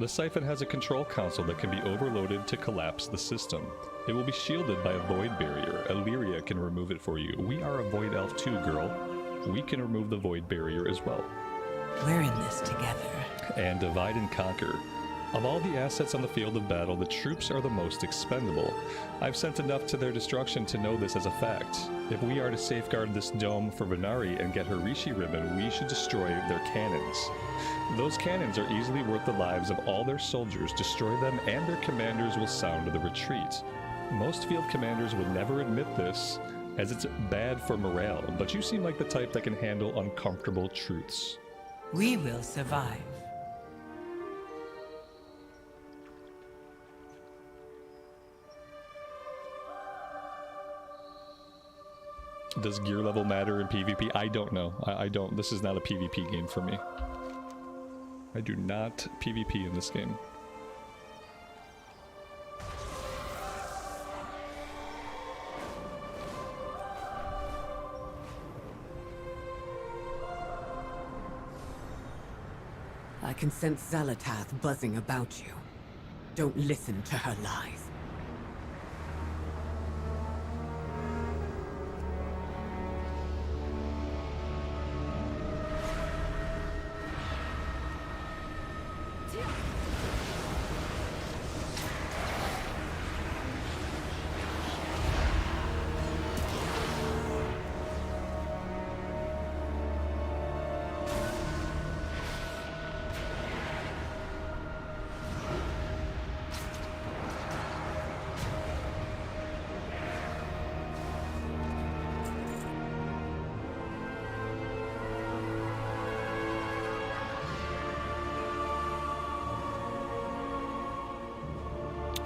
The siphon has a control console that can be overloaded to collapse the system. It will be shielded by a void barrier. Alleria can remove it for you. We are a void elf too, girl. We can remove the void barrier as well. We're in this together. And divide and conquer. Of all the assets on the field of battle, the troops are the most expendable. I've sent enough to their destruction to know this as a fact. If we are to safeguard this dome for Venari and get her Rishi ribbon, we should destroy their cannons. Those cannons are easily worth the lives of all their soldiers. Destroy them and their commanders will sound the retreat. Most field commanders will never admit this, as it's bad for morale, but you seem like the type that can handle uncomfortable truths. We will survive. Does gear level matter in PvP? I don't know. I don't. This is not a PvP game for me. I do not PvP in this game. I can sense Xalatath buzzing about you. Don't listen to her lies.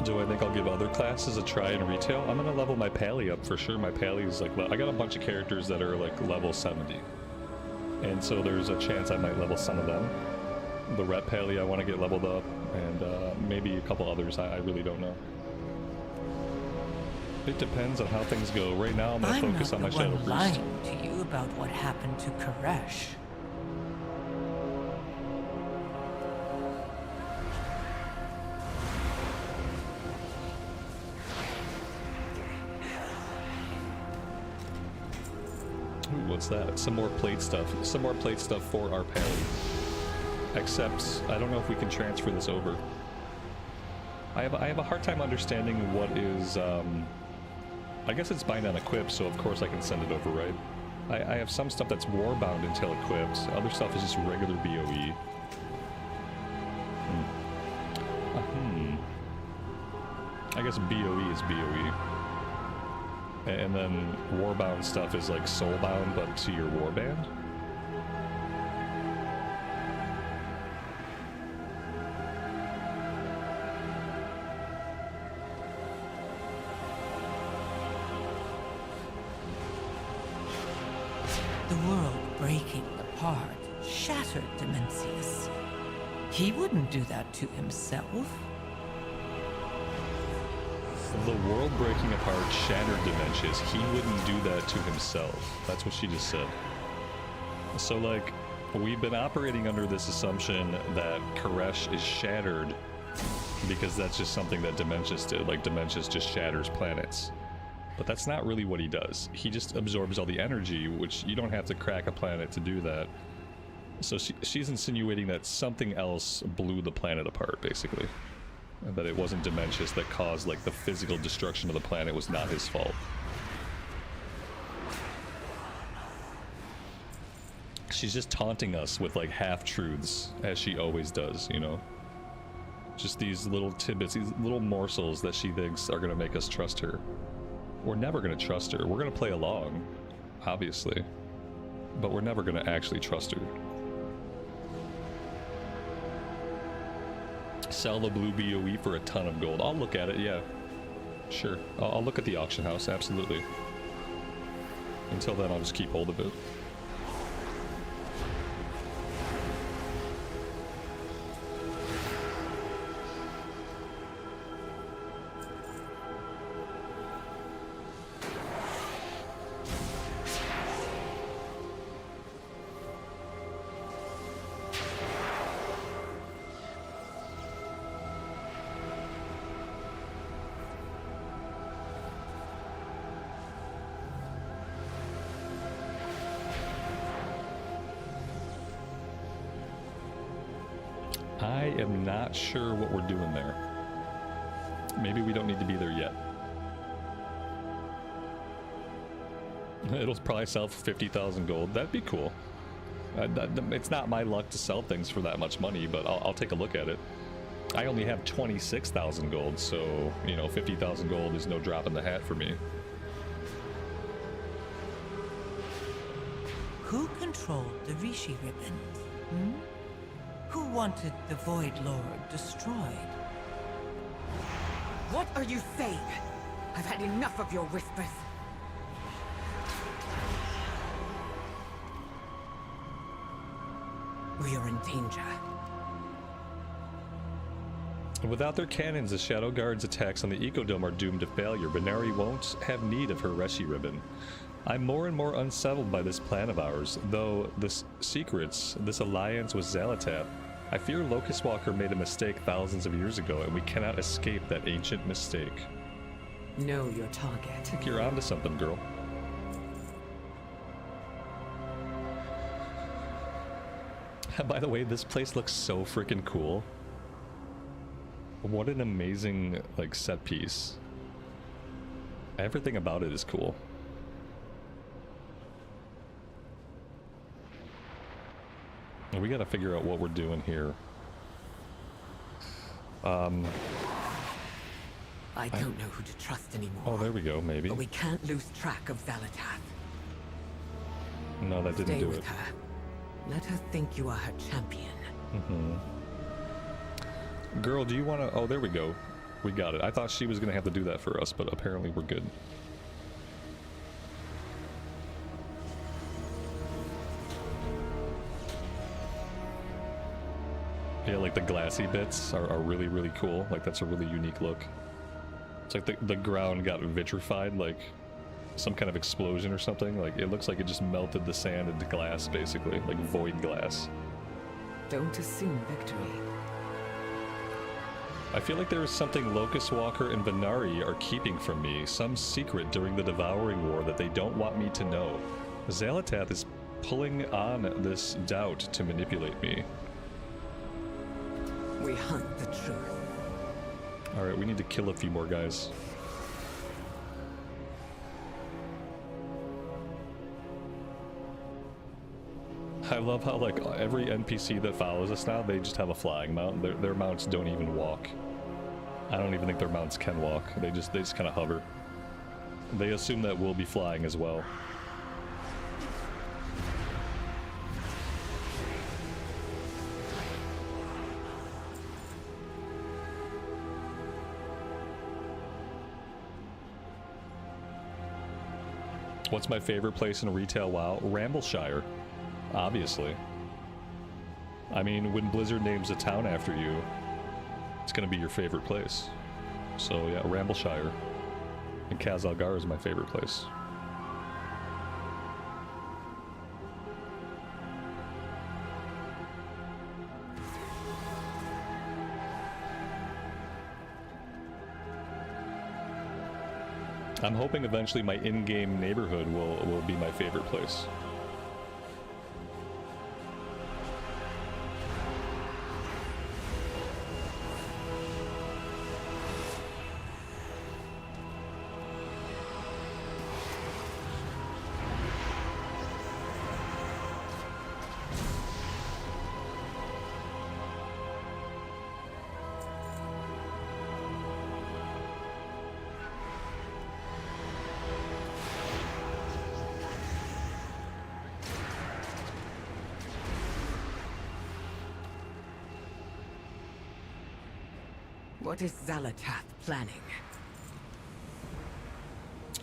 Do I think I'll give other classes a try in retail? I'm gonna level my Pally up for sure. My Pally is like, I got a bunch of characters that are like level 70. And so there's a chance I might level some of them. The Ret Pally I want to get leveled up, and maybe a couple others, I really don't know. It depends on how things go. Right now I'm gonna focus on my Shadow Priest. I'm lying to you about what happened to Koresh. Ooh, what's that? Some more plate stuff. Some more plate stuff for our Pally. Except, I don't know if we can transfer this over. I have a hard time understanding what is, I guess it's bind on equip, so of course I can send it over, right? I have some stuff that's warbound until equipped. Other stuff is just regular BOE. I guess BOE is BOE. And then warbound stuff is like soulbound, but to your warband. The world breaking apart shattered Dimensius. He wouldn't do that to himself. The world breaking apart shattered dimensions. He wouldn't do that to himself. That's what she just said. So, like, we've been operating under this assumption that Koresh is shattered because that's just something that Dimensions did. Like, Dimensions just shatters planets. But that's not really what he does. He just absorbs all the energy, which you don't have to crack a planet to do that. So she's insinuating that something else blew the planet apart, basically. And that it wasn't Dimensions that caused, like, the physical destruction of the planet was not his fault. She's just taunting us with, like, half-truths, as she always does, you know? Just these little tidbits, these little morsels that she thinks are gonna make us trust her. We're never gonna trust her. We're gonna play along, obviously. But we're never gonna actually trust her. Sell the blue BOE for a ton of gold. I'll look at it, yeah. Sure. I'll look at the auction house, absolutely. Until then, I'll just keep hold of it. I am not sure what we're doing there. Maybe we don't need to be there yet. It'll probably sell for 50,000 gold. That'd be cool. It's not my luck to sell things for that much money, but I'll take a look at it. I only have 26,000 gold, so, you know, 50,000 gold is no drop in the hat for me. Who controlled the Rishi ribbon? Hmm? Who wanted the Void Lord destroyed? What are you saying? I've had enough of your whispers. We are in danger. Without their cannons, the Shadow Guard's attacks on the Ecodome are doomed to failure. Benari won't have need of her Rishi ribbon. I'm more and more unsettled by this plan of ours, though this alliance with Xalatath. I fear Locust Walker made a mistake thousands of years ago, and we cannot escape that ancient mistake. Know your target. I think you're onto something, girl. By the way, this place looks so freaking cool. What an amazing, like, set piece. Everything about it is cool. We gotta figure out what we're doing here. I don't know who to trust anymore. Oh, there we go, maybe. But we can't lose track of Xalatath. No, that didn't Stay do with it. her. Let her think you are her champion. Girl, do you want to... Oh, there we go. We got it. I thought she was going to have to do that for us, but apparently we're good. Yeah, like the glassy bits are really, really cool. Like, that's a really unique look. It's like the ground got vitrified, like some kind of explosion or something. Like, it looks like it just melted the sand into glass, basically. Like void glass. Don't assume victory. I feel like there is something Locust Walker and Venari are keeping from me. Some secret during the Devouring War that they don't want me to know. Xalatath is pulling on this doubt to manipulate me. We hunt the truth. Alright, we need to kill a few more guys. I love how, like, every NPC that follows us now, they just have a flying mount. Their mounts don't even walk. I don't even think their mounts can walk. They just kind of hover. They assume that we'll be flying as well. What's my favorite place in retail WoW? Rambleshire. Obviously. I mean, when Blizzard names a town after you, it's gonna be your favorite place. So yeah, Rambleshire. And Khazalgar is my favorite place. I'm hoping eventually my in-game neighborhood will be my favorite place. What is Xalatath planning?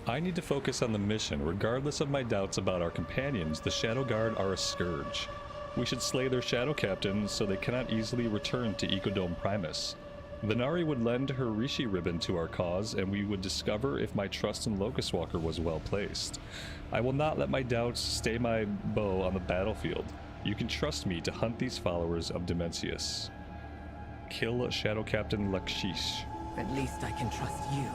I need to focus on the mission. Regardless of my doubts about our companions, the Shadow Guard are a scourge. We should slay their Shadow Captain so they cannot easily return to Ecodome Primus. Venari would lend her Rishi ribbon to our cause, and we would discover if my trust in Locust Walker was well placed. I will not let my doubts stay my bow on the battlefield. You can trust me to hunt these followers of Dimensius. Kill Shadow Captain Lakshish. At least I can trust you.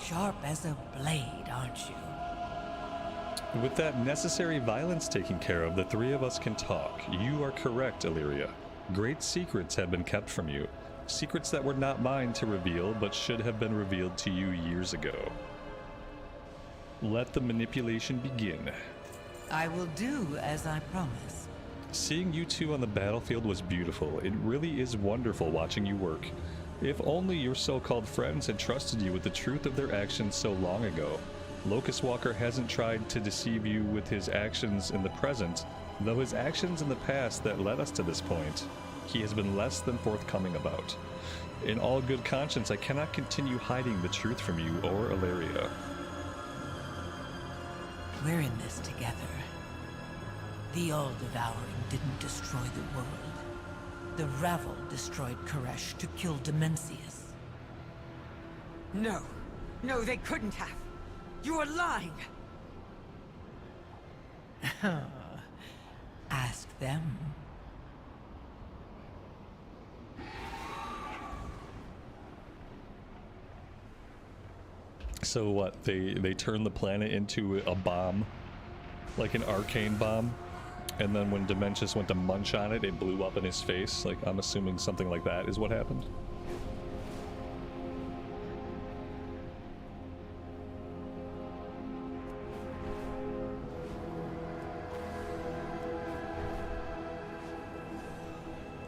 Sharp as a blade, aren't you? With that necessary violence taken care of, the three of us can talk. You are correct, Alleria. Great secrets have been kept from you. Secrets that were not mine to reveal, but should have been revealed to you years ago. Let the manipulation begin. I will do as I promised. Seeing you two on the battlefield was beautiful. It really is wonderful watching you work. If only your so-called friends had trusted you with the truth of their actions so long ago. Locust Walker hasn't tried to deceive you with his actions in the present, though his actions in the past that led us to this point, he has been less than forthcoming about. In all good conscience, I cannot continue hiding the truth from you or Alleria. We're in this together. The All-Devouring didn't destroy the world. The Ravel destroyed Koresh to kill Dimensius. No. No, they couldn't have. You are lying. Ask them. So what, they turned the planet into a bomb? Like an arcane bomb? And then when Dimensius went to munch on it, it blew up in his face? Like, I'm assuming something like that is what happened?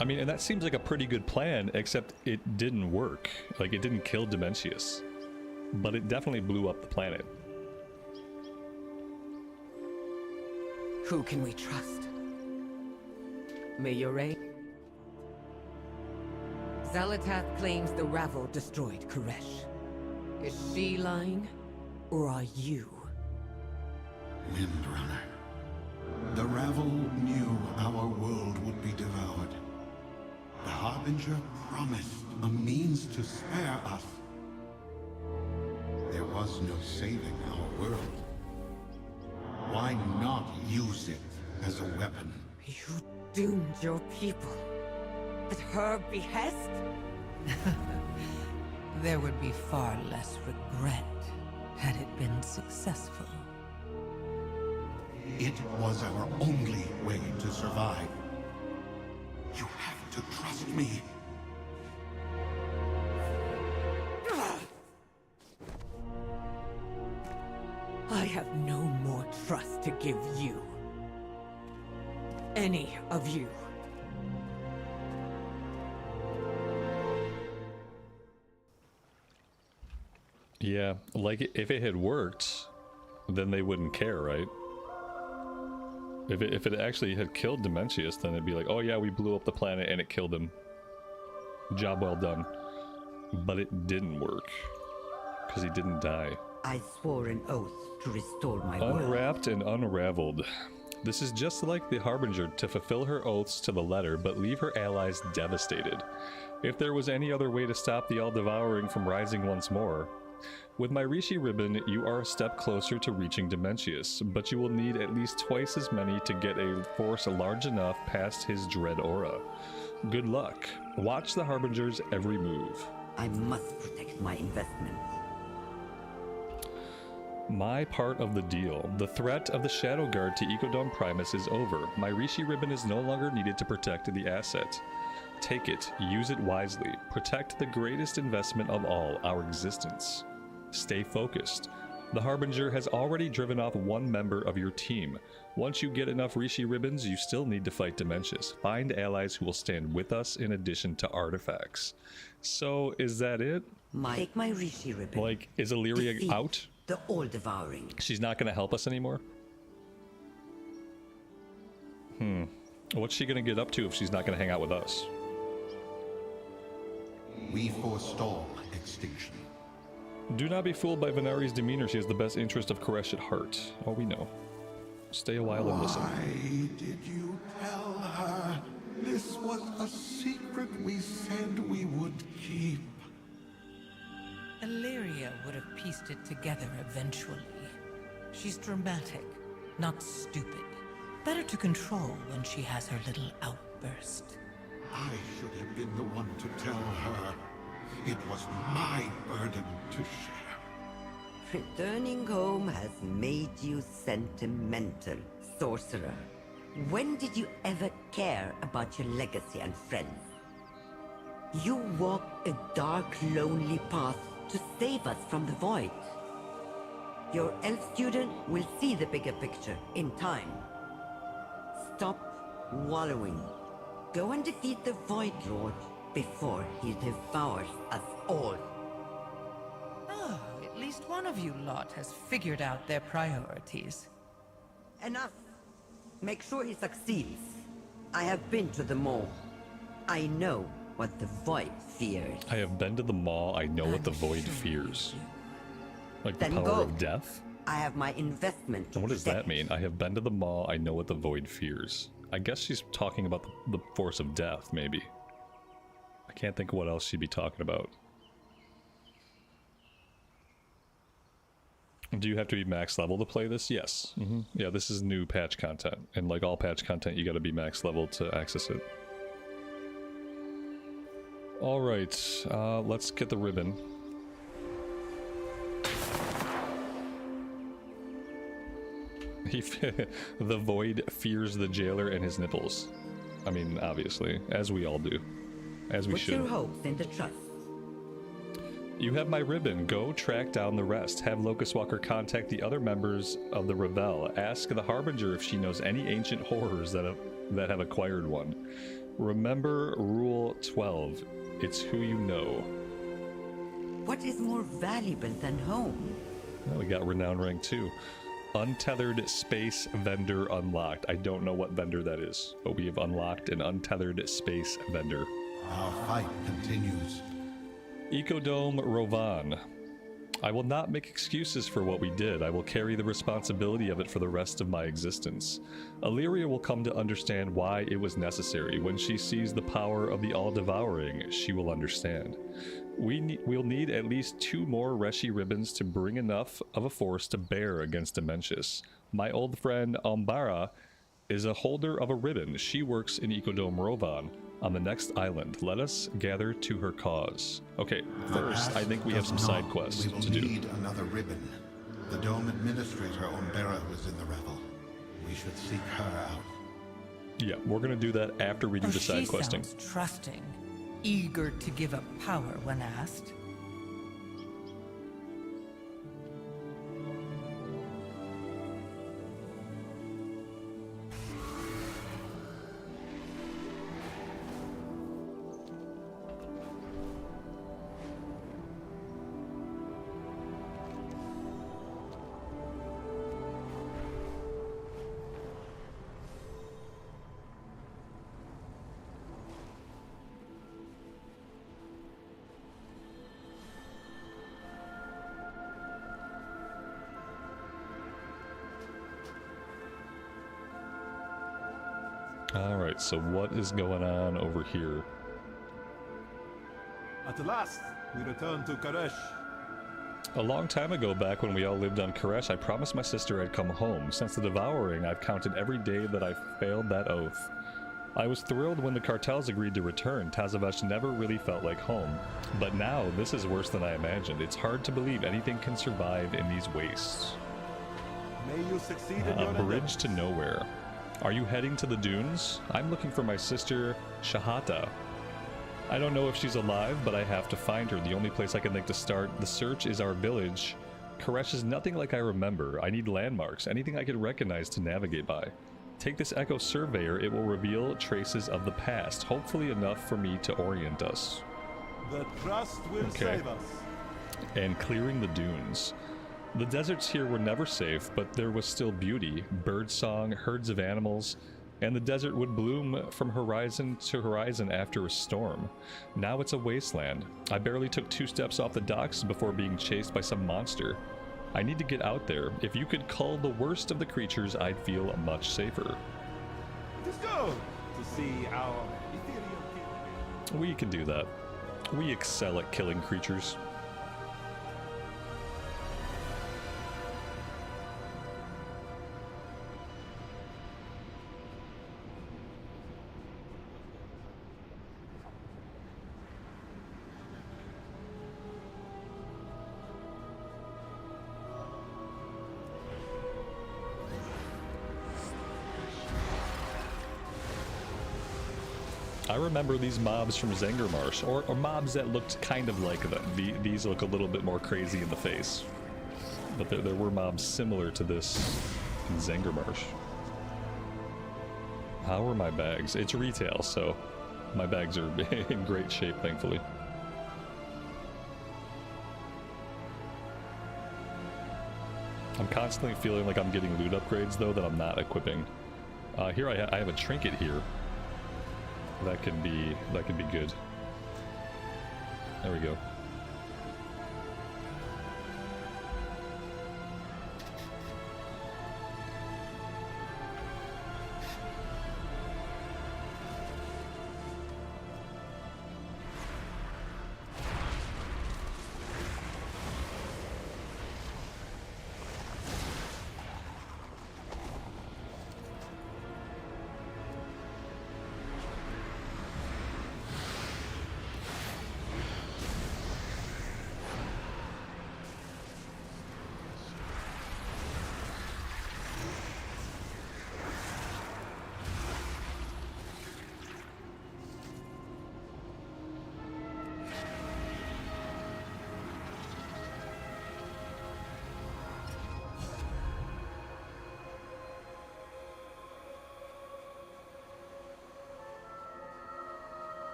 I mean, and that seems like a pretty good plan, except it didn't work. Like, it didn't kill Dimensius. But it definitely blew up the planet. Who can we trust? Mayure? Xalatath claims the Ravel destroyed Koresh. Is she lying? Or are you? Windrunner. The Ravel knew our world would be devoured. The Harbinger promised a means to spare us. There was no saving our world. Why not use it as a weapon? You doomed your people. At her behest? There would be far less regret had it been successful. It was our only way to survive. You have to trust me. I have no more trust to give you. Any of you. Yeah, like if it had worked, then they wouldn't care, right? If it actually had killed Dementius, then it'd be like, oh yeah, we blew up the planet and it killed him. Job well done. But it didn't work. Because he didn't die. I swore an oath to restore my world. Unwrapped and unraveled. This is just like the Harbinger to fulfill her oaths to the letter, but leave her allies devastated. If there was any other way to stop the All-Devouring from rising once more, with my Rishi ribbon, you are a step closer to reaching Dementius, but you will need at least twice as many to get a force large enough past his dread aura. Good luck. Watch the Harbinger's every move. I must protect my investment. My part of the deal. The threat of the Shadow Guard to Ecodome Primus is over. My Rishi ribbon is no longer needed to protect the asset. Take it, use it wisely. Protect the greatest investment of all, our existence. Stay focused. The Harbinger has already driven off one member of your team. Once you get enough Rishi ribbons, you still need to fight Dementius. Find allies who will stand with us in addition to artifacts. So, is that it? Take my Rishi ribbon. Like, is Alleria Defeat out? The All-Devouring. She's not going to help us anymore? What's she going to get up to if she's not going to hang out with us? We forestall extinction. Do not be fooled by Venari's demeanor. She has the best interest of Koresh at heart. Oh, we know. Stay a while and listen. Why did you tell her? This was a secret we said we would keep. Alleria would have pieced it together eventually. She's dramatic, not stupid. Better to control when she has her little outburst. I should have been the one to tell her. It was my burden to share. Returning home has made you sentimental, sorcerer. When did you ever care about your legacy and friends? You walked a dark, lonely path to save us from the void. Your elf student will see the bigger picture in time. Stop wallowing. Go and defeat the Void Lord before he devours us all. Oh, at least one of you lot has figured out their priorities. Enough. Make sure he succeeds. I have been to the mall. I know what the Void fears. I have been to the mall. I know what the Void fears. Like the Then power go. of death? I have my investment. And what does that mean? I have been to the mall. I know what the Void fears. I guess she's talking about the force of death, maybe. I can't think of what else she'd be talking about. Do you have to be max level to play this? Yes. Yeah, this is new patch content. And like all patch content, you gotta be max level to access it. Alright, let's get the ribbon. The Void fears the jailer and his nipples. I mean, obviously, as we all do. As we should. Put your hopes in the trust. You have my ribbon. Go track down the rest. Have Locust Walker contact the other members of the Ravel. Ask the Harbinger if she knows any ancient horrors that have acquired one. Remember Rule 12. It's who you know. What is more valuable than home? Well, we got Renown rank 2. Untethered space vendor unlocked. I don't know what vendor that is, but we have unlocked an untethered space vendor. Our fight continues. Ecodome Rovan. I will not make excuses for what we did. I will carry the responsibility of it for the rest of my existence. Alleria will come to understand why it was necessary. When she sees the power of the All-Devouring, she will understand. We'll need at least 2 more Rishi ribbons to bring enough of a force to bear against Dementius. My old friend Umbara is a holder of a ribbon. She works in Ecodome Rovan on the next island. Let us gather to her cause. Okay, first, I think we have some side quests We will to do. need another ribbon. The Dome Administrator Umbera was in the Revel. We should seek her out. Yeah, we're gonna do that after we do the side She questing. sounds trusting, eager to give up power when asked. Alright, so what is going on over here? At last, we return to Karesh. A long time ago, back when we all lived on Karesh, I promised my sister I'd come home. Since the devouring, I've counted every day that I failed that oath. I was thrilled when the cartels agreed to return. Tazavesh never really felt like home. But now, this is worse than I imagined. It's hard to believe anything can survive in these wastes. May you succeed in A your bridge to nowhere. Are you heading to the dunes? I'm looking for my sister, Shahata. I don't know if she's alive, but I have to find her. The only place I can think to start the search is our village. Karesh is nothing like I remember. I need landmarks, anything I could recognize to navigate by. Take this Echo Surveyor, it will reveal traces of the past, hopefully enough for me to orient us. The trust will save us. And clearing the dunes. The deserts here were never safe, but there was still beauty, birdsong, herds of animals, and the desert would bloom from horizon to horizon after a storm. Now it's a wasteland. I barely took 2 steps off the docks before being chased by some monster. I need to get out there. If you could cull the worst of the creatures, I'd feel much safer. Let's go to see our ethereal king. We can do that. We excel at killing creatures. I remember these mobs from Zengermarsh, or mobs that looked kind of like them. These look a little bit more crazy in the face. But there were mobs similar to this in Zengermarsh. How are my bags? It's retail, so my bags are in great shape, thankfully. I'm constantly feeling like I'm getting loot upgrades, though, that I'm not equipping. Here I have a trinket here. That can be good. There we go.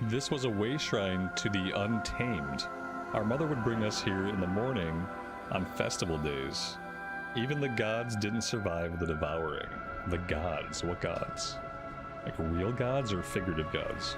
This was a way shrine to the Untamed. Our mother would bring us here in the morning on festival days. Even the gods didn't survive the devouring. The gods? What gods? Like real gods or figurative gods?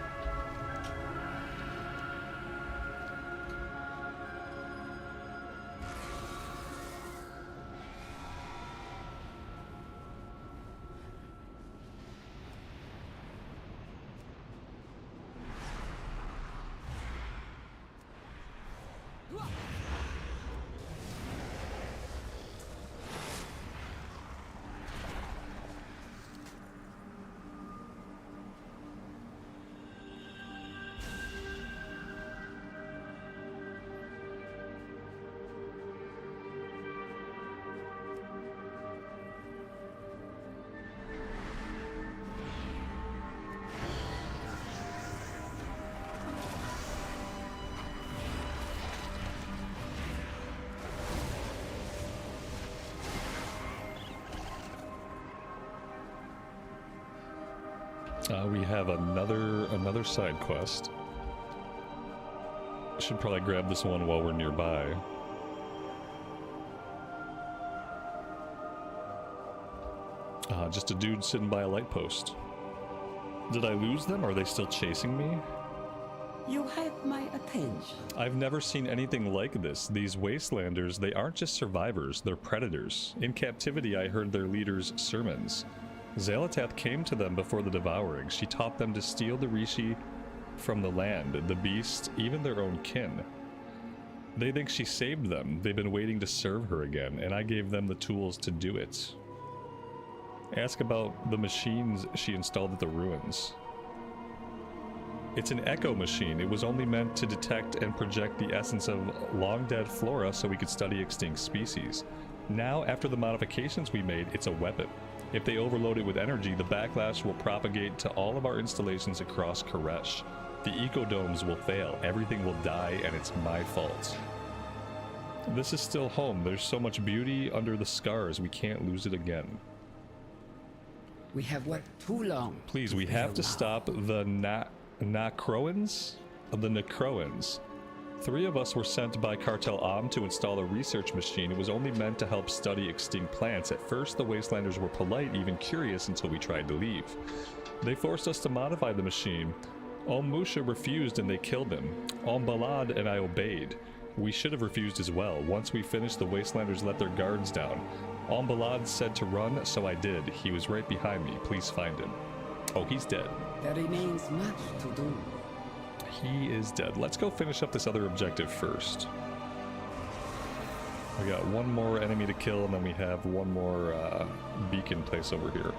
We have another side quest. Should probably grab this one while we're nearby. Just a dude sitting by a light post. Did I lose them? Are they still chasing me? You have my attention. I've never seen anything like this. These wastelanders, they aren't just survivors, they're predators. In captivity, I heard their leader's sermons. Xalatath came to them before the devouring. She taught them to steal the rishi from the land, the beast, even their own kin. They think she saved them. They've been waiting to serve her again, and I gave them the tools to do it. Ask about the machines she installed at the ruins. It's an echo machine. It was only meant to detect and project the essence of long-dead flora so we could study extinct species. Now, after the modifications we made, it's a weapon. If they overload it with energy, the backlash will propagate to all of our installations across Koresh. The ecodomes will fail, everything will die, and it's my fault. This is still home. There's so much beauty under the scars, we can't lose it again. We have worked too long. Please, we have to stop the Necroans? The Necroans. 3 of us were sent by Cartel Am to install a research machine. It was only meant to help study extinct plants. At first, the Wastelanders were polite, even curious, until we tried to leave. They forced us to modify the machine. Musha refused and they killed him. Balad and I obeyed. We should have refused as well. Once we finished, the Wastelanders let their guards down. Balad said to run, so I did. He was right behind me. Please find him. Oh, he's dead. There remains much to do. He is dead. Let's go finish up this other objective first. We got one more enemy to kill, and then we have one more beacon place over here.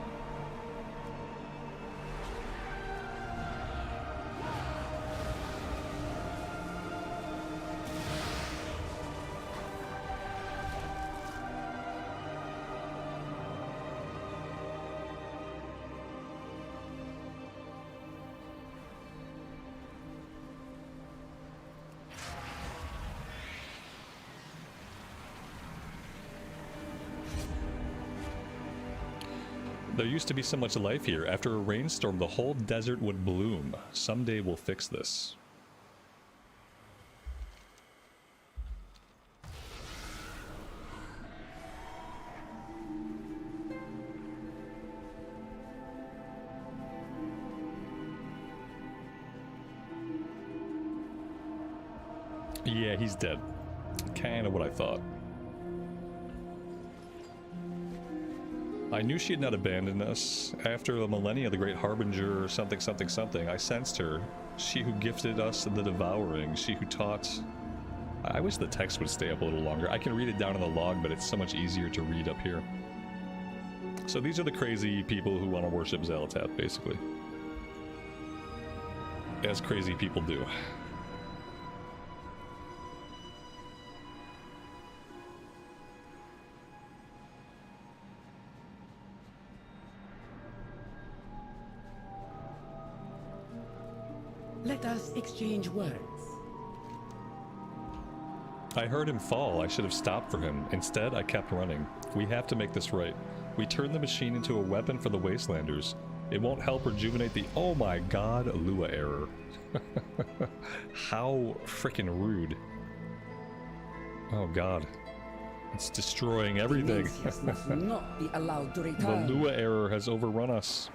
There used to be so much life here. After a rainstorm, the whole desert would bloom. Someday we'll fix this. Yeah, he's dead. Kind of what I thought. I knew she had not abandoned us. After the millennia, the great harbinger or something, something, something, I sensed her. She who gifted us the devouring, she who taught... I wish the text would stay up a little longer. I can read it down in the log, but it's so much easier to read up here. So these are the crazy people who want to worship Xalatath, basically. As crazy people do. Let us exchange words. I heard him fall. I should have stopped for him. Instead, I kept running. We have to make this right. We turned the machine into a weapon for the Wastelanders. It won't help rejuvenate the... Oh my god, Lua error. How freaking rude. Oh god. It's destroying everything. must not be allowed to The return. Lua error has overrun us.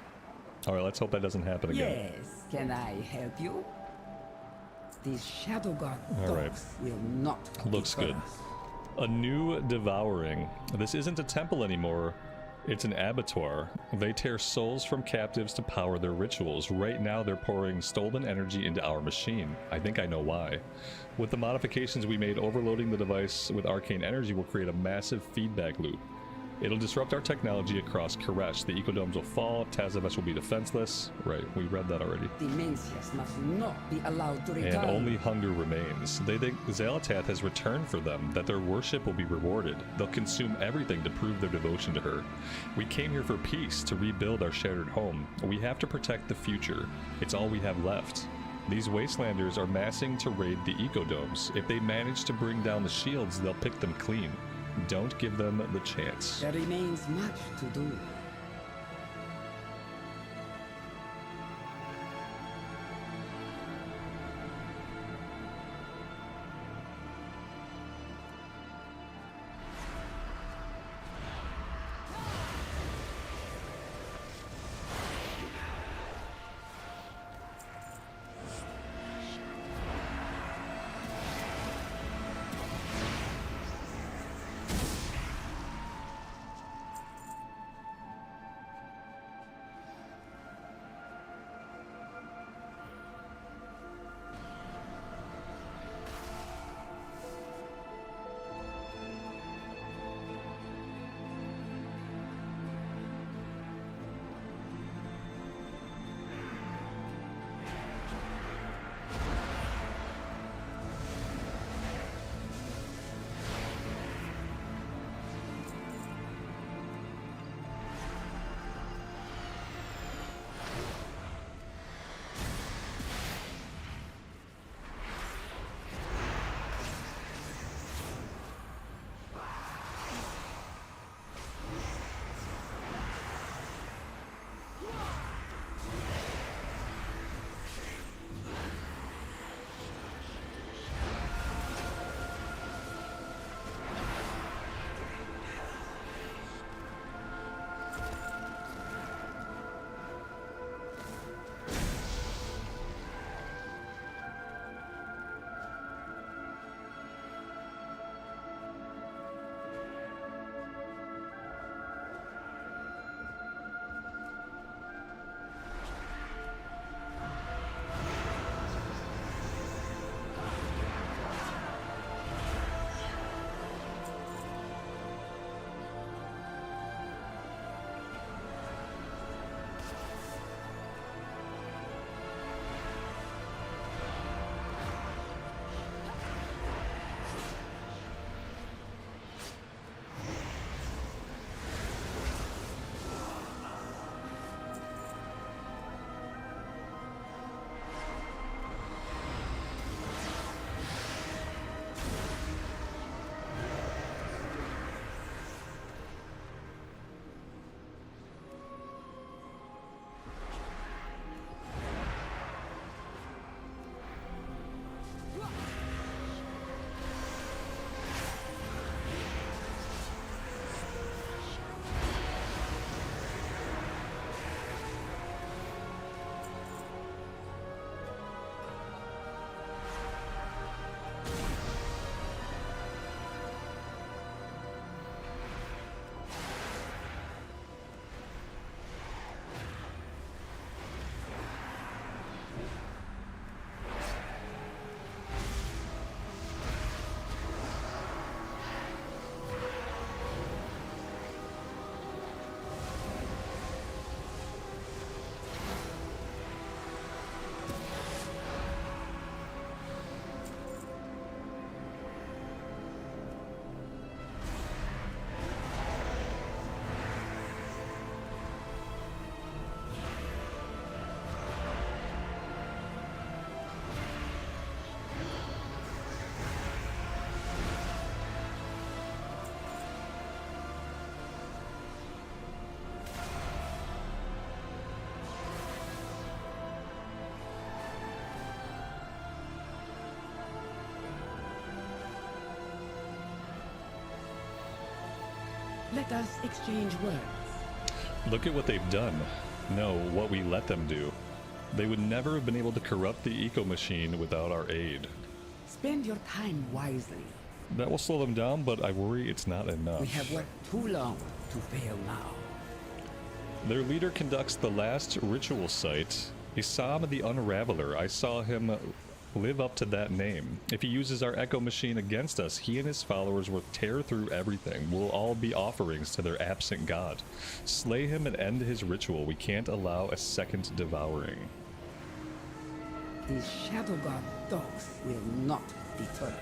Alright, let's hope that doesn't happen again. Yes, can I help you? These Shadow Guard All right. dogs will not Looks deter good. us. A new devouring. This isn't a temple anymore. It's an abattoir. They tear souls from captives to power their rituals. Right now they're pouring stolen energy into our machine. I think I know why. With the modifications we made, overloading the device with arcane energy will create a massive feedback loop. It'll disrupt our technology across Koresh. The ecodomes will fall, Tazavesh will be defenseless. Right, we read that already. Demencius must not be allowed to return. And only hunger remains. They think Xalatath has returned for them, that their worship will be rewarded. They'll consume everything to prove their devotion to her. We came here for peace, to rebuild our shattered home. We have to protect the future. It's all we have left. These Wastelanders are massing to raid the ecodomes. If they manage to bring down the shields, they'll pick them clean. Don't give them the chance. There remains much to do. Let us exchange words. Look at what they've done. No, what we let them do. They would never have been able to corrupt the eco-machine without our aid. Spend your time wisely. That will slow them down, but I worry it's not enough. We have worked too long to fail now. Their leader conducts the last ritual site. Isam the Unraveler. I saw him live up to that name. If he uses our echo machine against us, he and his followers will tear through everything. We'll all be offerings to their absent god. Slay him and end his ritual. We can't allow a second devouring. These Shadow God dogs will not deter us.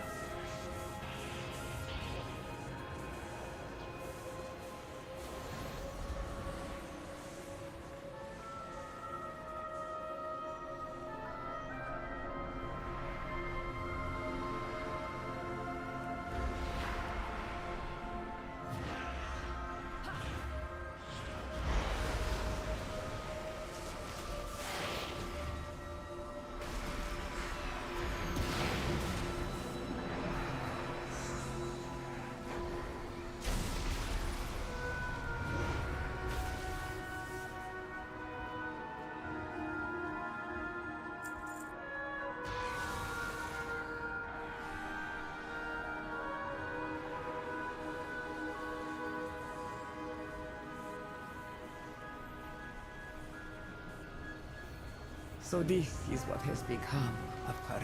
So this is what has become of Koresh.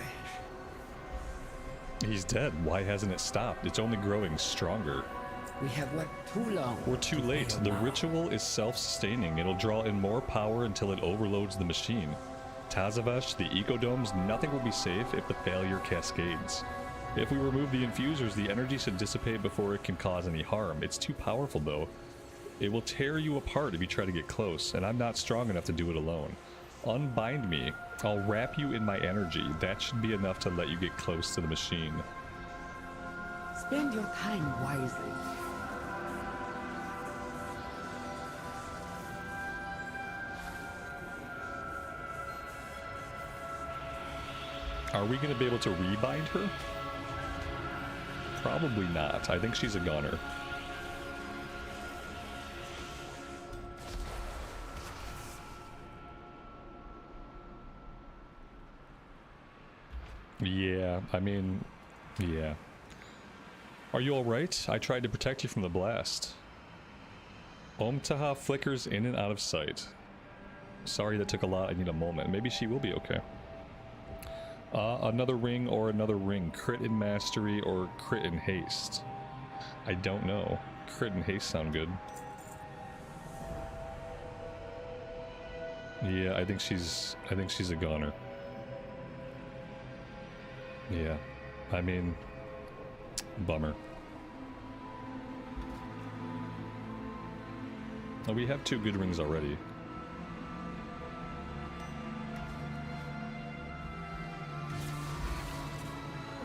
He's dead. Why hasn't it stopped? It's only growing stronger. We have worked too long. We're too late. The ritual is self-sustaining. It'll draw in more power until it overloads the machine. Tazavesh, the ecodomes, nothing will be safe if the failure cascades. If we remove the infusers, the energy should dissipate before it can cause any harm. It's too powerful though. It will tear you apart if you try to get close, and I'm not strong enough to do it alone. Unbind me. I'll wrap you in my energy. That should be enough to let you get close to the machine. Spend your time wisely. Are we going to be able to rebind her? Probably not. I think she's a goner. Yeah, I mean, yeah. Are you alright? I tried to protect you from the blast. Omtaha flickers in and out of sight. Sorry that took a lot, I need a moment. Maybe she will be okay. Another ring or another ring. Crit in mastery or crit in haste. I don't know. Crit and haste sound good. Yeah, I think she's a goner. Yeah, I mean, bummer. Oh, we have 2 good rings already.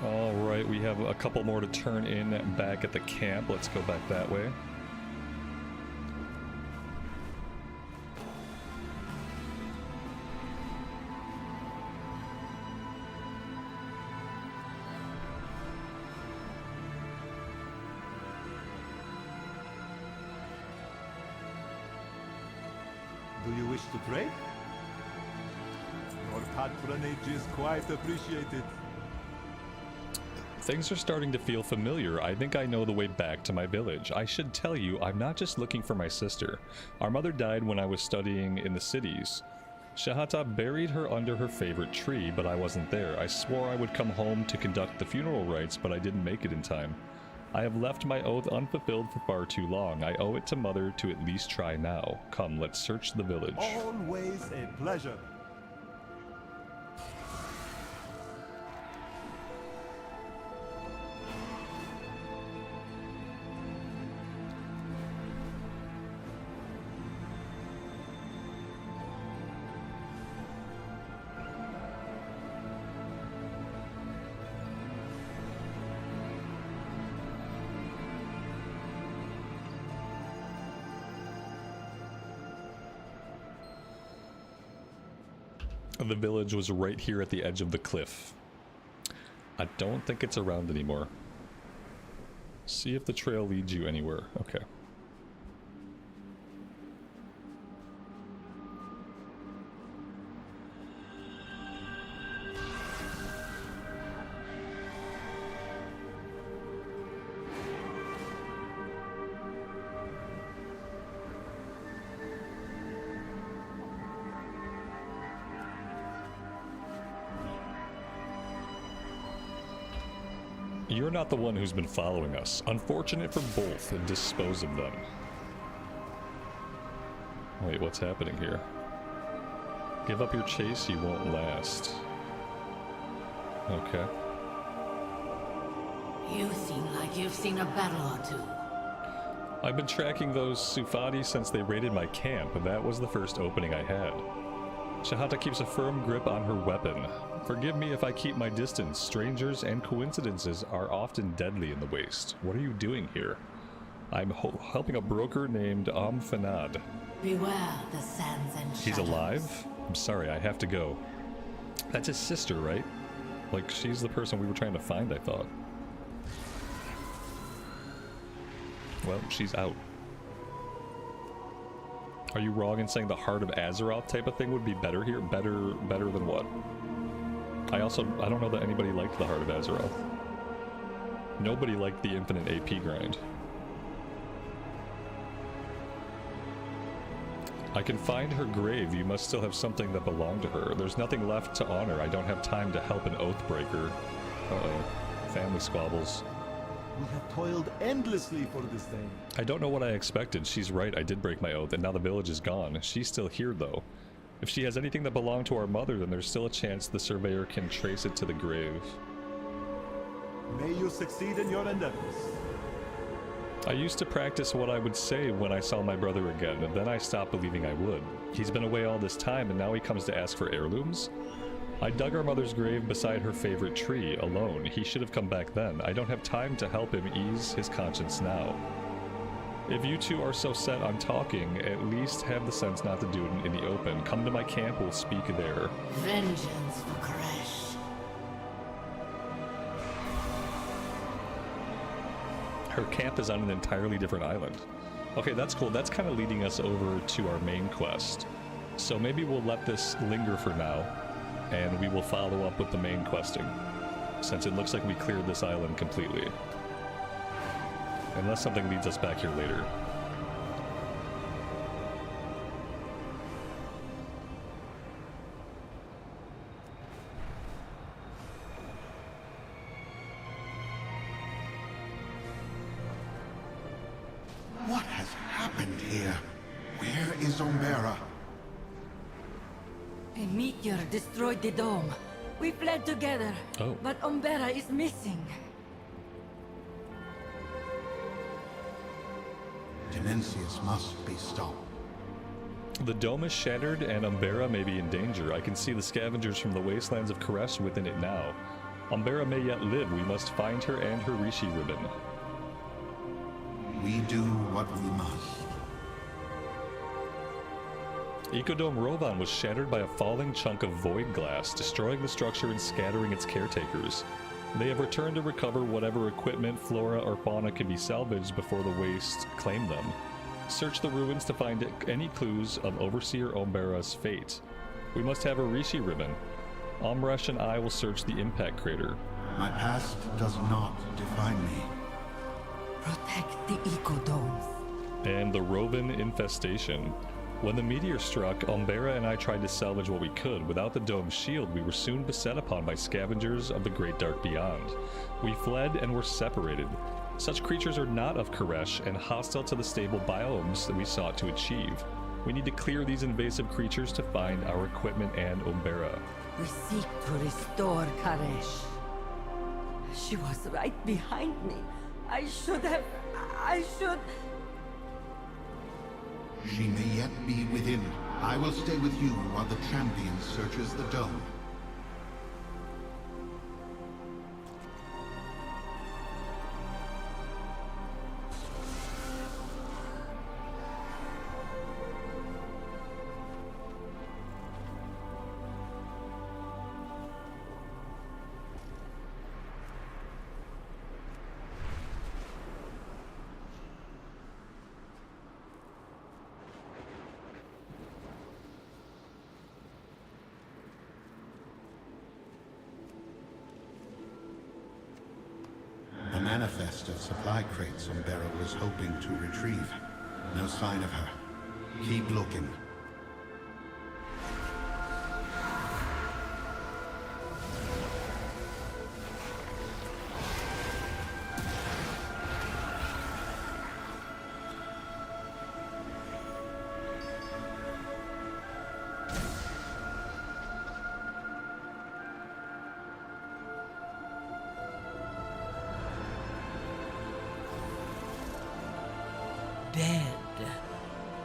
Alright, we have a couple more to turn in back at the camp. Let's go back that way. Do you wish to trade? Your patronage is quite appreciated. Things are starting to feel familiar. I think I know the way back to my village. I should tell you, I'm not just looking for my sister. Our mother died when I was studying in the cities. Shahata buried her under her favorite tree, but I wasn't there. I swore I would come home to conduct the funeral rites, but I didn't make it in time. I have left my oath unfulfilled for far too long. I owe it to Mother to at least try now. Come, let's search the village. Always a pleasure. The village was right here at the edge of the cliff. I don't think it's around anymore. See if the trail leads you anywhere. Okay. You're not the one who's been following us. Unfortunate for both, and dispose of them. Wait, what's happening here? Give up your chase, you won't last. Okay. You seem like you've seen a battle or two. I've been tracking those Sufadi since they raided my camp, and that was the first opening I had. Shahata keeps a firm grip on her weapon. Forgive me if I keep my distance. Strangers and coincidences are often deadly in the Waste. What are you doing here? I'm helping a broker named Amfanad. Beware the sands and shadows. He's alive? I'm sorry, I have to go. That's his sister, right? Like, she's the person we were trying to find, I thought. Well, she's out. Are you wrong in saying the Heart of Azeroth type of thing would be better here? Better than what? I don't know that anybody liked the Heart of Azeroth. Nobody liked the infinite AP grind. I can find her grave. You must still have something that belonged to her. There's nothing left to honor. I don't have time to help an Oathbreaker. Uh-oh. Family squabbles. We have toiled endlessly for this day. I don't know what I expected. She's right, I did break my oath, and now the village is gone. She's still here, though. If she has anything that belonged to our mother, then there's still a chance the surveyor can trace it to the grave. May you succeed in your endeavors. I used to practice what I would say when I saw my brother again, and then I stopped believing I would. He's been away all this time, and now he comes to ask for heirlooms? I dug our mother's grave beside her favorite tree, alone. He should have come back then. I don't have time to help him ease his conscience now. If you two are so set on talking, at least have the sense not to do it in the open. Come to my camp, we'll speak there. Vengeance for Koresh. Her camp is on an entirely different island. Okay, that's cool. That's kind of leading us over to our main quest. So maybe we'll let this linger for now, and we will follow up with the main questing, since it looks like we cleared this island completely. Unless something leads us back here later. What has happened here? Where is Umbera? A meteor destroyed the dome. We fled together, but Umbera is missing. Dimensius must be stopped. The dome is shattered and Umbera may be in danger. I can see the scavengers from the wastelands of Koresh within it now. Umbera may yet live. We must find her and her Rishi ribbon. We do what we must. Ecodome Rovan was shattered by a falling chunk of void glass, destroying the structure and scattering its caretakers. They have returned to recover whatever equipment, flora, or fauna can be salvaged before the waste claim them. Search the ruins to find any clues of Overseer Umbera's fate. We must have a Rishi ribbon. Amresh and I will search the impact crater. My past does not define me. Protect the ecodomes. And the Rovan infestation. When the meteor struck, Umbera and I tried to salvage what we could. Without the dome's shield, we were soon beset upon by scavengers of the Great Dark Beyond. We fled and were separated. Such creatures are not of Koresh and hostile to the stable biomes that we sought to achieve. We need to clear these invasive creatures to find our equipment and Umbera. We seek to restore Koresh. She was right behind me. I should... She may yet be within. I will stay with you while the champion searches the dome. The manifest of supply crates Umbera was hoping to retrieve. No sign of her. Keep looking.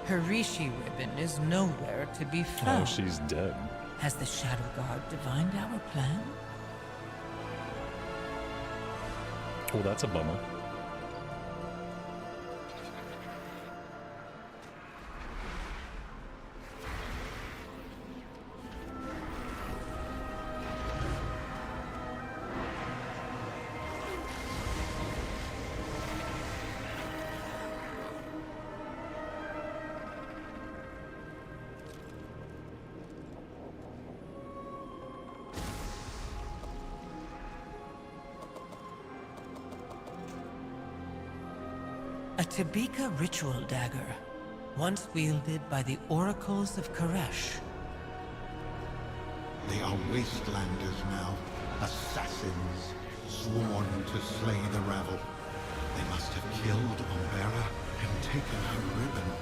Her rishi ribbon is nowhere to be found. Oh, she's dead. Has the Shadow Guard divined our plan? Well, that's a bummer. A Tabika ritual dagger, once wielded by the oracles of Koresh. They are wastelanders now, assassins, sworn to slay the Ravel. They must have killed Umbera and taken her ribbon.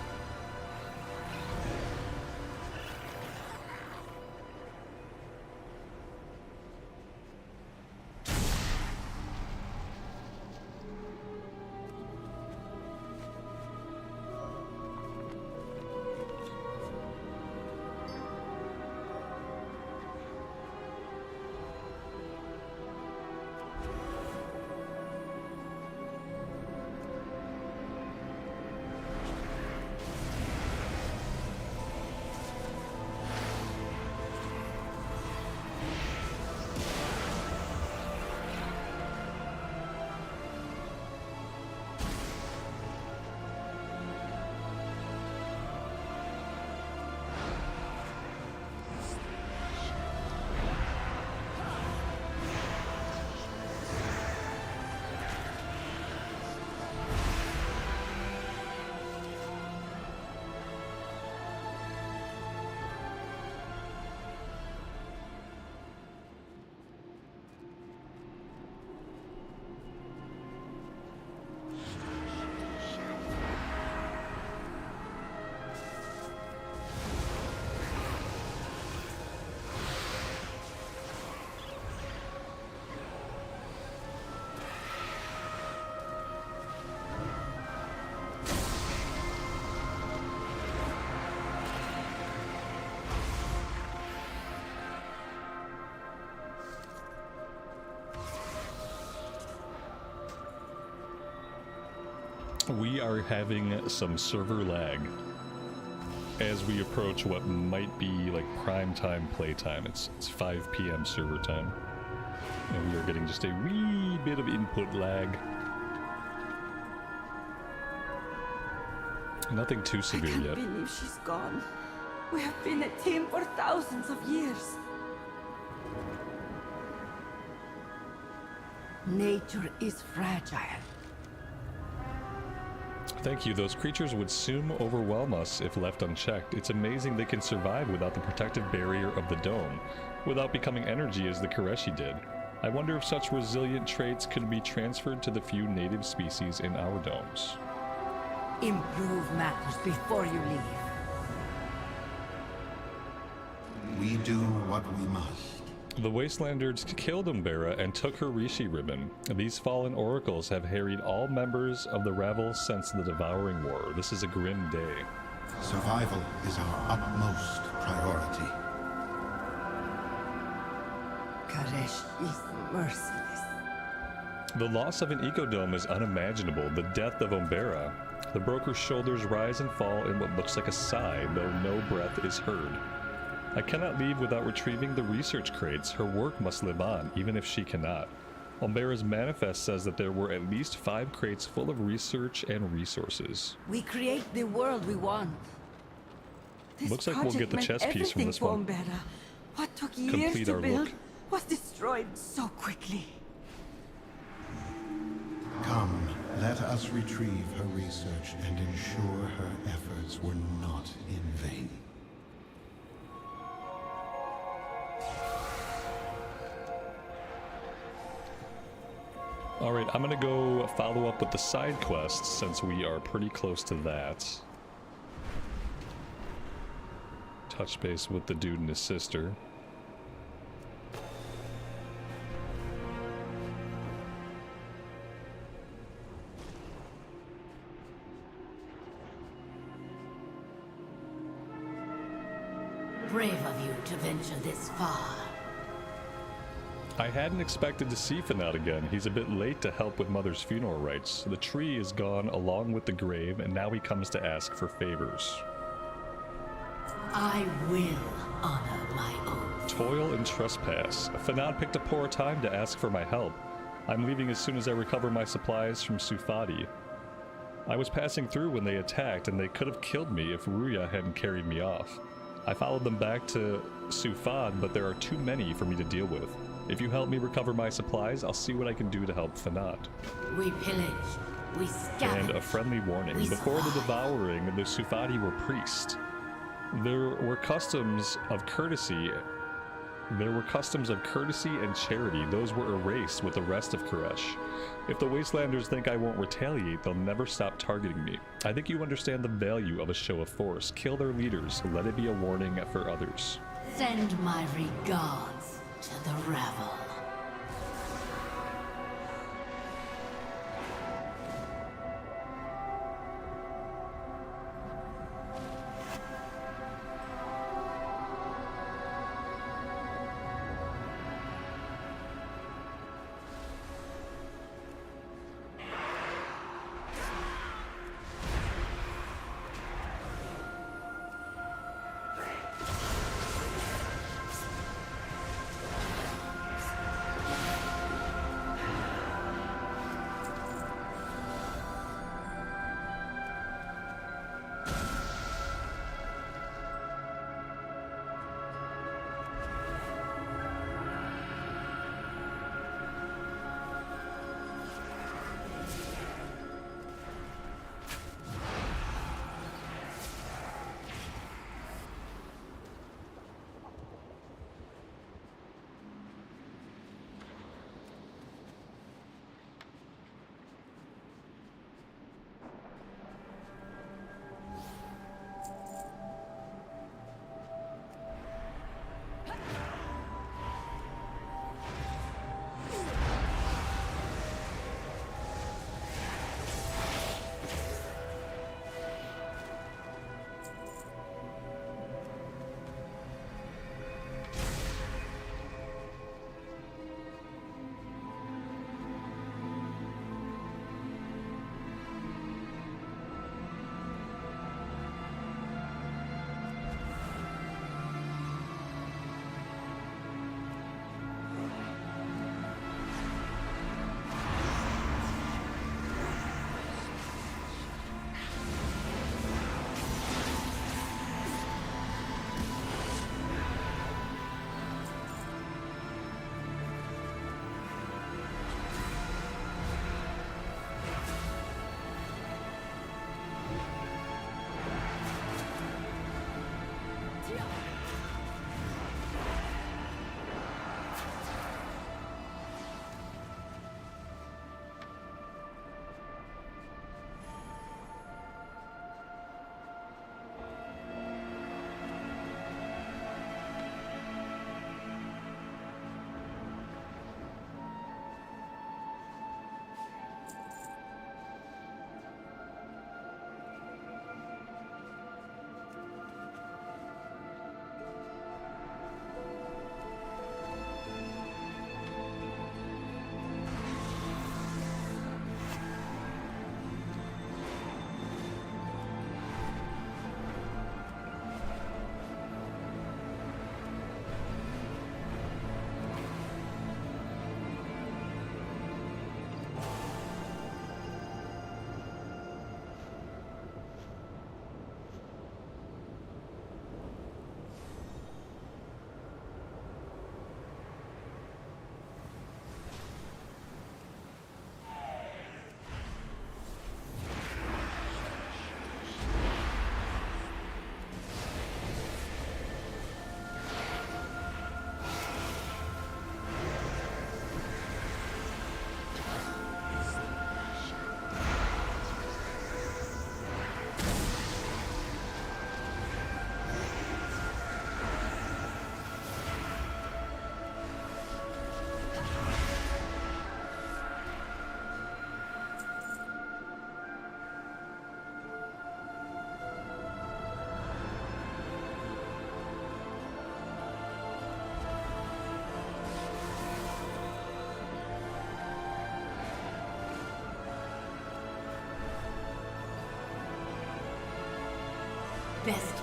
We are having some server lag as we approach what might be like prime time playtime. It's 5 p.m. server time, and we are getting just a wee bit of input lag. Nothing too severe yet. I can't believe she's gone. We have been a team for thousands of years. Nature is fragile. Thank you. Those creatures would soon overwhelm us if left unchecked. It's amazing they can survive without the protective barrier of the dome, without becoming energy as the Koreshi did. I wonder if such resilient traits could be transferred to the few native species in our domes. Improve matters before you leave. We do what we must. The Wastelanders killed Umbera and took her Rishi ribbon. These fallen oracles have harried all members of the Ravel since the Devouring War. This is a grim day. Survival is our utmost priority. Koresh is merciless. The loss of an ecodome is unimaginable. The death of Umbera. The broker's shoulders rise and fall in what looks like a sigh, though no breath is heard. I cannot leave without retrieving the research crates. Her work must live on, even if she cannot. Umbera's manifest says that there were at least 5 crates full of research and resources. We create the world we want. This Looks like we'll get the chess piece from this one. Umbera. What took years Complete to our build look. was destroyed so quickly. Come, let us retrieve her research and ensure her efforts were not in vain. Alright, I'm gonna go follow up with the side quests since we are pretty close to that. Touch base with the dude and his sister. brave of you to venture this far. I hadn't expected to see Fanat again. He's a bit late to help with Mother's funeral rites. The tree is gone along with the grave, and now he comes to ask for favors. I will honor my oath. Toil and trespass. Fanat picked a poor time to ask for my help. I'm leaving as soon as I recover my supplies from Sufadi. I was passing through when they attacked, and they could have killed me if Ruya hadn't carried me off. I followed them back to Sufad, but there are too many for me to deal with. If you help me recover my supplies, I'll see what I can do to help Fanat. We pillage. We scavenge. And a friendly warning. Before the devouring, the Sufadi were priests. There were customs of courtesy and charity. Those were erased with the rest of Koresh. If the Wastelanders think I won't retaliate, they'll never stop targeting me. I think you understand the value of a show of force. Kill their leaders. Let it be a warning for others. Send my regards to the Ravel.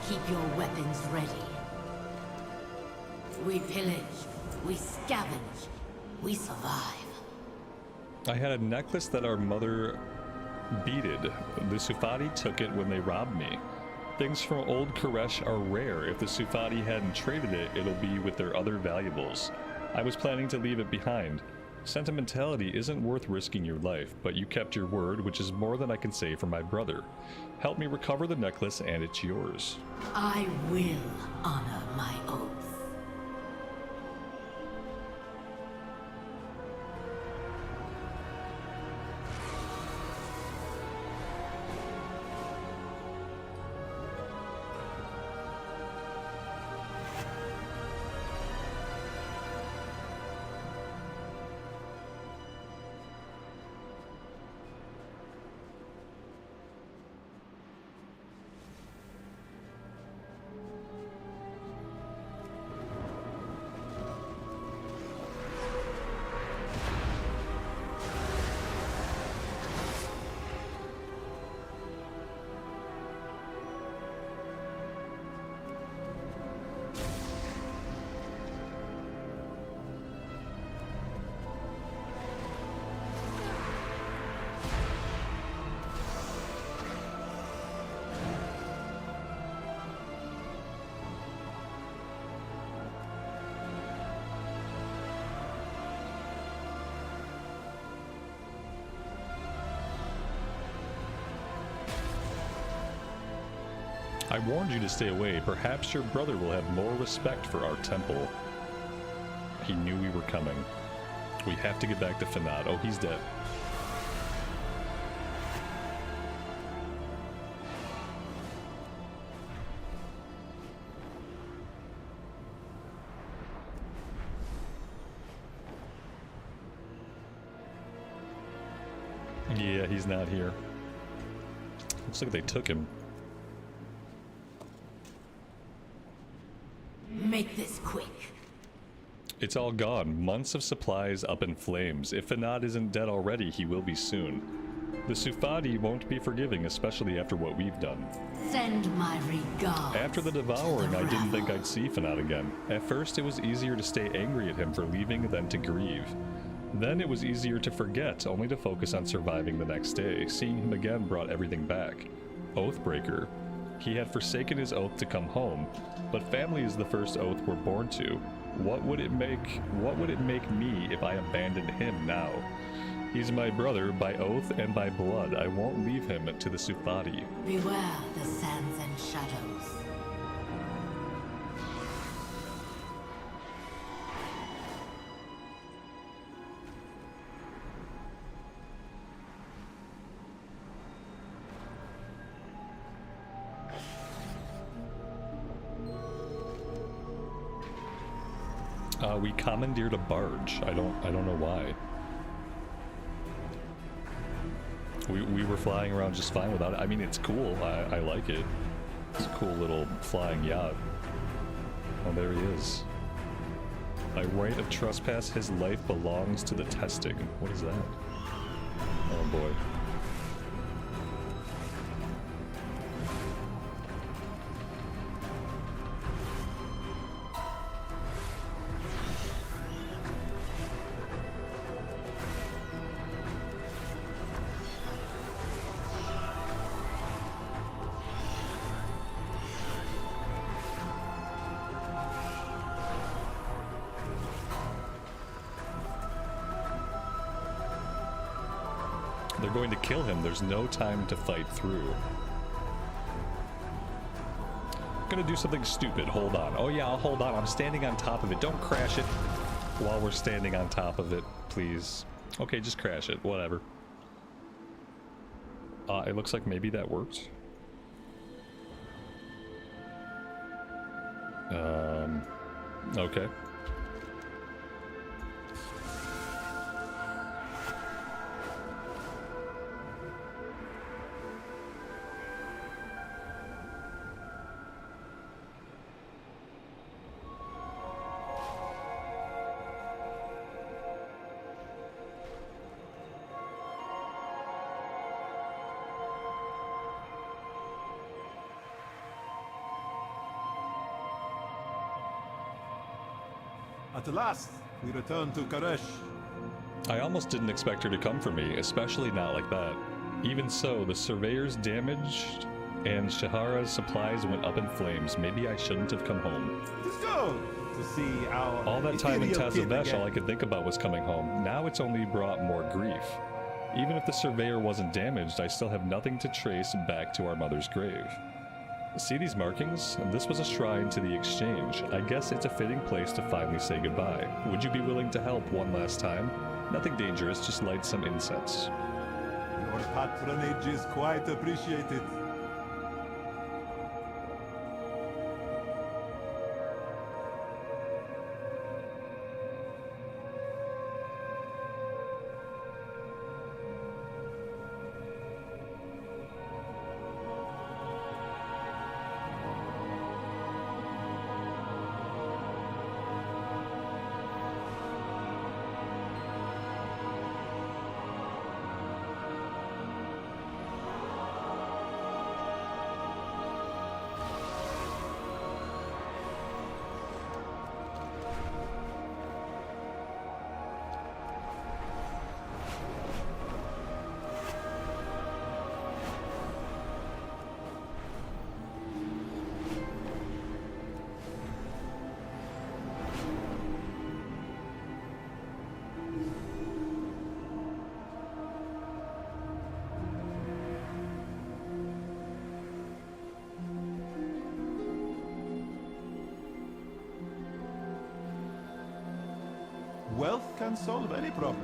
keep your weapons ready. We pillage, we scavenge, we survive. I had a necklace that our mother beaded. The Sufati took it when they robbed me. Things from old Koresh are rare. If the Sufati hadn't traded it, it'll be with their other valuables. I was planning to leave it behind. Sentimentality isn't worth risking your life, but you kept your word, which is more than I can say for my brother. Help me recover the necklace and it's yours. I will honor my oath. I warned you to stay away. Perhaps your brother will have more respect for our temple. He knew we were coming. We have to get back to Fanad. Oh, he's dead. Yeah, he's not here. Looks like they took him. Make this quick. It's all gone. Months of supplies up in flames. If Fanad isn't dead already, he will be soon. The Sufati won't be forgiving, especially after what we've done. Send my regards. After the devouring, I didn't think I'd see Fanad again. At first, it was easier to stay angry at him for leaving than to grieve. Then it was easier to forget, only to focus on surviving the next day. Seeing him again brought everything back. Oathbreaker. He had forsaken his oath to come home, but family is the first oath we're born to. What would it make me if I abandoned him now? He's my brother by oath and by blood. I won't leave him to the Sufati. Beware the sands and shadows. We commandeered a barge. I don't know why. We were flying around just fine without it. I mean, it's cool. I like it. It's a cool little flying yacht. Oh, there he is. By right of trespass, his life belongs to the testing. What is that? Oh boy. They're going to kill him. There's no time to fight through. I'm gonna do something stupid. Hold on. Oh yeah, I'll hold on. I'm standing on top of it. Don't crash it while we're standing on top of it, please. Okay, just crash it. Whatever. It looks like maybe that worked. Okay. At last, we return to Karesh. I almost didn't expect her to come for me, especially not like that. Even so, the surveyors damaged and Shahara's supplies went up in flames. Maybe I shouldn't have come home. Let's go to see our All that time in ethereal kin Tazavesh, again. all I could think about was coming home. Now it's only brought more grief. Even if the surveyor wasn't damaged, I still have nothing to trace back to our mother's grave. See these markings? This was a shrine to the exchange. I guess it's a fitting place to finally say goodbye. Would you be willing to help one last time? Nothing dangerous, just light some incense. Your patronage is quite appreciated. Wealth can solve any problem.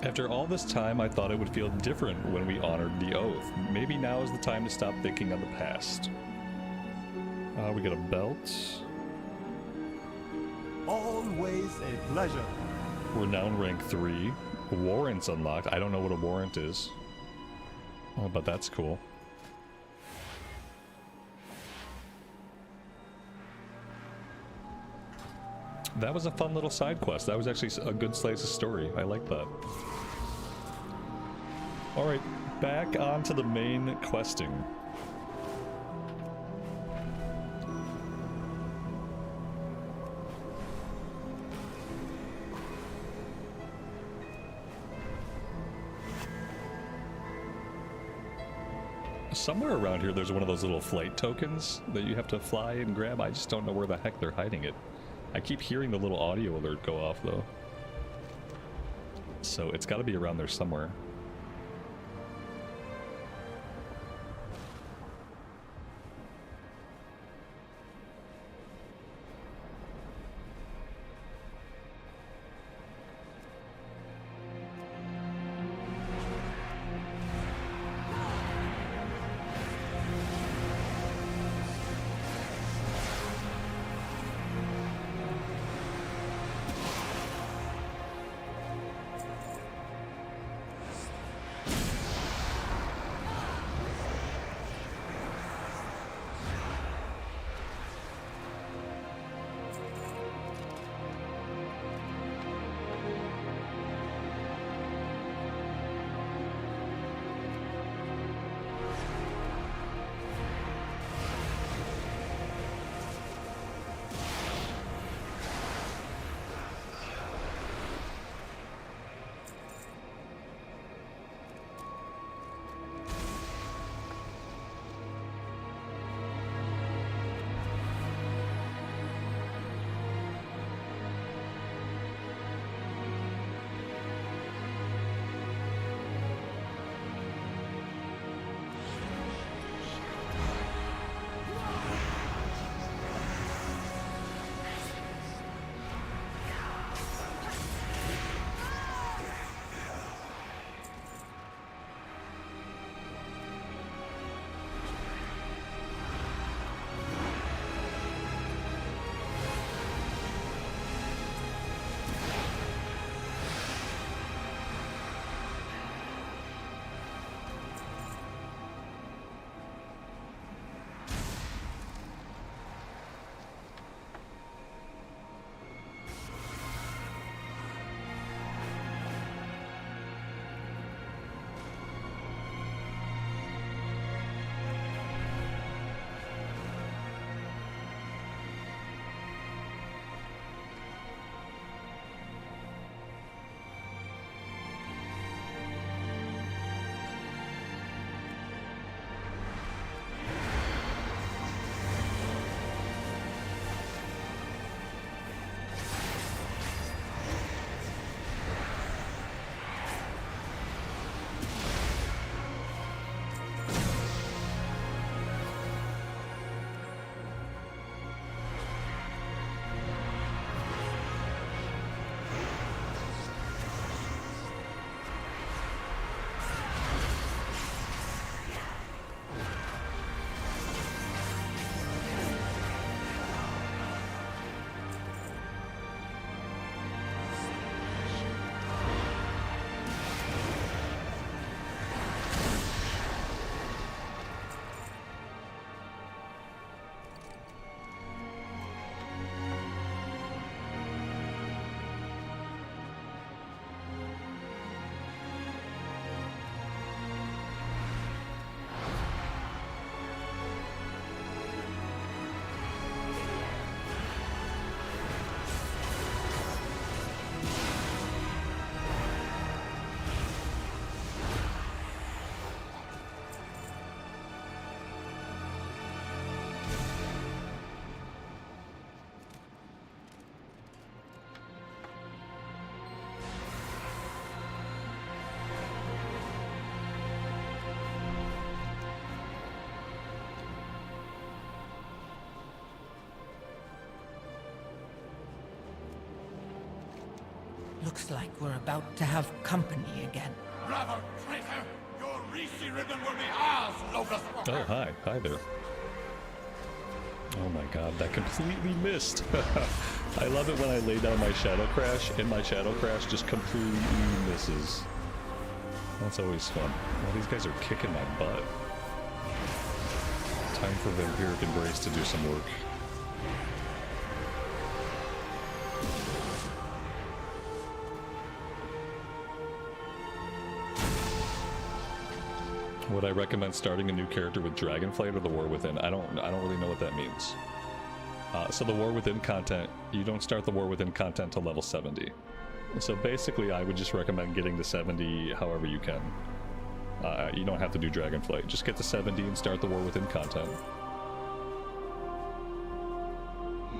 After all this time, I thought it would feel different when we honored the oath. Maybe now is the time to stop thinking of the past. We got a belt. Always a pleasure. Renown rank 3. Warrants unlocked. I don't know what a warrant is. Oh, but that's cool. That was a fun little side quest. That was actually a good slice of story. I like that. Alright, back onto the main questing. Somewhere around here there's one of those little flight tokens that you have to fly and grab. I just don't know where the heck they're hiding it. I keep hearing the little audio alert go off though. So it's got to be around there somewhere. Looks like we're about to have company again. Bravo, traitor! Your rishi ribbon will be ours, Locust Walker! Oh, hi. Hi there. Oh my god, that completely missed. I love it when I lay down my Shadow Crash, and my Shadow Crash just completely misses. That's always fun. Well, these guys are kicking my butt. Time for Vampiric Embrace to do some work. Would I recommend starting a new character with Dragonflight or the War Within? I don't really know what that means. So the War Within content, you don't start the War Within content till level 70. So basically I would just recommend getting to 70 however you can. You don't have to do Dragonflight. Just get to 70 and start the War Within content.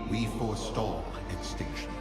We forestall extinction.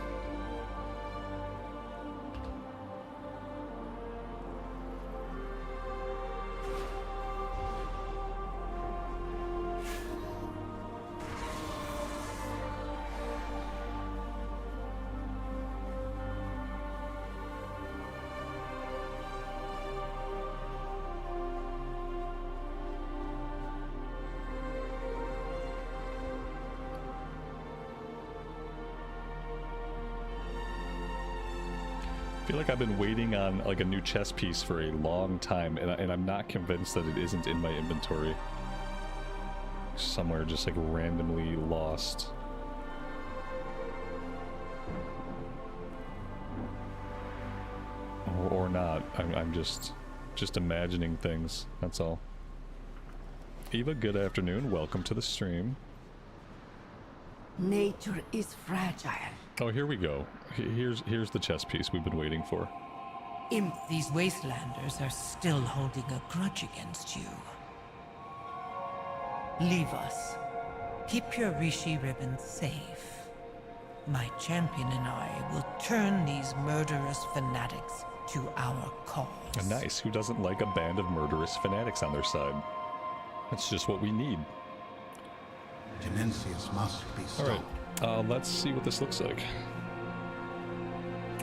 I feel like I've been waiting on like a new chess piece for a long time, and I'm not convinced that it isn't in my inventory. Somewhere just like randomly lost. Or not. I'm just imagining things, that's all. Eva, good afternoon. Welcome to the stream. Nature is fragile. Oh, here we go. Here's the chess piece we've been waiting for. These wastelanders are still holding a grudge against you. Leave us. Keep your rishi ribbon safe. My champion and I will turn these murderous fanatics to our cause. Nice. Who doesn't like a band of murderous fanatics on their side? That's just what we need. Tenencius must be stopped. Alright, let's see what this looks like.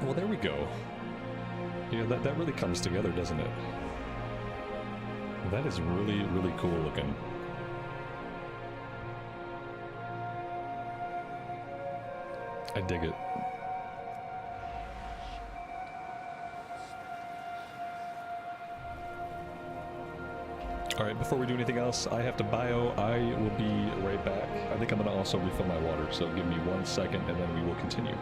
Well, there we go. Yeah, that really comes together, doesn't it? That is really, really cool looking. I dig it. Alright, before we do anything else, I have to bio. I will be right back. I think I'm going to also refill my water, so give me 1 second and then we will continue.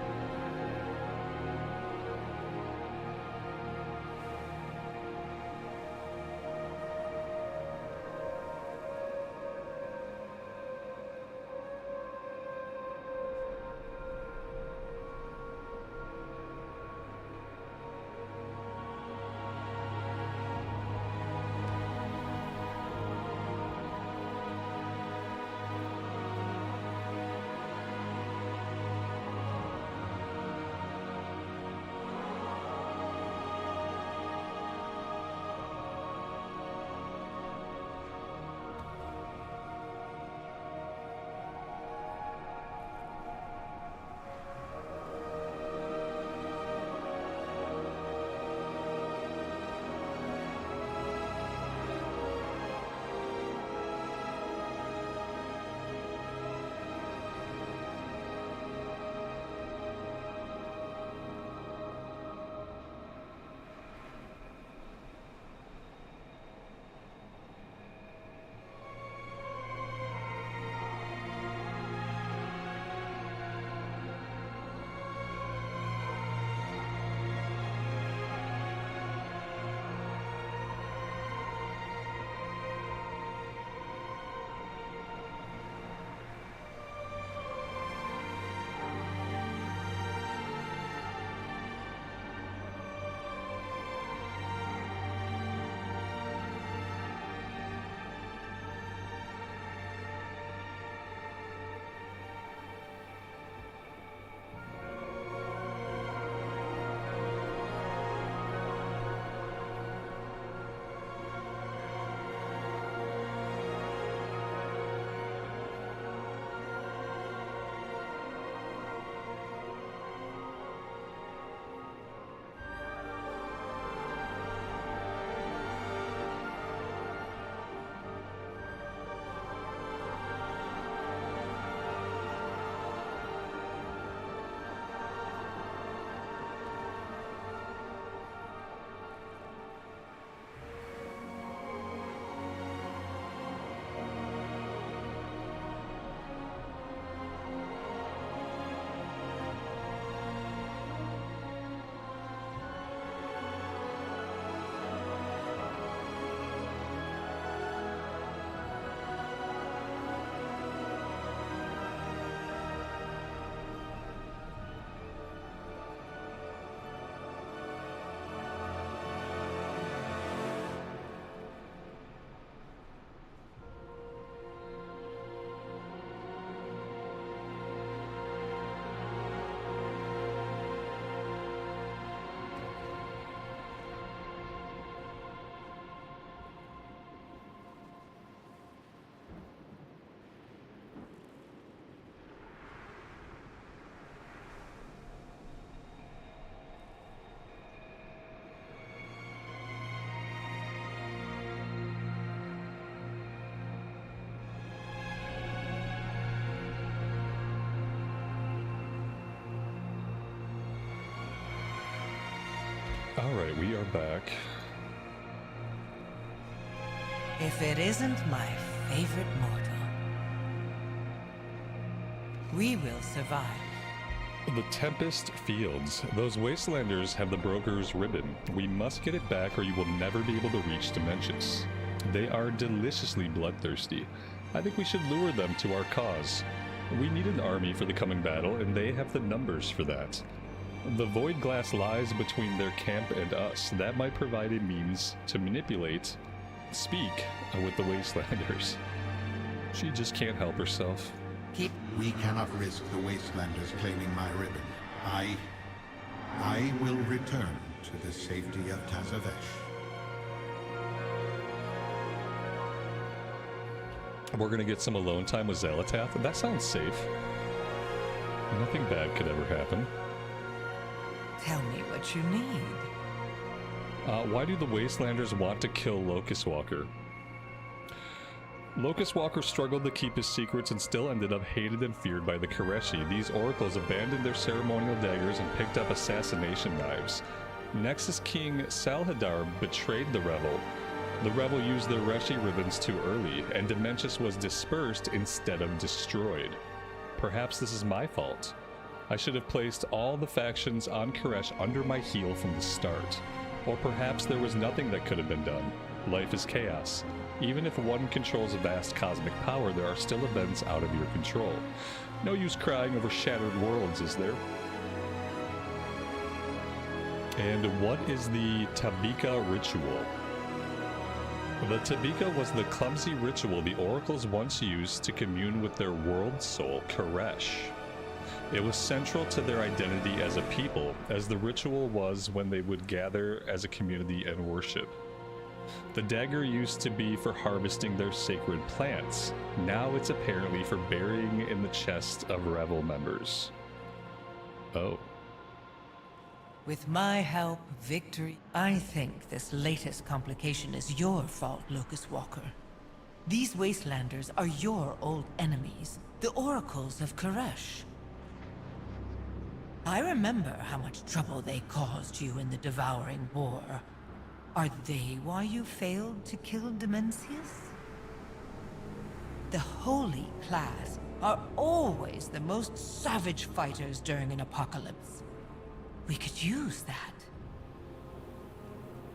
Alright, we are back. If it isn't my favorite mortal, we will survive. The Tempest Fields. Those Wastelanders have the Broker's Ribbon. We must get it back or you will never be able to reach Dimensions. They are deliciously bloodthirsty. I think we should lure them to our cause. We need an army for the coming battle, and they have the numbers for that. The Void Glass lies between their camp and us. That might provide a means to manipulate, speak with the Wastelanders. She just can't help herself. We cannot risk the Wastelanders claiming my ribbon. I will return to the safety of Tazavesh. We're gonna get some alone time with Xalatath. That sounds safe. Nothing bad could ever happen. Tell me what you need. Why do the Wastelanders want to kill Locust Walker? Locust Walker struggled to keep his secrets and still ended up hated and feared by the Koreshi. These oracles abandoned their ceremonial daggers and picked up assassination knives. Nexus King Salhadar betrayed the Revel. The Revel used their Reshi ribbons too early, and Dimensions was dispersed instead of destroyed. Perhaps this is my fault. I should have placed all the factions on Koresh under my heel from the start. Or perhaps there was nothing that could have been done. Life is chaos. Even if one controls a vast cosmic power, there are still events out of your control. No use crying over shattered worlds, is there? And what is the Tabika ritual? The Tabika was the clumsy ritual the oracles once used to commune with their world soul, Koresh. It was central to their identity as a people, as the ritual was when they would gather as a community and worship. The dagger used to be for harvesting their sacred plants. Now it's apparently for burying in the chest of Ravel members. Oh. With my help, victory. I think this latest complication is your fault, Locust Walker. These Wastelanders are your old enemies, the Oracles of Koresh. I remember how much trouble they caused you in the Devouring War. Are they why you failed to kill Dimensius? The Holy Class are always the most savage fighters during an apocalypse. We could use that.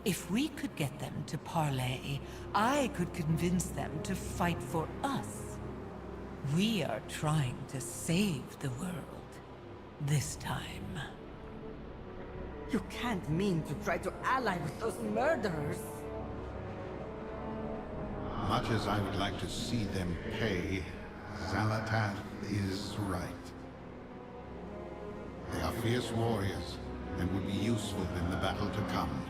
If we could get them to parley, I could convince them to fight for us. We are trying to save the world. This time. You can't mean to try to ally with those murderers. Much as I would like to see them pay, Xalatath is right. They are fierce warriors and would be useful in the battle to come.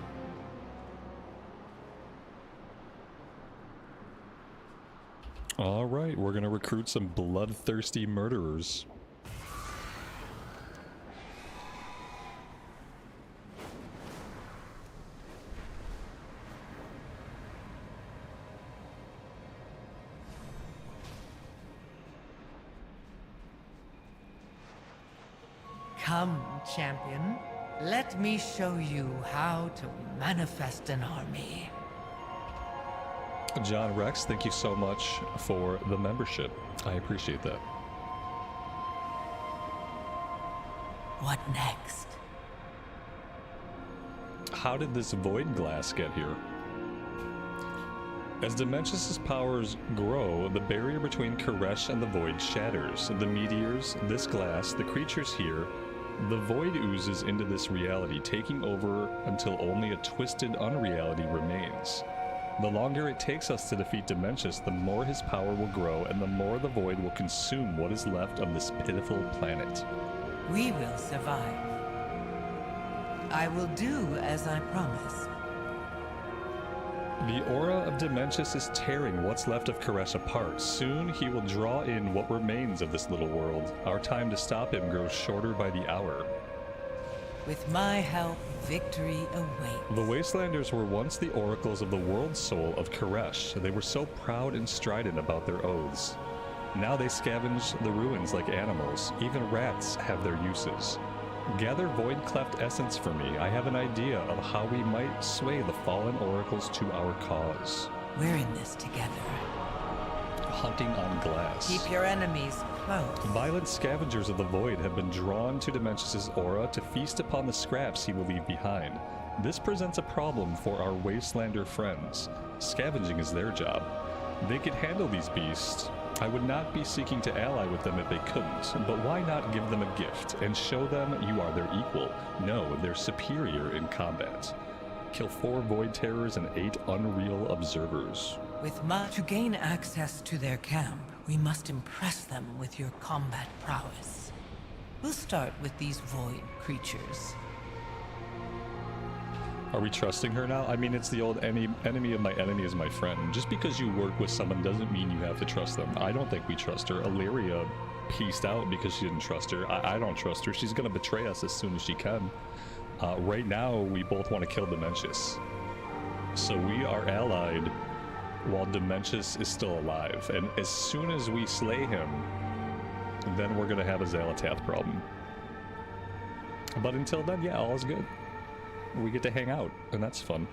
All right, we're gonna recruit some bloodthirsty murderers. Come, champion. Let me show you how to manifest an army. John Rex, thank you so much for the membership. I appreciate that. What next? How did this void glass get here? As Dimensions' powers grow, the barrier between Koresh and the void shatters. The meteors, this glass, the creatures here, the void oozes into this reality, taking over until only a twisted unreality remains. The longer it takes us to defeat Dimensions, the more his power will grow, and the more the void will consume what is left of this pitiful planet. We will survive. I will do as I promised. The aura of Dimensions is tearing what's left of Koresh apart. Soon he will draw in what remains of this little world. Our time to stop him grows shorter by the hour. With my help, victory awaits. The Wastelanders were once the oracles of the world soul of Koresh. They were so proud and strident about their oaths. Now they scavenge the ruins like animals. Even rats have their uses. Gather Voidcleft essence for me. I have an idea of how we might sway the fallen oracles to our cause. We're in this together. Hunting on glass. Keep your enemies close. Violent scavengers of the void have been drawn to Dementius' aura to feast upon the scraps he will leave behind. This presents a problem for our Wastelander friends. Scavenging is their job. They could handle these beasts. I would not be seeking to ally with them if they couldn't, but why not give them a gift and show them you are their equal? No, they're superior in combat. Kill 4 Void Terrors and 8 Unreal Observers. With to gain access to their camp, we must impress them with your combat prowess. We'll start with these void creatures. Are we trusting her now? I mean, it's the old enemy of my enemy is my friend. Just because you work with someone doesn't mean you have to trust them. I don't think we trust her. Alleria pieced out because she didn't trust her. I don't trust her. She's going to betray us as soon as she can. Right now, we both want to kill Dementius. So we are allied while Dementius is still alive. And as soon as we slay him, then we're going to have a Xalatath problem. But until then, yeah, all is good. We get to hang out, and that's fun.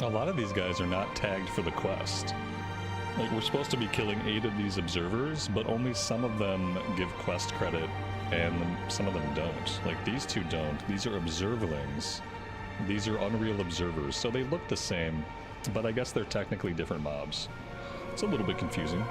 A lot of these guys are not tagged for the quest. Like, we're supposed to be killing 8 of these observers, but only some of them give quest credit, and some of them don't. Like, these 2 don't. These are observerlings. These are Unreal Observers, so they look the same, but I guess they're technically different mobs. It's a little bit confusing.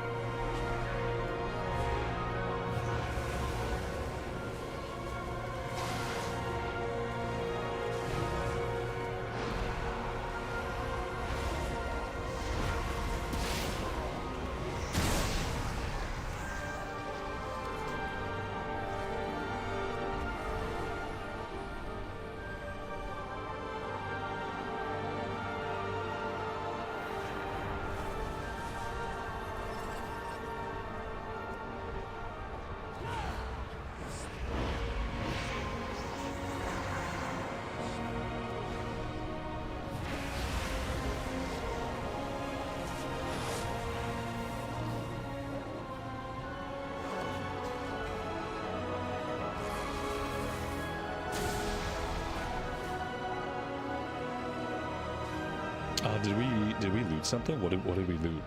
Did we loot something? What did we loot?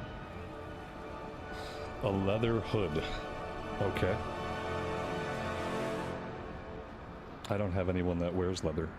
A leather hood. Okay. I don't have anyone that wears leather.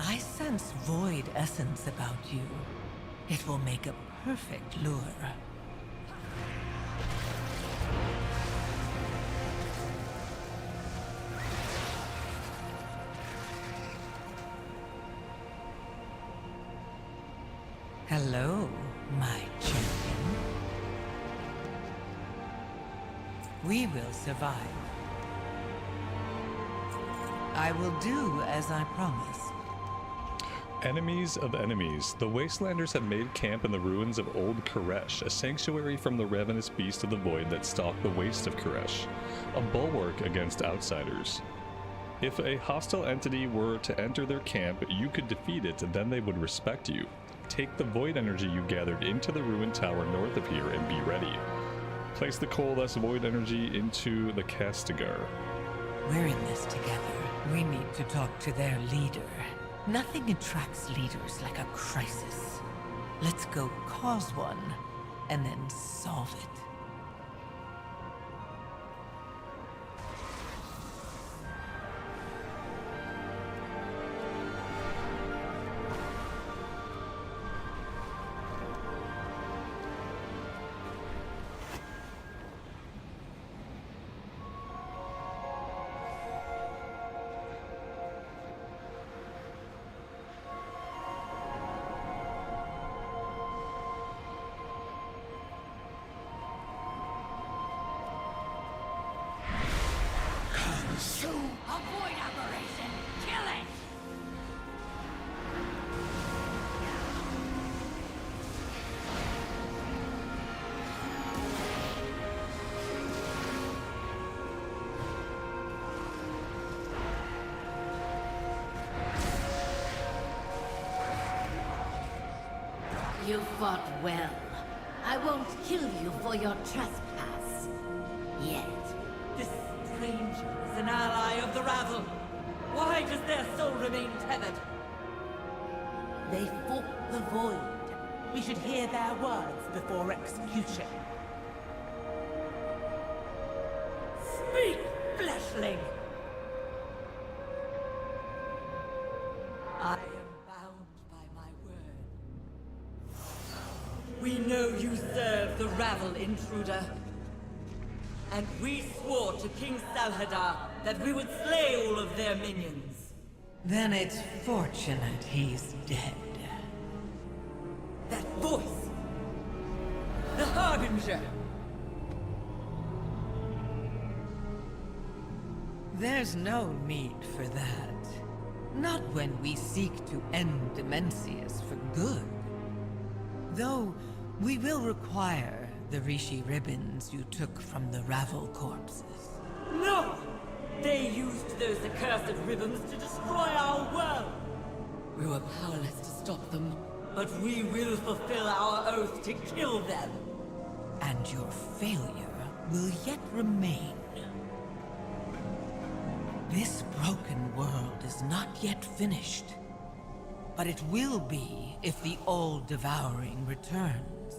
I sense void essence about you. It will make a perfect lure. Hello, my champion. We will survive. I will do as I promised. Enemies of enemies. The Wastelanders have made camp in the ruins of Old Koresh, a sanctuary from the ravenous beast of the void that stalked the waste of Koresh, a bulwark against outsiders. If a hostile entity were to enter their camp, you could defeat it, and then they would respect you. Take the void energy you gathered into the ruined tower north of here and be ready. Place the coalesced void energy into the Castigar. We're in this together. We need to talk to their leader. Nothing attracts leaders like a crisis. Let's go cause one, and then solve it. Avoid aberration! Kill it! You fought well. I won't kill you for your trespass. Yet. This stranger is an ally of the Ravel. Why does their soul remain tethered? They fought the void. We should hear their words before execution. Speak, fleshling! I am bound by my word. We know you serve the Ravel, intruder. And we swore to King Salhadar that we would slay all of their minions. Then it's fortunate he's dead. That voice! The Harbinger! There's no need for that. Not when we seek to end Demencius for good. Though, we will require the rishi ribbons you took from the Ravel corpses. No! They used those accursed ribbons to destroy our world! We were powerless to stop them, but we will fulfill our oath to kill them! And your failure will yet remain. This broken world is not yet finished, but it will be if the all-devouring returns.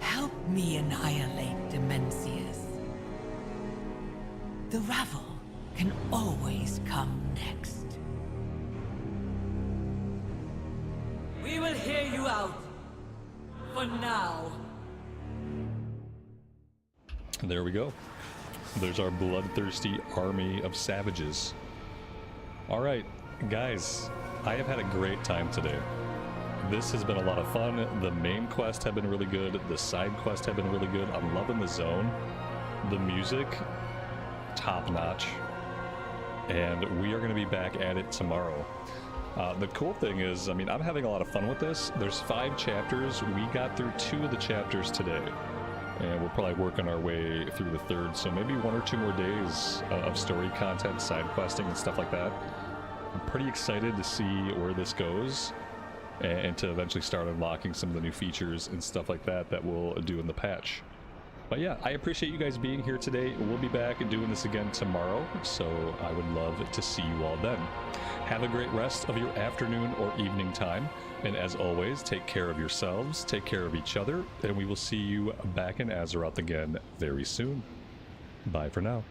Help me annihilate Demencius. The Ravel can always come next. We will hear you out. For now. There we go. There's our bloodthirsty army of savages. Alright, guys, I have had a great time today. This has been a lot of fun. The main quest have been really good. The side quest have been really good. I'm loving the zone. The music, top notch. And we are going to be back at it tomorrow. The cool thing is, I mean, I'm having a lot of fun with this. There's 5 chapters. We got through 2 of the chapters today. And we're probably working our way through the 3rd. So maybe 1 or 2 more days of story content, side questing, and stuff like that. I'm pretty excited to see where this goes. And to eventually start unlocking some of the new features and stuff like that that we'll do in the patch. But yeah, I appreciate you guys being here today. We'll be back and doing this again tomorrow, so I would love to see you all then. Have a great rest of your afternoon or evening time, and as always, take care of yourselves, take care of each other, and we will see you back in Azeroth again very soon. Bye for now.